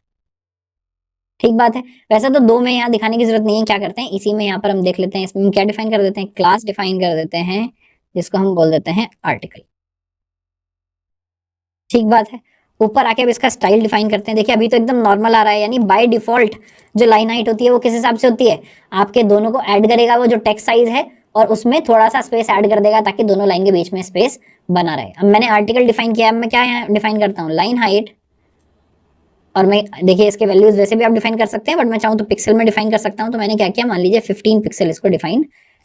ठीक बात है। वैसे तो दो में यहाँ दिखाने की जरूरत नहीं है, क्या करते हैं इसी में यहाँ पर हम देख लेते हैं। इसमें हम क्या डिफाइन कर देते हैं, क्लास डिफाइन कर देते हैं, जिसको हम बोल देते हैं आर्टिकल। ठीक बात है। ऊपर आके अब इसका स्टाइल डिफाइन करते हैं। देखिए अभी तो एकदम नॉर्मल आ रहा है, यानी बाय डिफॉल्ट जो लाइन हाइट होती है वो किस हिसाब से होती है, आपके दोनों को ऐड करेगा वो जो टेक्स्ट साइज है, और उसमें थोड़ा सा स्पेस ऐड कर देगा ताकि दोनों लाइन के बीच में स्पेस बना रहे। अब मैंने आर्टिकल डिफाइन किया, अब मैं क्या यहाँ डिफाइन करता हूँ, लाइन हाइट, और मैं देखिए इसके वैल्यूज वैसे भी आप डिफाइन कर सकते हैं, बट मैं चाहूँ तो पिक्सल में डिफाइन कर सकता हूँ। तो मैंने क्या किया, मान लीजिए 15 पिक्सल इसको डिफाइन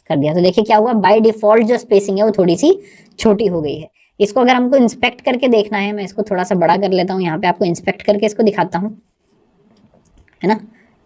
कर दिया। तो देखिए क्या हुआ, बाय डिफॉल्ट जो स्पेसिंग है वो थोड़ी सी छोटी हो गई है। इसको अगर हमको इंस्पेक्ट करके देखना है, मैं इसको थोड़ा सा बड़ा कर लेता हूँ, यहाँ पे आपको इंस्पेक्ट करके इसको दिखाता हूँ, है ना।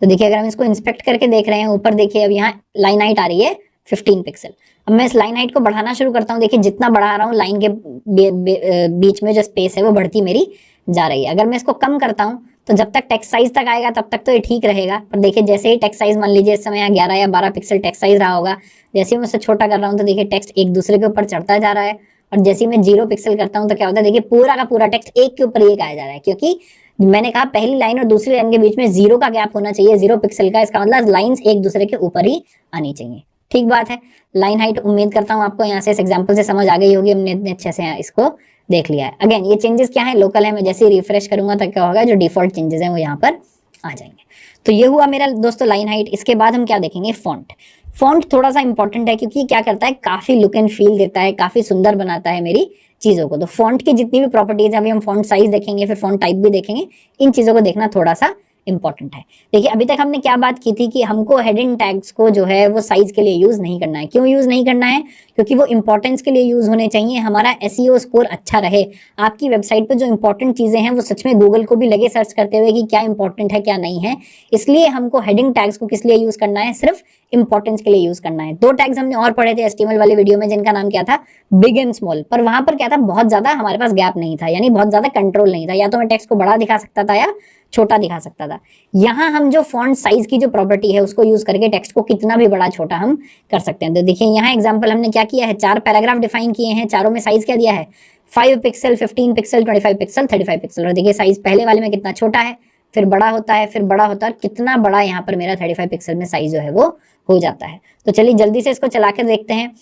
तो देखिए अगर हम इसको इंस्पेक्ट करके देख रहे हैं, ऊपर देखिए अब यहाँ लाइन हाइट आ रही है 15 पिक्सल। अब मैं इस लाइन हाइट को बढ़ाना शुरू करता हूँ। देखिए जितना बढ़ा रहा हूँ लाइन के बीच में जो स्पेस है वो बढ़ती मेरी जा रही है। अगर मैं इसको कम करता हूँ तो जब तक टेक्स्ट साइज तक आएगा तब तक तो ये ठीक रहेगा, पर देखिए जैसे ही टेक्स्ट साइज मान लीजिए इस समय यहाँ 11 या 12 पिक्सल टेक्स्ट साइज रहा होगा, जैसे ही मैं उसे छोटा कर रहा हूँ तो देखिए टेक्स्ट एक दूसरे के ऊपर चढ़ता जा रहा है। और जैसे ही मैं 0 पिक्सल करता हूँ तो क्या होता है, देखिए पूरा का पूरा टेक्स्ट एक के ऊपर एक आया जा रहा है, क्योंकि मैंने कहा पहली लाइन और दूसरी लाइन के बीच में 0 का गैप होना चाहिए, 0 पिक्सल का। इसका मतलब लाइंस एक दूसरे के ऊपर ही आनी चाहिए। ठीक बात है। लाइन हाइट उम्मीद करता हूँ आपको यहाँ से इस एग्जाम्पल से समझ आ गई होगी, हमने इतने अच्छे से इसको देख लिया है। अगेन ये चेंजेस क्या है, लोकल है। मैं जैसे ही रिफ्रेश करूंगा तो क्या होगा, जो डिफॉल्ट चेंजेस हैं वो यहाँ पर आ जाएंगे। तो ये हुआ मेरा दोस्तों लाइन हाइट। इसके बाद हम क्या देखेंगे, फॉन्ट। फॉन्ट थोड़ा सा इंपॉर्टेंट है, क्योंकि क्या करता है, काफी लुक एंड फील देता है, काफी सुंदर बनाता है मेरी चीजों को। तो फॉन्ट की जितनी भी प्रॉपर्टीज है, अभी हम फॉन्ट साइज देखेंगे, फिर फॉन्ट टाइप भी देखेंगे, इन चीजों को देखना थोड़ा सा इंपॉर्टेंट है। देखिए अभी तक हमने क्या बात की थी कि हमको हेडिंग टैग्स को जो है वो साइज के लिए यूज नहीं करना है। क्यों यूज नहीं करना है, क्योंकि वो इंपॉर्टेंस के लिए यूज होने चाहिए, हमारा एसईओ स्कोर अच्छा रहे, आपकी वेबसाइट पे जो इंपॉर्टेंट चीजें हैं वो सच में गूगल को भी लगे सर्च करते हुए कि क्या इंपॉर्टेंट है क्या नहीं है। इसलिए हमको हेडिंग टैग्स को किस लिए यूज करना है, सिर्फ इंपॉर्टेंस के लिए यूज करना है। 2 टैग्स हमने और पढ़े थे एचटीएमएल वाली वीडियो में, जिनका नाम क्या था, बिग एंड स्मॉल। पर वहां पर क्या था, बहुत ज्यादा हमारे पास गैप नहीं था, यानी बहुत ज्यादा कंट्रोल नहीं था, या तो मैं टेक्स्ट को बड़ा दिखा सकता था या छोटा दिखा सकता था। यहाँ हम जो फॉन्ट साइज की जो प्रॉपर्टी है उसको यूज करके टेक्स्ट को कितना भी बड़ा छोटा हम कर सकते हैं। तो देखिए यहाँ एग्जांपल हमने क्या किया है, 4 पैराग्राफ डिफाइन किए हैं, चारों में साइज क्या दिया है, 5 पिक्सल, 15 पिक्सल, 25 पिक्सल, 35 पिक्सल। और देखिए साइज पहले वाले में कितना छोटा है, फिर बड़ा होता है, फिर बड़ा होता है, कितना बड़ा यहाँ पर मेरा 35 पिक्सल में साइज जो है वो हो जाता है। तो चलिए जल्दी से इसको चला कर देखते हैं।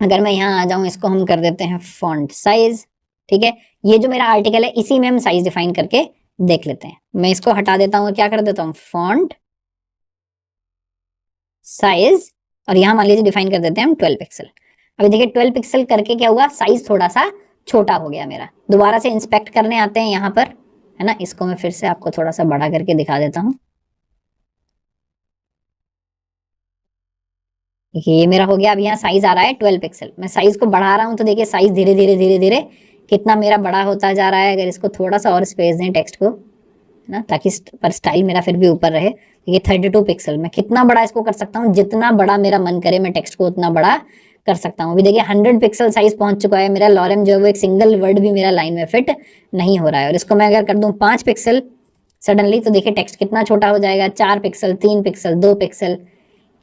अगर मैं यहाँ आ जाऊं, इसको हम कर देते हैं फॉन्ट साइज। ठीक है, ये जो मेरा आर्टिकल है इसी में हम साइज डिफाइन करके देख लेते हैं। मैं इसको हटा देता हूँ, क्या कर देता हूँ, फॉन्ट साइज, और यहाँ मान लीजिए डिफाइन कर देते हैं हम 12 पिक्सल। अभी देखिए 12 पिक्सल करके क्या हुआ, साइज थोड़ा सा छोटा हो गया मेरा। दोबारा से इंस्पेक्ट करने आते हैं यहाँ पर, है ना। इसको मैं फिर से आपको थोड़ा सा बड़ा करके दिखा देता हूँ। देखिए ये मेरा हो गया। अब यहाँ साइज आ रहा है 12 पिक्सल। मैं साइज को बढ़ा रहा हूँ तो देखिए साइज धीरे धीरे धीरे धीरे कितना मेरा बड़ा होता जा रहा है। अगर इसको थोड़ा सा और स्पेस दें टेक्स्ट को, है ना, ताकि पर स्टाइल मेरा फिर भी ऊपर रहे। ये 32 पिक्सल, मैं कितना बड़ा इसको कर सकता हूँ, जितना बड़ा मेरा मन करे मैं टेक्स्ट को उतना बड़ा कर सकता हूँ। अभी देखिए 100 पिक्सल साइज पहुंच चुका है मेरा। लॉरेम जो है वो एक सिंगल वर्ड भी मेरा लाइन में फिट नहीं हो रहा है। और इसको मैं अगर कर दूं 5 पिक्सल सडनली, तो देखिए टेक्स्ट कितना छोटा हो जाएगा, 4 पिक्सल, 3 पिक्सल, 2 पिक्सल,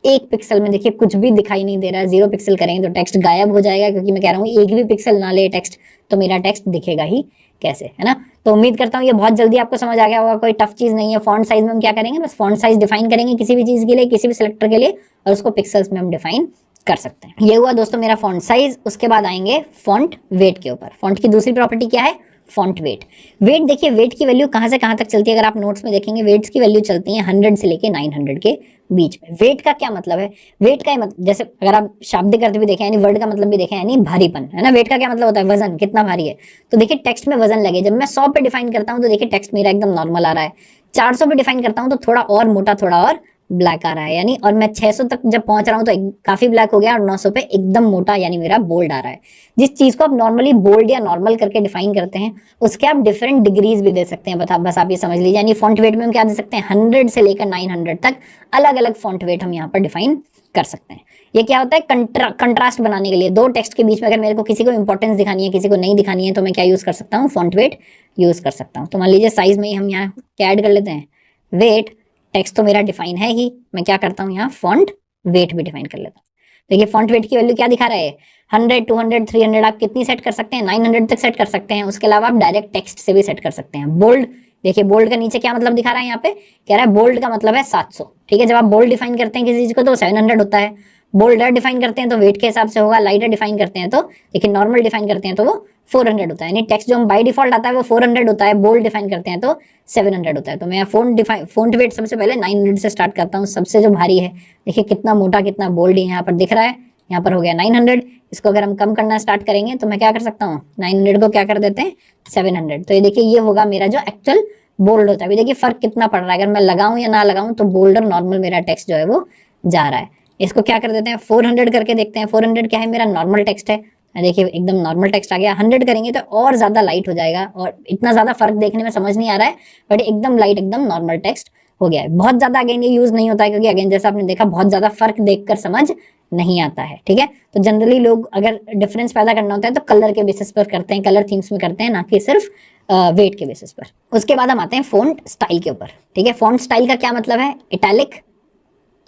1 पिक्सल में देखिए कुछ भी दिखाई नहीं दे रहा है। 0 पिक्सल करेंगे तो टेक्स्ट गायब हो जाएगा, क्योंकि मैं कह रहा हूँ एक भी पिक्सल ना ले टेक्स्ट तो मेरा टेक्स्ट दिखेगा ही कैसे, है ना। तो उम्मीद करता हूँ ये बहुत जल्दी आपको समझ आ गया होगा, कोई टफ चीज नहीं है। फॉन्ट साइज में हम क्या करेंगे, बस फॉन्ट साइज डिफाइन करेंगे किसी भी चीज के लिए, किसी भी सिलेक्टर के लिए, और उसको पिक्सल्स में हम डिफाइन कर सकते हैं। ये हुआ दोस्तों मेरा फॉन्ट साइज। उसके बाद आएंगे फॉन्ट वेट के ऊपर। फॉन्ट की दूसरी प्रॉपर्टी क्या है? Font weight. वेट देखिए, वेट की वैल्यू कहां से कहां तक चलती है, अगर आप नोट्स में देखेंगे वेट्स की वैल्यू चलती है 100 से लेके 900 के बीच में। वेट का क्या मतलब है? वेट का मतलब, जैसे अगर आप शाब्दिक अर्थ भी देखें यानी वर्ड का मतलब भी देखें यानी भारीपन, है ना। वेट का क्या मतलब होता है? वजन, कितना भारी है। तो देखिए टेक्स्ट में वजन लगे, जब मैं 100 पे डिफाइन करता हूं तो देखिए टेक्स्ट मेरा एकदम नॉर्मल आ रहा है। 400 पे डिफाइन करता हूं तो थोड़ा और मोटा, थोड़ा और ब्लैक आ रहा है यानी, और मैं 600 तक जब पहुंच रहा हूं तो काफी ब्लैक हो गया, और 900 पे एकदम मोटा यानी मेरा बोल्ड आ रहा है। जिस चीज को आप नॉर्मली बोल्ड या नॉर्मल करके डिफाइन करते हैं उसके आप डिफरेंट डिग्रीज भी दे सकते हैं। बस आप ये समझ लीजिए, यानी फॉन्ट वेट में हम क्या दे सकते हैं? 100 से लेकर 900 तक अलग अलग फॉन्ट वेट हम यहाँ पर डिफाइन कर सकते हैं। ये क्या होता है? कंट्रास्ट बनाने के लिए, दो टेक्स्ट के बीच में अगर मेरे को किसी को इंपॉर्टेंस दिखानी है, किसी को नहीं दिखानी है, तो मैं क्या यूज कर सकता हूँ? फॉन्ट वेट यूज कर सकता हूँ। तो मान लीजिए साइज में ही हम यहाँ क्या ऐड कर लेते हैं? वेट। टेक्स्ट तो मेरा डिफाइन है ही, मैं क्या करता हूँ यहाँ? फॉन्ट वेट भी डिफाइन कर लेता हूँ। देखिए फॉन्ट वेट की वैल्यू क्या दिखा रहा है? 100, 200, 300 आप कितनी सेट कर सकते हैं? 900 तक सेट कर सकते हैं। उसके अलावा आप डायरेक्ट टेक्स्ट से भी सेट कर सकते हैं। बोल्ड, देखिए बोल्ड का नीचे क्या मतलब दिखा रहा है यहाँ पे? कह रहा है बोल्ड का मतलब है 700। ठीक है, जब आप बोल्ड डिफाइन करते हैं किसी चीज को तो 700 होता है। बोल्डर डिफाइन करते हैं तो वेट के हिसाब से होगा। लाइटर डिफाइन करते हैं तो, देखिए नॉर्मल डिफाइन करते हैं तो वो 400 होता है। यानी टेक्स्ट जो हम बाय डिफॉल्ट आता है वो 400 होता है, बोल्ड डिफाइन करते हैं तो 700 होता है। तो मैं फॉन्ट वेट सबसे पहले 900 से स्टार्ट करता हूँ, सबसे जो भारी है। देखिए कितना मोटा कितना बोल्ड यहाँ पर दिख रहा है, यहाँ पर हो गया 900। इसको अगर हम कम करना स्टार्ट करेंगे तो मैं क्या कर सकता हूँ? 900 को क्या कर देते हैं? 700। तो ये देखिए ये होगा मेरा जो एक्चुअल बोल्ड होता है। अभी देखिए फर्क कितना पड़ रहा है, अगर मैं लगाऊं या ना लगाऊं तो बोल्ड और नॉर्मल मेरा टेक्स्ट जो है वो जा रहा है। इसको क्या कर देते हैं? 400 करके देखते हैं। 400 क्या है? मेरा नॉर्मल टेक्स्ट है। देखिए एकदम नॉर्मल टेक्स्ट आ गया। 100 करेंगे तो और ज्यादा लाइट हो जाएगा, और इतना ज्यादा फर्क देखने में समझ नहीं आ रहा है, बट एकदम लाइट एकदम नॉर्मल टेक्स्ट हो गया है। बहुत ज्यादा अगेन ये यूज नहीं होता है, क्योंकि अगेन जैसा आपने देखा बहुत ज्यादा फर्क देखकर समझ नहीं आता है। ठीक है, तो जनरली लोग अगर डिफरेंस पैदा करना होता है तो कलर के बेसिस पर करते हैं, कलर थीम्स में करते हैं, ना कि सिर्फ वेट के बेसिस पर। उसके बाद हम आते हैं फॉन्ट स्टाइल के ऊपर। ठीक है, फॉन्ट स्टाइल का क्या मतलब है? इटैलिक,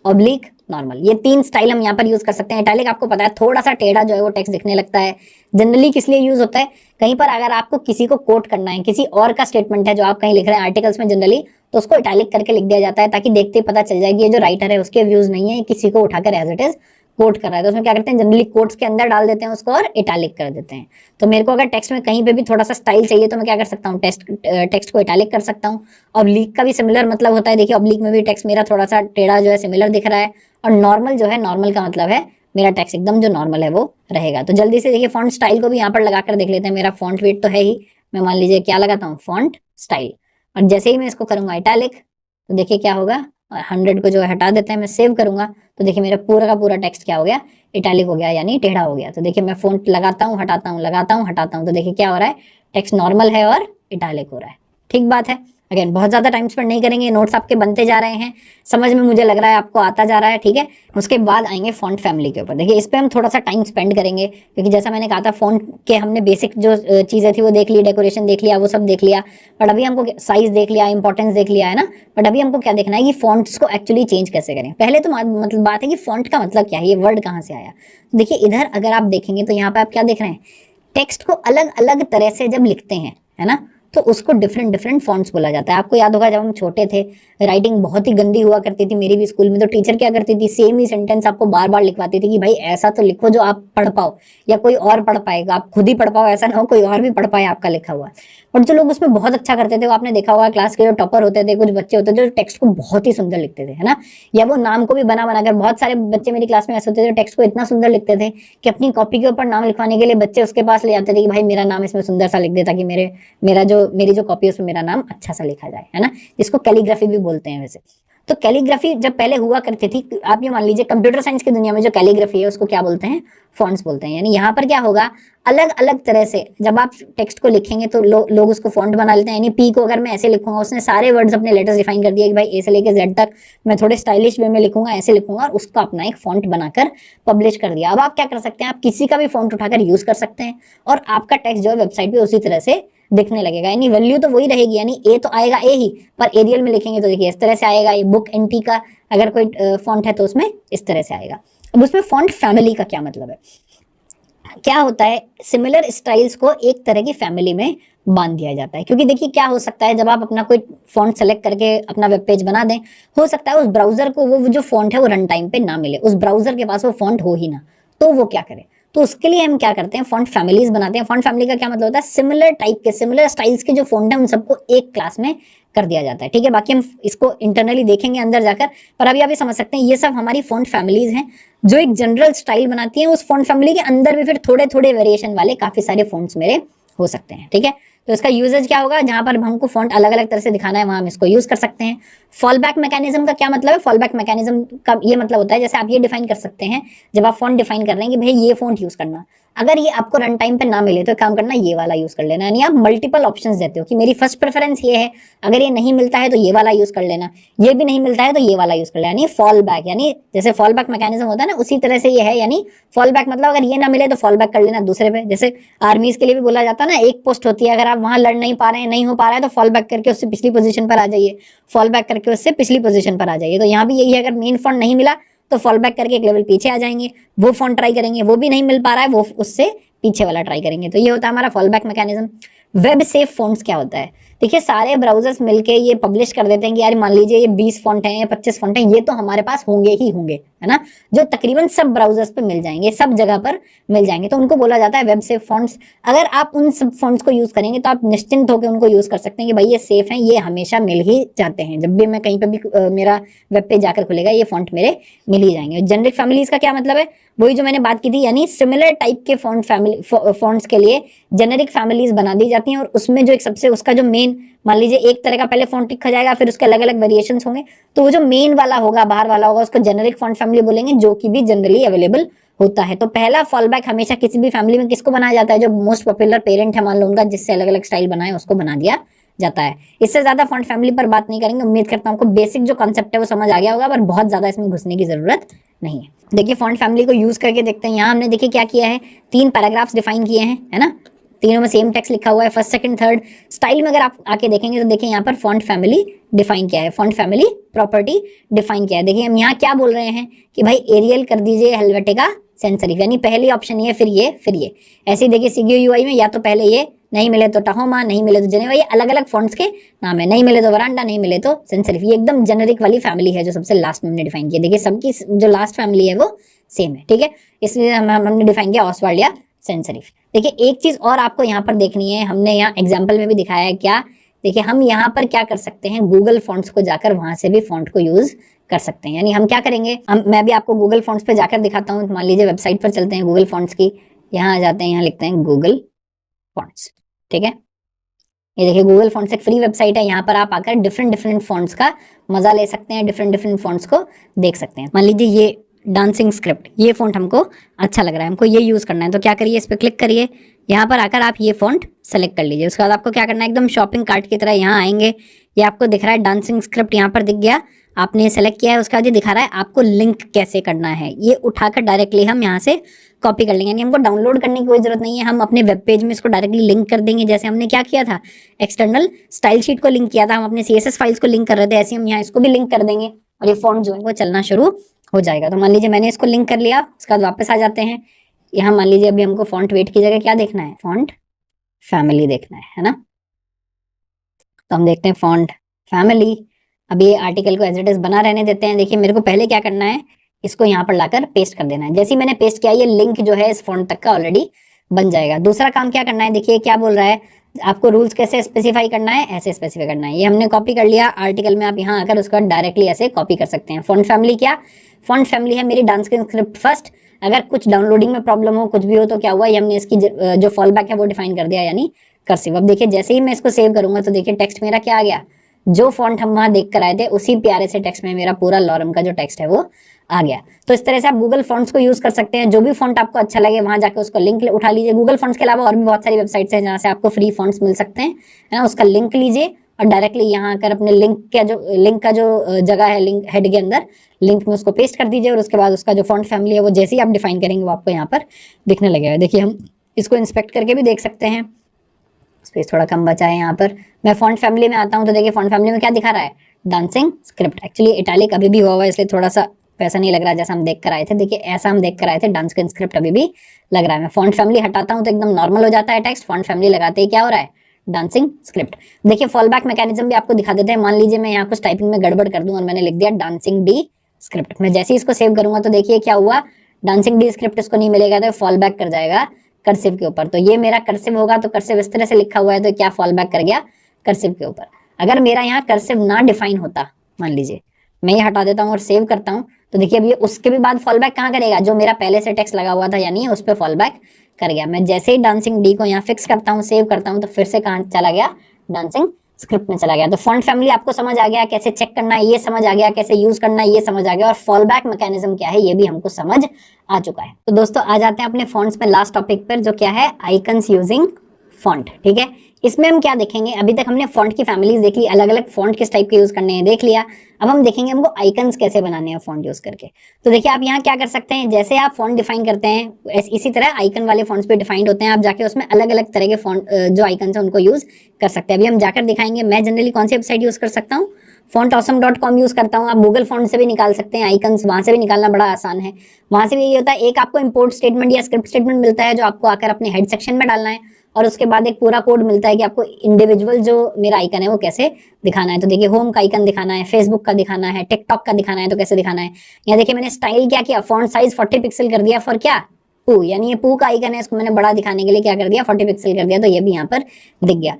ऑब्लिक, नॉर्मल, ये 3 स्टाइल हम यहाँ पर यूज कर सकते हैं। इटैलिक आपको पता है थोड़ा सा टेढ़ा जो है वो टेक्स्ट दिखने लगता है। जनरली किस लिए यूज होता है? कहीं पर अगर आपको किसी को कोट करना है, किसी और का स्टेटमेंट है जो आप कहीं लिख रहे हैं आर्टिकल्स में जनरली, तो उसको इटैलिक करके लिख दिया जाता है, ताकि देखते ही पता चल जाए कि ये जो राइटर है उसके व्यूज नहीं है, किसी को उठाकर एज इट इज कोट कर रहा है। तो उसमें क्या करते हैं? जनरली कोट्स के अंदर डाल देते हैं उसको और इटैलिक कर देते हैं। तो मेरे को अगर टेक्स्ट में कहीं पे भी थोड़ा सा स्टाइल चाहिए तो मैं क्या कर सकता हूँ? टेक्स्ट को इटैलिक कर सकता हूँ। ऑब्लिक का भी सिमिलर मतलब होता है। देखिए ऑब्लिक में भी टेक्स्ट मेरा थोड़ा सा टेढ़ा जो है सिमिलर दिख रहा है। और नॉर्मल जो है, नॉर्मल का मतलब है मेरा टेक्स्ट एकदम जो नॉर्मल है वो रहेगा। तो जल्दी से देखिए फॉन्ट स्टाइल को भी यहाँ पर लगाकर देख लेते हैं। मेरा फॉन्ट वेट तो है ही, मैं मान लीजिए क्या लगाता हूँ? Font style. और जैसे ही मैं इसको करूंगा इटैलिक तो देखिए क्या होगा? 100 को जो है हटा देते हैं, मैं सेव करूंगा तो देखिए मेरा पूरा का पूरा टेक्स्ट क्या हो गया? इटैलिक हो गया, यानी टेढ़ा हो गया। तो देखिए मैं फॉन्ट लगाता हूँ, हटाता हूँ, लगाता हूँ, हटाता हूँ, तो देखिए क्या हो रहा है? टेक्स्ट नॉर्मल है और इटैलिक हो रहा है। ठीक बात है। अगेन बहुत ज्यादा टाइम स्पेंड नहीं करेंगे, नोट्स आपके बनते जा रहे हैं, समझ में मुझे लग रहा है आपको आता जा रहा है। ठीक है, उसके बाद आएंगे फॉन्ट फैमिली के ऊपर। देखिए इस पे हम थोड़ा सा टाइम स्पेंड करेंगे, क्योंकि जैसा मैंने कहा था फॉन्ट के हमने बेसिक जो चीजें थी वो देख ली, डेकोरेशन देख लिया, वो सब देख लिया, बट अभी हमको साइज देख लिया, इंपॉर्टेंस देख लिया है ना। बट अभी हमको क्या देखना है कि फॉन्ट्स को एक्चुअली चेंज कैसे करें। पहले तो मतलब बात है कि फॉन्ट का मतलब क्या है, ये वर्ड कहाँ से आया। देखिए इधर अगर आप देखेंगे तो यहाँ पे आप क्या देख रहे हैं? टेक्स्ट को अलग अलग तरह से जब लिखते हैं, है ना, तो उसको डिफरेंट डिफरेंट फॉन्ट्स बोला जाता है। आपको याद होगा जब हम छोटे थे राइटिंग बहुत ही गंदी हुआ करती थी मेरी भी स्कूल में, तो टीचर क्या करती थी? सेम ही सेंटेंस आपको बार बार लिखवाती थी कि भाई ऐसा तो लिखो जो आप पढ़ पाओ या कोई और पढ़ पाएगा, आप खुद ही पढ़ पाओ, ऐसा ना हो कोई और भी पढ़ पाए आपका लिखा हुआ। और जो लोग उसमें बहुत अच्छा करते थे वो आपने देखा होगा, क्लास के जो टॉपर होते थे, कुछ बच्चे होते थे जो टेक्स्ट को बहुत ही सुंदर लिखते थे, है ना, या वो नाम को भी बना बनाकर, बहुत सारे बच्चे मेरी क्लास में ऐसे होते थे जो टेक्स्ट को इतना सुंदर लिखते थे कि अपनी कॉपी के ऊपर नाम लिखवाने के लिए बच्चे उसके पास ले जाते थे कि भाई मेरा नाम इसमें सुंदर सा लिख दे, ताकि मेरी जो कॉपी है उसमें मेरा नाम अच्छा सा लिखा जाए, है ना, जिसको कैलीग्राफी भी बोलते हैं वैसे। तो कैलीग्राफी जब पहले हुआ करती थी, आप ये मान लीजिए कंप्यूटर साइंस की दुनिया में जो कैलीग्राफी है उसको क्या बोलते हैं? फॉन्ट्स बोलते हैं। यानी यहाँ पर क्या होगा? अलग अलग तरह से जब आप टेक्स्ट को लिखेंगे तो लोग उसको फॉन्ट बना लेते हैं। यानी पी को अगर मैं ऐसे लिखूंगा, उसने सारे वर्ड्स अपने लेटर्स डिफाइन कर दिए कि भाई ए से लेके जेड तक मैं थोड़े स्टाइलिश वे में लिखूंगा, ऐसे लिखूंगा, और उसका अपना एक फॉन्ट बनाकर पब्लिश कर दिया। अब आप क्या कर सकते हैं? आप किसी का भी फॉन्ट उठाकर यूज कर सकते हैं और आपका टेक्स्ट जो है वेबसाइट पे उसी तरह से दिखने लगेगा। यानी वैल्यू तो वही रहेगी, यानी ए तो आएगा ए ही, पर एरियल में लिखेंगे तो देखिए इस तरह से आएगा। ये बुक एनटी का अगर कोई फॉन्ट है तो उसमें इस तरह से आएगा। अब उसमें फॉन्ट फैमिली का क्या मतलब है? क्या होता है? सिमिलर स्टाइल्स को एक तरह की फैमिली में बांध दिया जाता है। क्योंकि देखिए क्या हो सकता है, जब आप अपना कोई फॉन्ट सेलेक्ट करके अपना वेब पेज बना दें, हो सकता है उस ब्राउजर को वो जो फॉन्ट है वो रन टाइम पे ना मिले, उस ब्राउजर के पास वो फॉन्ट हो ही ना, तो वो क्या करे, तो उसके लिए हम क्या करते हैं, फॉन्ट फैमिलीज बनाते हैं। फॉन्ट फैमिली का क्या मतलब होता है, सिमिलर टाइप के, सिमिलर स्टाइल्स के जो फॉन्ट है उन सबको एक क्लास में कर दिया जाता है, ठीक है। बाकी हम इसको इंटरनली देखेंगे अंदर जाकर, पर अभी आप ये समझ सकते हैं ये सब हमारी फॉन्ट फैमिलीज हैं जो एक जनरल स्टाइल बनाती हैं। उस फॉन्ट फैमिली के अंदर भी फिर थोड़े थोड़े वेरिएशन वाले काफी सारे फॉन्ट्स मेरे हो सकते हैं, ठीक है। तो इसका यूजेज क्या होगा, जहां पर हमको फॉन्ट अलग अलग तरह से दिखाना है वहां हम इसको यूज कर सकते हैं। फॉल बैक मैकेनिज्म का क्या मतलब है, फॉल बैक मैकेनिज्म का ये मतलब होता है, जैसे आप ये डिफाइन कर सकते हैं, जब आप फॉन्ट डिफाइन कर रहे हैं कि भाई ये फॉन्ट यूज करना, अगर ये आपको रन टाइम पे ना मिले तो काम करना ये वाला यूज कर लेना, यानी आप मल्टीपल ऑप्शंस देते हो कि मेरी फर्स्ट प्रेफरेंस ये है, अगर ये नहीं मिलता है तो ये वाला यूज कर लेना, ये भी नहीं मिलता है तो ये वाला यूज कर लेना, यानी फॉल बैक, यानी जैसे फॉल बैक मैकेनिज्म होता है ना, उसी तरह से ये है। यानी फॉल बैक मतलब अगर ये ना मिले तो फॉल बैक कर लेना दूसरे पे, जैसे आर्मीज के लिए भी बोला जाता है ना, एक पोस्ट होती है, अगर आप वहां लड़ नहीं पा रहे हैं, नहीं हो पा रहा है, तो फॉल बैक करके उससे पिछली पोजीशन पर आ जाइए, फॉल बैक करके उससे पिछली पोजीशन पर आ जाइए। तो यहाँ भी यही है, अगर मेन फॉन्ट नहीं मिला तो फॉल बैक करके एक लेवल पीछे आ जाएंगे, वो फॉन्ट ट्राई करेंगे, वो भी नहीं मिल पा रहा है, वो उससे पीछे वाला ट्राई करेंगे। तो ये होता है हमारा fall back mechanism. Web safe fonts क्या होता है, देखिए सारे ब्राउजर्स मिलके ये पब्लिश कर देते हैं कि यार मान लीजिए ये 20 फॉन्ट हैं या 25 फॉन्ट हैं, ये तो हमारे पास होंगे ही होंगे, है ना, जो तकरीबन सब ब्राउजर्स पे मिल जाएंगे, सब जगह पर मिल जाएंगे, तो उनको बोला जाता है वेब सेफ फॉन्ट्स। अगर आप उन सब फॉन्ट्स को यूज करेंगे तो आप निश्चिंत होकर उनको यूज कर सकते हैं कि भाई ये सेफ हैं, ये हमेशा मिल ही जाते हैं, जब भी मैं कहीं पर भी मेरा वेब पेज जाकर खुलेगा ये फॉन्ट मेरे मिल ही जाएंगे। जेनरिक फैमिलीज का क्या मतलब है, वही जो मैंने बात की थी, यानी सिमिलर टाइप के फॉन्ट्स के लिए जेनेरिक फैमिलीज बना दी जाती हैं, और उसमें जो एक सबसे उसका जो मेन, मान लीजिए एक तरह का पहले फॉन्ट लिखा जाएगा, फिर उसके अलग अलग वेरिएशंस होंगे, तो वो जो मेन वाला होगा, बाहर वाला होगा, उसको जेनेरिक फॉन्ट फैमिली बोलेंगे, जो कि भी जनरली अवेलेबल होता है। तो पहला फॉल बैक हमेशा किसी भी फैमिली में किसको बनाया जाता है, जो मोस्ट पॉपुलर पेरेंट है मान लो उनका, जिससे अलग अलग स्टाइल बनाए उसको बना दिया जाता है। इससे ज्यादा फॉन्ट फैमिली पर बात नहीं करेंगे, उम्मीद करता हूं आपको बेसिक जो कॉन्सेप्ट है वो समझ आ गया होगा, पर बहुत ज्यादा इसमें घुसने की जरूरत नहीं है। देखिए फॉन्ट फैमिली को यूज करके देखते हैं, यहाँ हमने देखिए क्या किया है, 3 पैराग्राफ्स डिफाइन किए हैं, है ना, तीनों में सेम टेक्स्ट लिखा हुआ है, फर्स्ट सेकंड थर्ड। स्टाइल में अगर आप आके देखेंगे तो देखिए यहाँ पर फॉन्ट फैमिली डिफाइन किया है, फॉन्ट फैमिली प्रॉपर्टी डिफाइन किया है। देखिए हम यहाँ क्या बोल रहे हैं कि भाई एरियल कर दीजिए हेल्वेटिका सैंस सेरिफ, यानी पहली ऑप्शन ये, फिर ये, फिर ये। ऐसे ही देखिए सीजीयूआई में या तो पहले ये, नहीं मिले तो टाहोमा, नहीं मिले तो जेनेवा, ये अलग अलग फॉन्ट्स के नाम है, नहीं मिले तो वरांडा, नहीं मिले तो सैंस सेरिफ। ये एकदम जेनेरिक वाली फैमिली है जो सबसे लास्ट में हमने डिफाइन किया। देखिए सबकी जो लास्ट फैमिली है वो सेम है, ठीक है, इसलिए हमने डिफाइन किया ऑसवाल्ड या सैंस सेरिफ। देखिए एक चीज और आपको यहाँ पर देखनी है, हमने यहाँ एग्जाम्पल में भी दिखाया है क्या, देखिए हम यहाँ पर क्या कर सकते हैं, गूगल फॉन्ट्स को जाकर वहां से भी फॉन्ट को यूज कर सकते हैं। यानी हम क्या करेंगे, मैं भी आपको गूगल फॉन्ट्स पे जाकर दिखाता हूँ। मान लीजिए वेबसाइट पर चलते हैं गूगल फॉन्ट्स की, यहाँ आ जाते हैं, यहाँ लिखते हैं गूगल फॉन्ट्स, ठीक है। ये देखिए गूगल फॉन्ट्स एक फ्री वेबसाइट है, यहाँ पर आप आकर डिफरेंट डिफरेंट फॉन्ट्स का मजा ले सकते हैं, डिफरेंट डिफरेंट फॉन्ट्स को देख सकते हैं। मान लीजिए ये डांसिंग स्क्रिप्ट, ये फॉन्ट हमको अच्छा लग रहा है, हमको ये यूज करना है, तो क्या करिए, इस पर क्लिक करिए, यहाँ पर आकर आप ये फॉन्ट सेलेक्ट कर लीजिए। उसके बाद आपको क्या करना है, एकदम शॉपिंग कार्ट की तरह यहाँ आएंगे, ये आपको दिख रहा है डांसिंग स्क्रिप्ट, यहाँ पर दिख गया, आपने सेलेक्ट किया है। उसके बाद ये दिखा रहा है आपको लिंक कैसे करना है, ये उठाकर डायरेक्टली हम यहाँ से कॉपी कर लेंगे, यानी हमको डाउनलोड करने की कोई जरूरत नहीं है, हम अपने वेब पेज में इसको डायरेक्टली लिंक कर देंगे। जैसे हमने क्या किया था, एक्सटर्नल स्टाइल शीट को लिंक किया था, हम अपने CSS फाइल्स को लिंक कर रहे थे, ऐसे हम यहाँ इसको भी लिंक कर देंगे और ये फॉन्ट जो है वो चलना शुरू हो जाएगा। तो मान लीजिए मैंने इसको लिंक कर लिया, उसके बाद वापस आ जाते हैं यहाँ। मान लीजिए अभी हमको फॉन्ट वेट की जगह क्या देखना है, फॉन्ट फैमिली देखना है ना, तो हम देखते हैं फॉन्ट फैमिली। अभी ये आर्टिकल को एज इट इज बना रहने देते हैं। देखिए मेरे को पहले क्या करना है, इसको यहाँ पर लाकर पेस्ट कर देना है। जैसे ही मैंने पेस्ट किया ये लिंक जो है इस फॉन्ट तक का ऑलरेडी बन जाएगा। दूसरा काम क्या करना है, देखिए क्या बोल रहा है, आपको रूल्स कैसे स्पेसिफाई करना है, ऐसे स्पेसिफाई करना है। ये हमने कॉपी कर लिया आर्टिकल में, आप यहाँ आकर उसका डायरेक्टली ऐसे कॉपी कर सकते हैं। फॉन्ट फैमिली क्या, फॉन्ट फैमिली है मेरी डांसिंग स्क्रिप्ट फर्स्ट। अगर कुछ डाउनलोडिंग में प्रॉब्लम हो, कुछ भी हो, तो क्या हुआ, ये हमने इसकी जो फॉल बैक है वो डिफाइन कर दिया, यानी कर्सिव। अब देखिए जैसे ही मैं इसको सेव करूंगा तो देखिए टेक्स्ट मेरा क्या आ गया, जो फॉन्ट हम वहां देख कर आए थे उसी प्यारे से टेक्स्ट में मेरा पूरा लॉरम का जो टेक्स्ट है वो आ गया। तो इस तरह से आप गूगल फॉन्ट्स को यूज कर सकते हैं। जो भी फॉन्ट आपको अच्छा लगे वहां जाकर उसका लिंक उठा लीजिए। गूगल फॉन्ट्स के अलावा और भी बहुत सारी वेबसाइट्स हैं जहां से आपको फ्री फॉन्ट्स मिल सकते हैं, है ना, उसका लिंक लीजिए और डायरेक्टली यहाँ आकर अपने लिंक का जो जगह है, लिंक हेड के अंदर लिंक में उसको पेस्ट कर दीजिए और उसके बाद उसका जो फॉन्ट फैमिली है वो जैसे ही आप डिफाइन करेंगे वो आपको यहाँ पर दिखने लगेगा। देखिए हम इसको इंस्पेक्ट करके भी देख सकते हैं, स्पेस थोड़ा कम बचा है यहाँ पर। मैं फॉन्ट फैमिली में आता हूँ तो देखिए फॉन्ट फैमिली में क्या दिखा रहा है, डांसिंग स्क्रिप्ट। एक्चुअली इटैलिक अभी भी हुआ हुआ है इसलिए थोड़ा सा वैसा नहीं लग रहा जैसा हम देख कर आए थे। देखिए ऐसा हम देख कर आए थे, डांसिंग स्क्रिप्ट अभी भी लग रहा है। मैं फॉन्ट फैमिली हटाता हूँ तो एकदम नॉर्मल हो जाता है टेक्स्ट, फॉन्ट फैमिली लगाते ही क्या हो रहा है, डांसिंग स्क्रिप्ट। देखिए फॉल बैक मैकेनिज्म भी आपको दिखा देते हैं। मान लीजिए मैं यहाँ कुछ टाइपिंग में गड़बड़ कर दूं और मैंने लिख दिया डांसिंग डी स्क्रिप्ट। मैं जैसे ही इसको सेव करूंगा तो देखिए क्या हुआ, डांसिंग डी स्क्रिप्ट इसको नहीं मिलेगा तो फॉल बैक कर जाएगा कर्सिव के ऊपर। तो ये मेरा कर्सिव होगा, तो कर्सिव इस तरह से लिखा हुआ है तो क्या फॉल बैक कर गया कर्सिव के ऊपर। अगर मेरा यहाँ कर्सिव ना डिफाइन होता, मान लीजिए मैं ये हटा देता हूँ और सेव करता हूँ, तो देखिए अब ये उसके भी बाद फॉल बैक कहाँ करेगा, जो मेरा पहले से टेक्स्ट लगा हुआ था यानी उस पर फॉल बैक कर गया। मैं जैसे ही डांसिंग डी को यहाँ फिक्स करता हूँ, सेव करता हूँ, तो फिर से कहाँ चला गया, डांसिंग स्क्रिप्ट में चला गया। तो फॉन्ट फैमिली आपको समझ आ गया, कैसे चेक करना है ये समझ आ गया, कैसे यूज करना है ये समझ आ गया, और फॉल बैक मैकेनिज्म क्या है ये भी हमको समझ आ चुका है। तो दोस्तों आ जाते हैं अपने फॉन्ट्स में लास्ट टॉपिक पर, जो क्या है आइकन्स यूजिंग फॉन्ट। ठीक है, इसमें हम क्या देखेंगे, अभी तक हमने फॉन्ट की फैमिलीज देख ली, अलग अलग फॉन्ट किस टाइप के यूज करने हैं देख लिया। अब हम देखेंगे हमको आइकन्स कैसे बनाने हैं फॉन्ट यूज करके। तो देखिए आप यहाँ क्या कर सकते हैं, जैसे आप फॉन्ट डिफाइन करते हैं इसी तरह आइकन वाले फॉन्ट्स भी डिफाइंड होते हैं। आप जाके उसमें अलग अलग तरह के फॉन्ट जो आइकन्स है उनको यूज कर सकते हैं। अभी हम जाकर दिखाएंगे। मैं जनरली कौन सी वेबसाइट यूज कर सकता हूँ, fontawesome.com यूज करता हूँ। आप गूगल फॉन्ट से भी निकाल सकते हैं आइकन्स, वहां से भी निकालना बड़ा आसान है। वहां से भी यही होता है, एक आपको इंपोर्ट स्टेटमेंट या स्क्रिप्ट स्टेटमेंट मिलता है जो आपको आकर अपने हेड सेक्शन में डालना है, और उसके बाद एक पूरा कोड मिलता है कि आपको इंडिविजुअल जो मेरा आइकन है वो कैसे दिखाना है। तो देखिए होम का आइकन दिखाना है, फेसबुक का दिखाना है, टिकटॉक का दिखाना है, तो कैसे दिखाना है। यहाँ देखिए मैंने स्टाइल क्या किया, फॉन्ट साइज 40 पिक्सल कर दिया फॉर क्या, पू, यानी ये पू का आइकन है, इसको मैंने बड़ा दिखाने के लिए क्या कर दिया 40 पिक्सल कर दिया, तो ये भी यहाँ पर दिख गया।